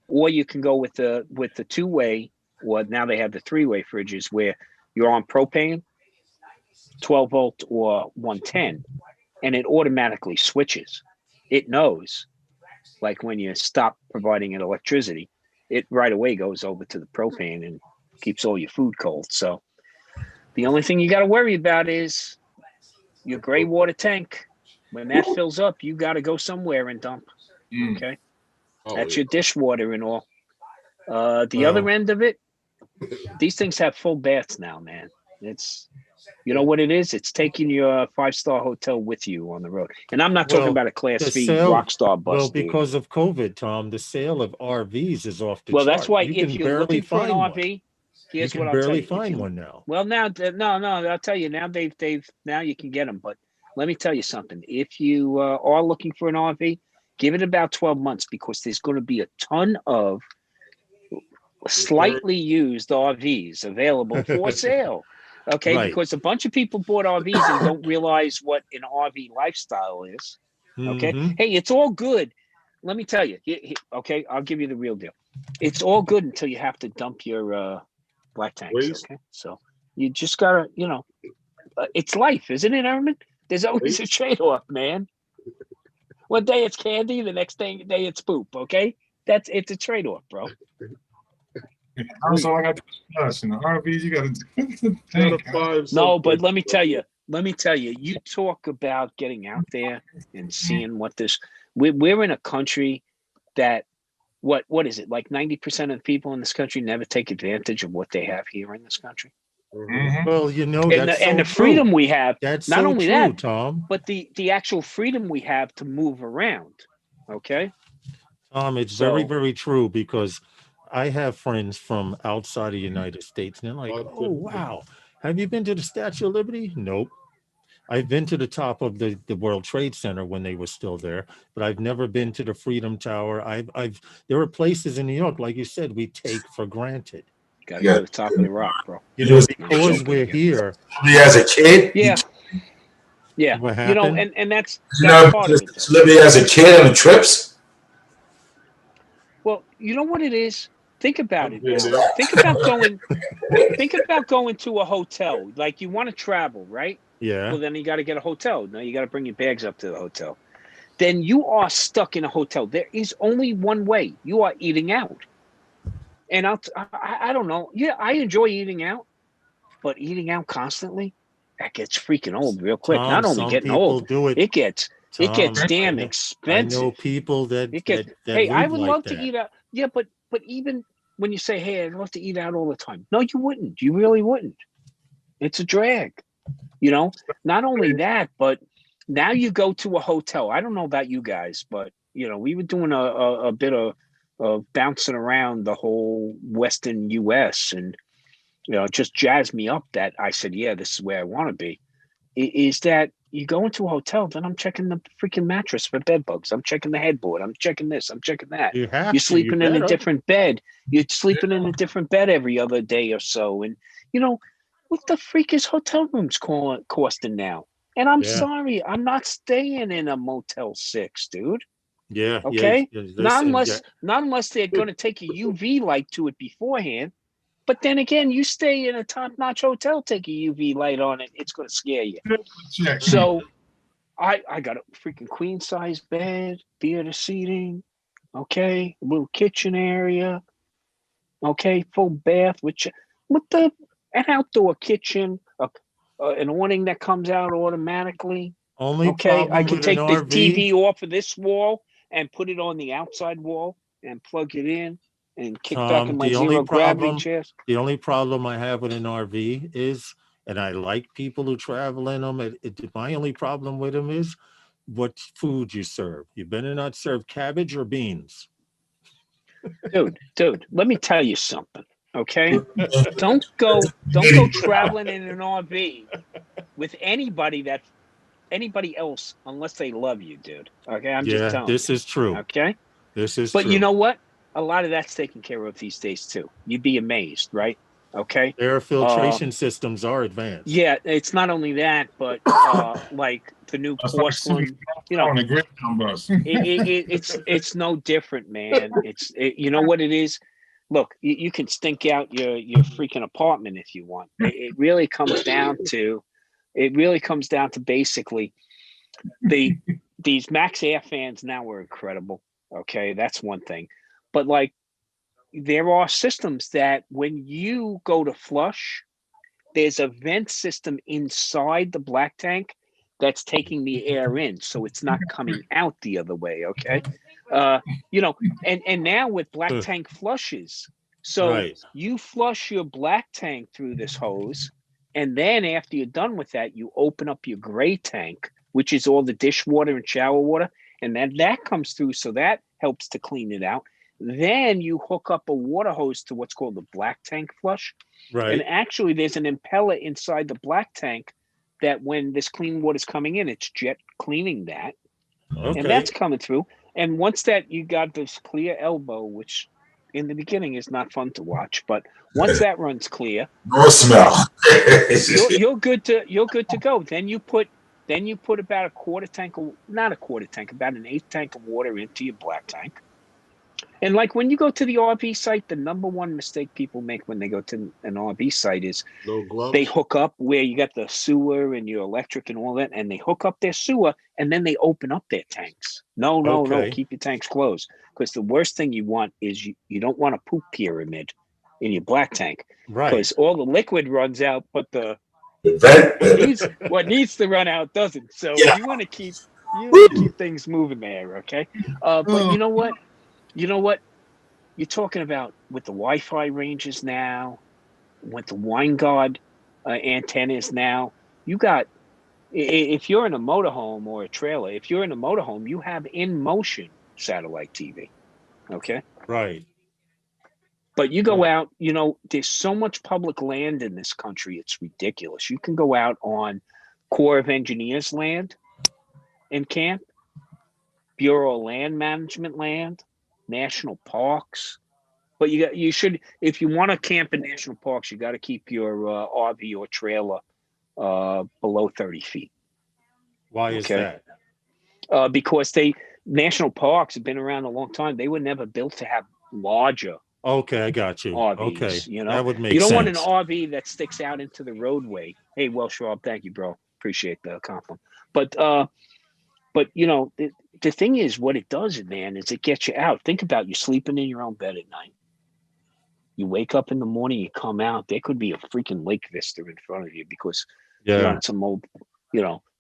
Speaker 2: or you can go with the two-way, or now they have the three-way fridges where you're on propane, 12-volt or 110, and it automatically switches. It knows. Like when you stop providing it electricity, it right away goes over to the propane and keeps all your food cold. So the only thing you got to worry about is your gray water tank. When that fills up, you got to go somewhere and dump. Okay. That's your dishwater and all. The other end of it, these things have full baths now, man. It's, you know what it is? It's taking your 5-star hotel with you on the road. And I'm not talking about a Class V Rockstar bus.
Speaker 3: Well, because of COVID, Tom, the sale of RVs is off the chart.
Speaker 2: Well, that's why if you're looking for an
Speaker 3: RV,
Speaker 2: here's what I'll tell you.
Speaker 3: You can barely find one now.
Speaker 2: Well, now, no, I'll tell you now. Now you can get them, but let me tell you something. If you are looking for an RV, give it about 12 months because there's going to be a ton of slightly used RVs available for sale. Okay,
Speaker 3: Right.
Speaker 2: because a bunch of people bought RVs and don't realize what an RV lifestyle is. Okay, hey, it's all good. Let me tell you. Okay, I'll give you the real deal. It's all good until you have to dump your black tanks.
Speaker 1: Waste.
Speaker 2: Okay, so you just gotta, it's life, isn't it, Herman? There's always a trade-off, man. One day it's candy, the next day it's poop. Okay, it's a trade-off, bro.
Speaker 4: That's all I got to discuss. In the RVs, you got to
Speaker 2: No, but let me tell you, you talk about getting out there and seeing what this. We're in a country that what is it, like 90% of the people in this country never take advantage of what they have here in this country.
Speaker 3: Well,
Speaker 2: And the freedom we have,
Speaker 3: that's
Speaker 2: not
Speaker 3: so
Speaker 2: only
Speaker 3: true,
Speaker 2: that,
Speaker 3: Tom.
Speaker 2: but the actual freedom we have to move around. Okay,
Speaker 3: Tom, it's very, very true, because I have friends from outside of the United States, and they're like, "Oh, wow, have you been to the Statue of Liberty?" Nope. I've been to the top of the World Trade Center when they were still there, but I've never been to the Freedom Tower. There are places in New York, like you said, we take for granted.
Speaker 2: Gotta go to the top of the rock, bro.
Speaker 3: Because we're here.
Speaker 5: As a kid,
Speaker 2: yeah.
Speaker 3: What happened?
Speaker 2: And that's part of it.
Speaker 5: Liberty as a kid on the trips.
Speaker 2: Well, you know what it is? Think about it now. Think about going to a hotel. Like, you want to travel, right?
Speaker 3: Yeah.
Speaker 2: Well, then you got to get a hotel. Now you got to bring your bags up to the hotel. Then you are stuck in a hotel. There is only one way. You are eating out. And I don't know. Yeah, I enjoy eating out, but eating out constantly, that gets freaking old real quick.
Speaker 3: Tom,
Speaker 2: Not only
Speaker 3: some
Speaker 2: getting
Speaker 3: people
Speaker 2: old,
Speaker 3: do it.
Speaker 2: it gets damn
Speaker 3: I
Speaker 2: expensive.
Speaker 3: know people that
Speaker 2: Hey, I
Speaker 3: live
Speaker 2: would
Speaker 3: like
Speaker 2: love
Speaker 3: that.
Speaker 2: to eat out. Yeah, but even when you say, hey, I'd love to eat out all the time. No, you wouldn't. You really wouldn't. It's a drag. Not only that, but now you go to a hotel. I don't know about you guys, but we were doing a bit of bouncing around the whole Western US, and it just jazzed me up that I said, yeah, this is where I want to be. Is that you go into a hotel, then I'm checking the freaking mattress for bed bugs. I'm checking the headboard. I'm checking this. I'm checking that. You're sleeping in a different bed. You're sleeping in a different bed every other day or so. And, what the freak is hotel rooms costing now? And I'm sorry, I'm not staying in a Motel 6, dude.
Speaker 3: Yeah.
Speaker 2: Okay.
Speaker 3: Yeah,
Speaker 2: not unless they're going to take a UV light to it beforehand. But then again, you stay in a top-notch hotel, take a UV light on it, it's going to scare you. So I got a freaking queen-size bed, theater seating, okay, a little kitchen area, okay, full bath, an outdoor kitchen, an awning that comes out automatically.
Speaker 3: Only
Speaker 2: okay, I can take the
Speaker 3: RV,
Speaker 2: TV off of this wall and put it on the outside wall and plug it in and kick back in my zero gravity chairs.
Speaker 3: The only problem I have with an RV is, and I like people who travel in them, my only problem with them is what food you serve. You better not serve cabbage or beans.
Speaker 2: Dude, let me tell you something, okay? Don't go traveling in an RV with anybody else unless they love you, dude. Okay, I'm just telling you.
Speaker 3: This is true.
Speaker 2: Okay?
Speaker 3: This is true.
Speaker 2: But you know what? A lot of that's taken care of these days too. You'd be amazed, right? Okay.
Speaker 3: Air filtration systems are advanced.
Speaker 2: Yeah, it's not only that, but like the new porcelain,
Speaker 4: on a great bus.
Speaker 2: it's no different, man. You know what it is? Look, you can stink out your freaking apartment if you want. It really comes down to basically these Max Air fans now are incredible. Okay, that's one thing. But like, there are systems that when you go to flush, there's a vent system inside the black tank that's taking the air in, so it's not coming out the other way. Okay, and now with black tank flushes, so you flush your black tank through this hose, and then after you're done with that, you open up your gray tank, which is all the dishwater and shower water, and then that comes through, so that helps to clean it out. Then you hook up a water hose to what's called the black tank flush.
Speaker 3: Right.
Speaker 2: And actually, there's an impeller inside the black tank that when this clean water is coming in, it's jet cleaning that,
Speaker 3: Okay.
Speaker 2: and that's coming through. And once that you got this clear elbow, which in the beginning is not fun to watch, but once that runs clear,
Speaker 5: No smell.
Speaker 2: you're good to go. Then you put about a quarter tank of, not a quarter tank, about an eighth tank of water into your black tank. And like when you go to the RV site, the number one mistake people make when they go to an RV site is
Speaker 1: No gloves.
Speaker 2: they hook up where you got the sewer and your electric and all that, and they hook up their sewer and then they open up their tanks. No,
Speaker 3: Okay.
Speaker 2: keep your tanks closed, because the worst thing you want is you don't want a poop pyramid in your black tank,
Speaker 3: Right.
Speaker 2: because all the liquid runs out, but the
Speaker 5: Vent.
Speaker 2: what needs to run out doesn't. So
Speaker 5: Yeah.
Speaker 2: you want to keep things moving there, okay? But you know what? You're talking about with the Wi-Fi ranges now, with the WineGuard antennas now. You got, if you're in a motorhome or a trailer, if you're in a motorhome, you have in motion satellite TV, okay?
Speaker 3: Right.
Speaker 2: But you go out, there's so much public land in this country, it's ridiculous. You can go out on Corps of Engineers land and camp, Bureau of Land Management land, national parks. But you should, if you want to camp in national parks, you got to keep your RV or trailer below 30 feet.
Speaker 3: Why is that?
Speaker 2: Because national parks have been around a long time. They were never built to have larger
Speaker 3: Okay, I got you.
Speaker 2: RVs.
Speaker 3: Okay, that would make
Speaker 2: you don't
Speaker 3: sense.
Speaker 2: want an RV that sticks out into the roadway. Hey, Welsh Rob, thank you, bro. Appreciate the compliment. But the thing is, what it does, man, is it gets you out. Think about you sleeping in your own bed at night. You wake up in the morning, you come out, there could be a freaking lake vista in front of you because you're on some old,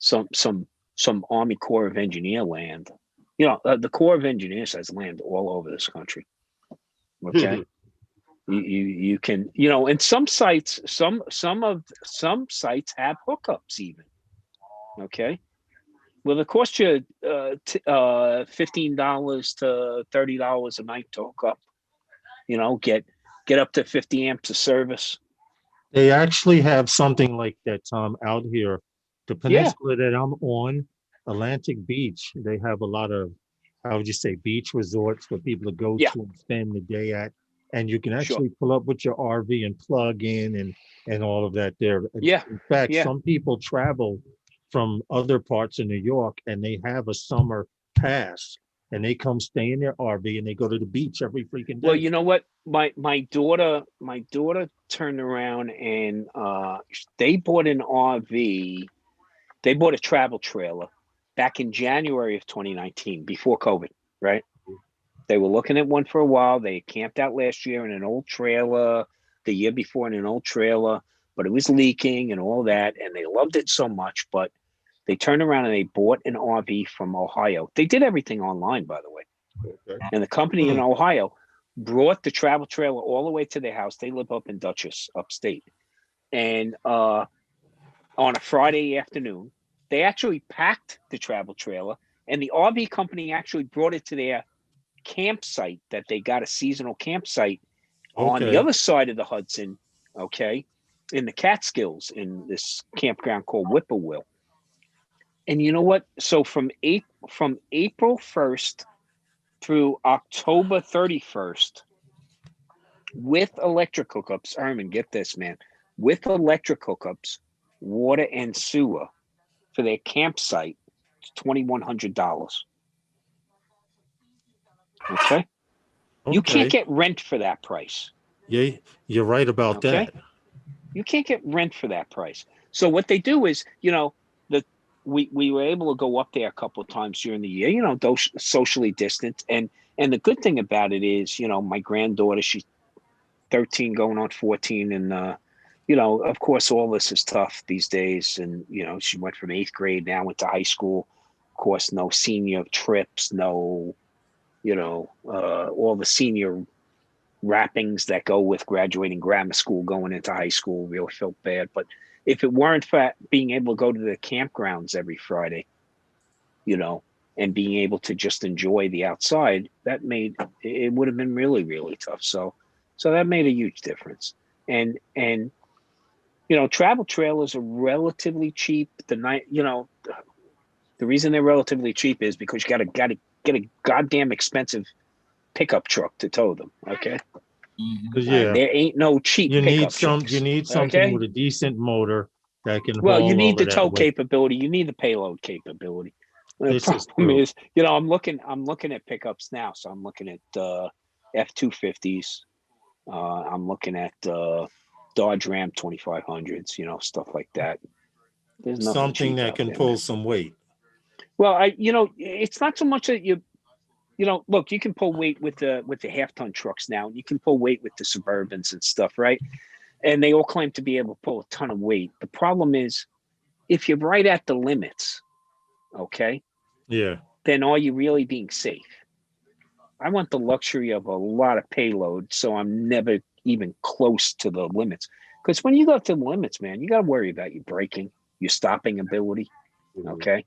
Speaker 2: some Army Corps of Engineer land. The Corps of Engineers has land all over this country. Okay. You can, and some sites, some sites have hookups even. Okay. Well, it costs you $15 to $30 a night to hook up. Get up to 50 amps of service.
Speaker 3: They actually have something like that, Tom, out here. The peninsula that I'm on, Atlantic Beach, they have a lot of, how would you say, beach resorts for people to go to and spend the day at. And you can actually pull up with your RV and plug in and all of that there.
Speaker 2: Yeah.
Speaker 3: In fact, some people travel from other parts of New York and they have a summer pass and they come stay in their RV and they go to the beach every freaking day.
Speaker 2: Well, you know what? My daughter turned around and they bought an RV. They bought a travel trailer back in January of 2019, before COVID, right? They were looking at one for a while. They camped out last year in an old trailer, the year before in an old trailer, but it was leaking and all that, and they loved it so much. But they turned around and they bought an RV from Ohio. They did everything online, by the way. Okay. And the company in Ohio brought the travel trailer all the way to their house. They live up in Dutchess, upstate. And on a Friday afternoon, they actually packed the travel trailer, and the RV company actually brought it to their campsite that they got, a seasonal campsite on the other side of the Hudson, in the Catskills, in this campground called Whippoorwill. And you know what? So from April 1st through October 31st, with electric hookups, Herman, get this, man, with electric hookups, water and sewer for their campsite, it's $2,100. Okay? You can't get rent for that price.
Speaker 3: Yeah, you're right about that.
Speaker 2: You can't get rent for that price. So what they do is, we were able to go up there a couple of times during the year, those socially distant. And the good thing about it is, my granddaughter, she's 13 going on 14. And, of course, all this is tough these days. And, she went from 8th grade, now went to high school. Of course, no senior trips, no, all the senior wrappings that go with graduating grammar school, going into high school. Really felt bad. But if it weren't for being able to go to the campgrounds every Friday, and being able to just enjoy the outside, it would have been really, really tough. So that made a huge difference. And travel trailers are relatively cheap. The reason they're relatively cheap is because you gotta get a goddamn expensive pickup truck to tow them. Okay.
Speaker 3: Yeah,
Speaker 2: There ain't no cheap
Speaker 3: you need
Speaker 2: pickup trucks.
Speaker 3: you need something
Speaker 2: Okay.
Speaker 3: with a decent motor that can
Speaker 2: Well, you
Speaker 3: haul
Speaker 2: need
Speaker 3: all
Speaker 2: the
Speaker 3: of that
Speaker 2: tow
Speaker 3: weight.
Speaker 2: capability. You need the payload capability. The
Speaker 3: This is
Speaker 2: problem
Speaker 3: true.
Speaker 2: is, I'm looking at pickups now. So I'm looking at F-250s. I'm looking at Dodge Ram 2500s. Stuff like that. There's nothing
Speaker 3: Something
Speaker 2: cheap
Speaker 3: that
Speaker 2: out
Speaker 3: can
Speaker 2: there,
Speaker 3: pull
Speaker 2: man.
Speaker 3: some weight.
Speaker 2: Well, it's not so much that look, you can pull weight with the half-ton trucks now. You can pull weight with the Suburbans and stuff, right? And they all claim to be able to pull a ton of weight. The problem is, if you're right at the limits, okay,
Speaker 3: Yeah.
Speaker 2: then are you really being safe? I want the luxury of a lot of payload, so I'm never even close to the limits. Because when you go to the limits, man, you got to worry about your braking, your stopping ability, okay?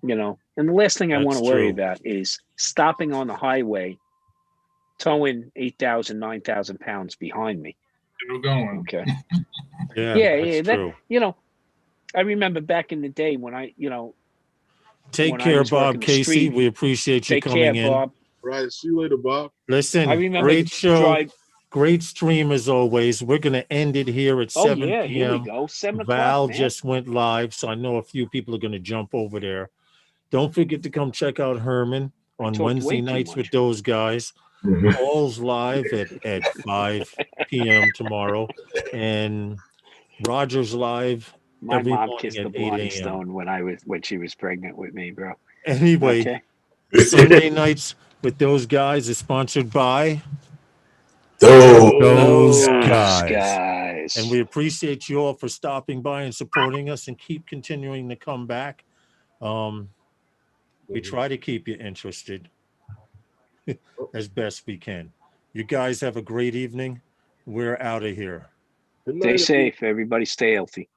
Speaker 2: And the last thing I want
Speaker 3: That's
Speaker 2: to worry
Speaker 3: true.
Speaker 2: about is stopping on the highway, towing 8,000, 9,000 pounds behind me.
Speaker 4: Still going.
Speaker 2: Okay.
Speaker 3: Yeah, that's
Speaker 2: That,
Speaker 3: true.
Speaker 2: I remember back in the day when
Speaker 3: Take
Speaker 2: when I
Speaker 3: care,
Speaker 2: was working
Speaker 3: Bob
Speaker 2: the
Speaker 3: Casey.
Speaker 2: street.
Speaker 3: We appreciate you
Speaker 2: Take care,
Speaker 3: coming in.
Speaker 2: Bob.
Speaker 1: Right. See you later, Bob.
Speaker 2: I
Speaker 3: Listen,
Speaker 2: remember
Speaker 3: great show.
Speaker 2: drive.
Speaker 3: Great stream as always. We're going to end it here at
Speaker 2: Oh
Speaker 3: 7
Speaker 2: yeah, here we
Speaker 3: p.m.
Speaker 2: go. 7
Speaker 3: Val
Speaker 2: o'clock, man.
Speaker 3: just went live, so I know a few people are going to jump over there. Don't forget to come check out Herman
Speaker 2: I
Speaker 3: on
Speaker 2: talked
Speaker 3: Wednesday
Speaker 2: way too
Speaker 3: nights with
Speaker 2: much.
Speaker 3: those guys. Paul's live at 5 p.m. tomorrow, and Roger's live
Speaker 2: My
Speaker 3: every
Speaker 2: mom
Speaker 3: morning
Speaker 2: kissed the
Speaker 3: at 8
Speaker 2: blind
Speaker 3: a.m.
Speaker 2: stone when she was pregnant with me, bro.
Speaker 3: Anyway,
Speaker 2: Okay.
Speaker 3: Sunday nights with those guys is sponsored by
Speaker 5: Those
Speaker 2: Those
Speaker 3: guys.
Speaker 2: guys.
Speaker 3: And we appreciate you all for stopping by and supporting us and keep continuing to come back. We try to keep you interested as best we can. You guys have a great evening. We're out of here.
Speaker 1: Good
Speaker 2: Stay
Speaker 1: night, everyone.
Speaker 2: safe, everybody. Stay healthy.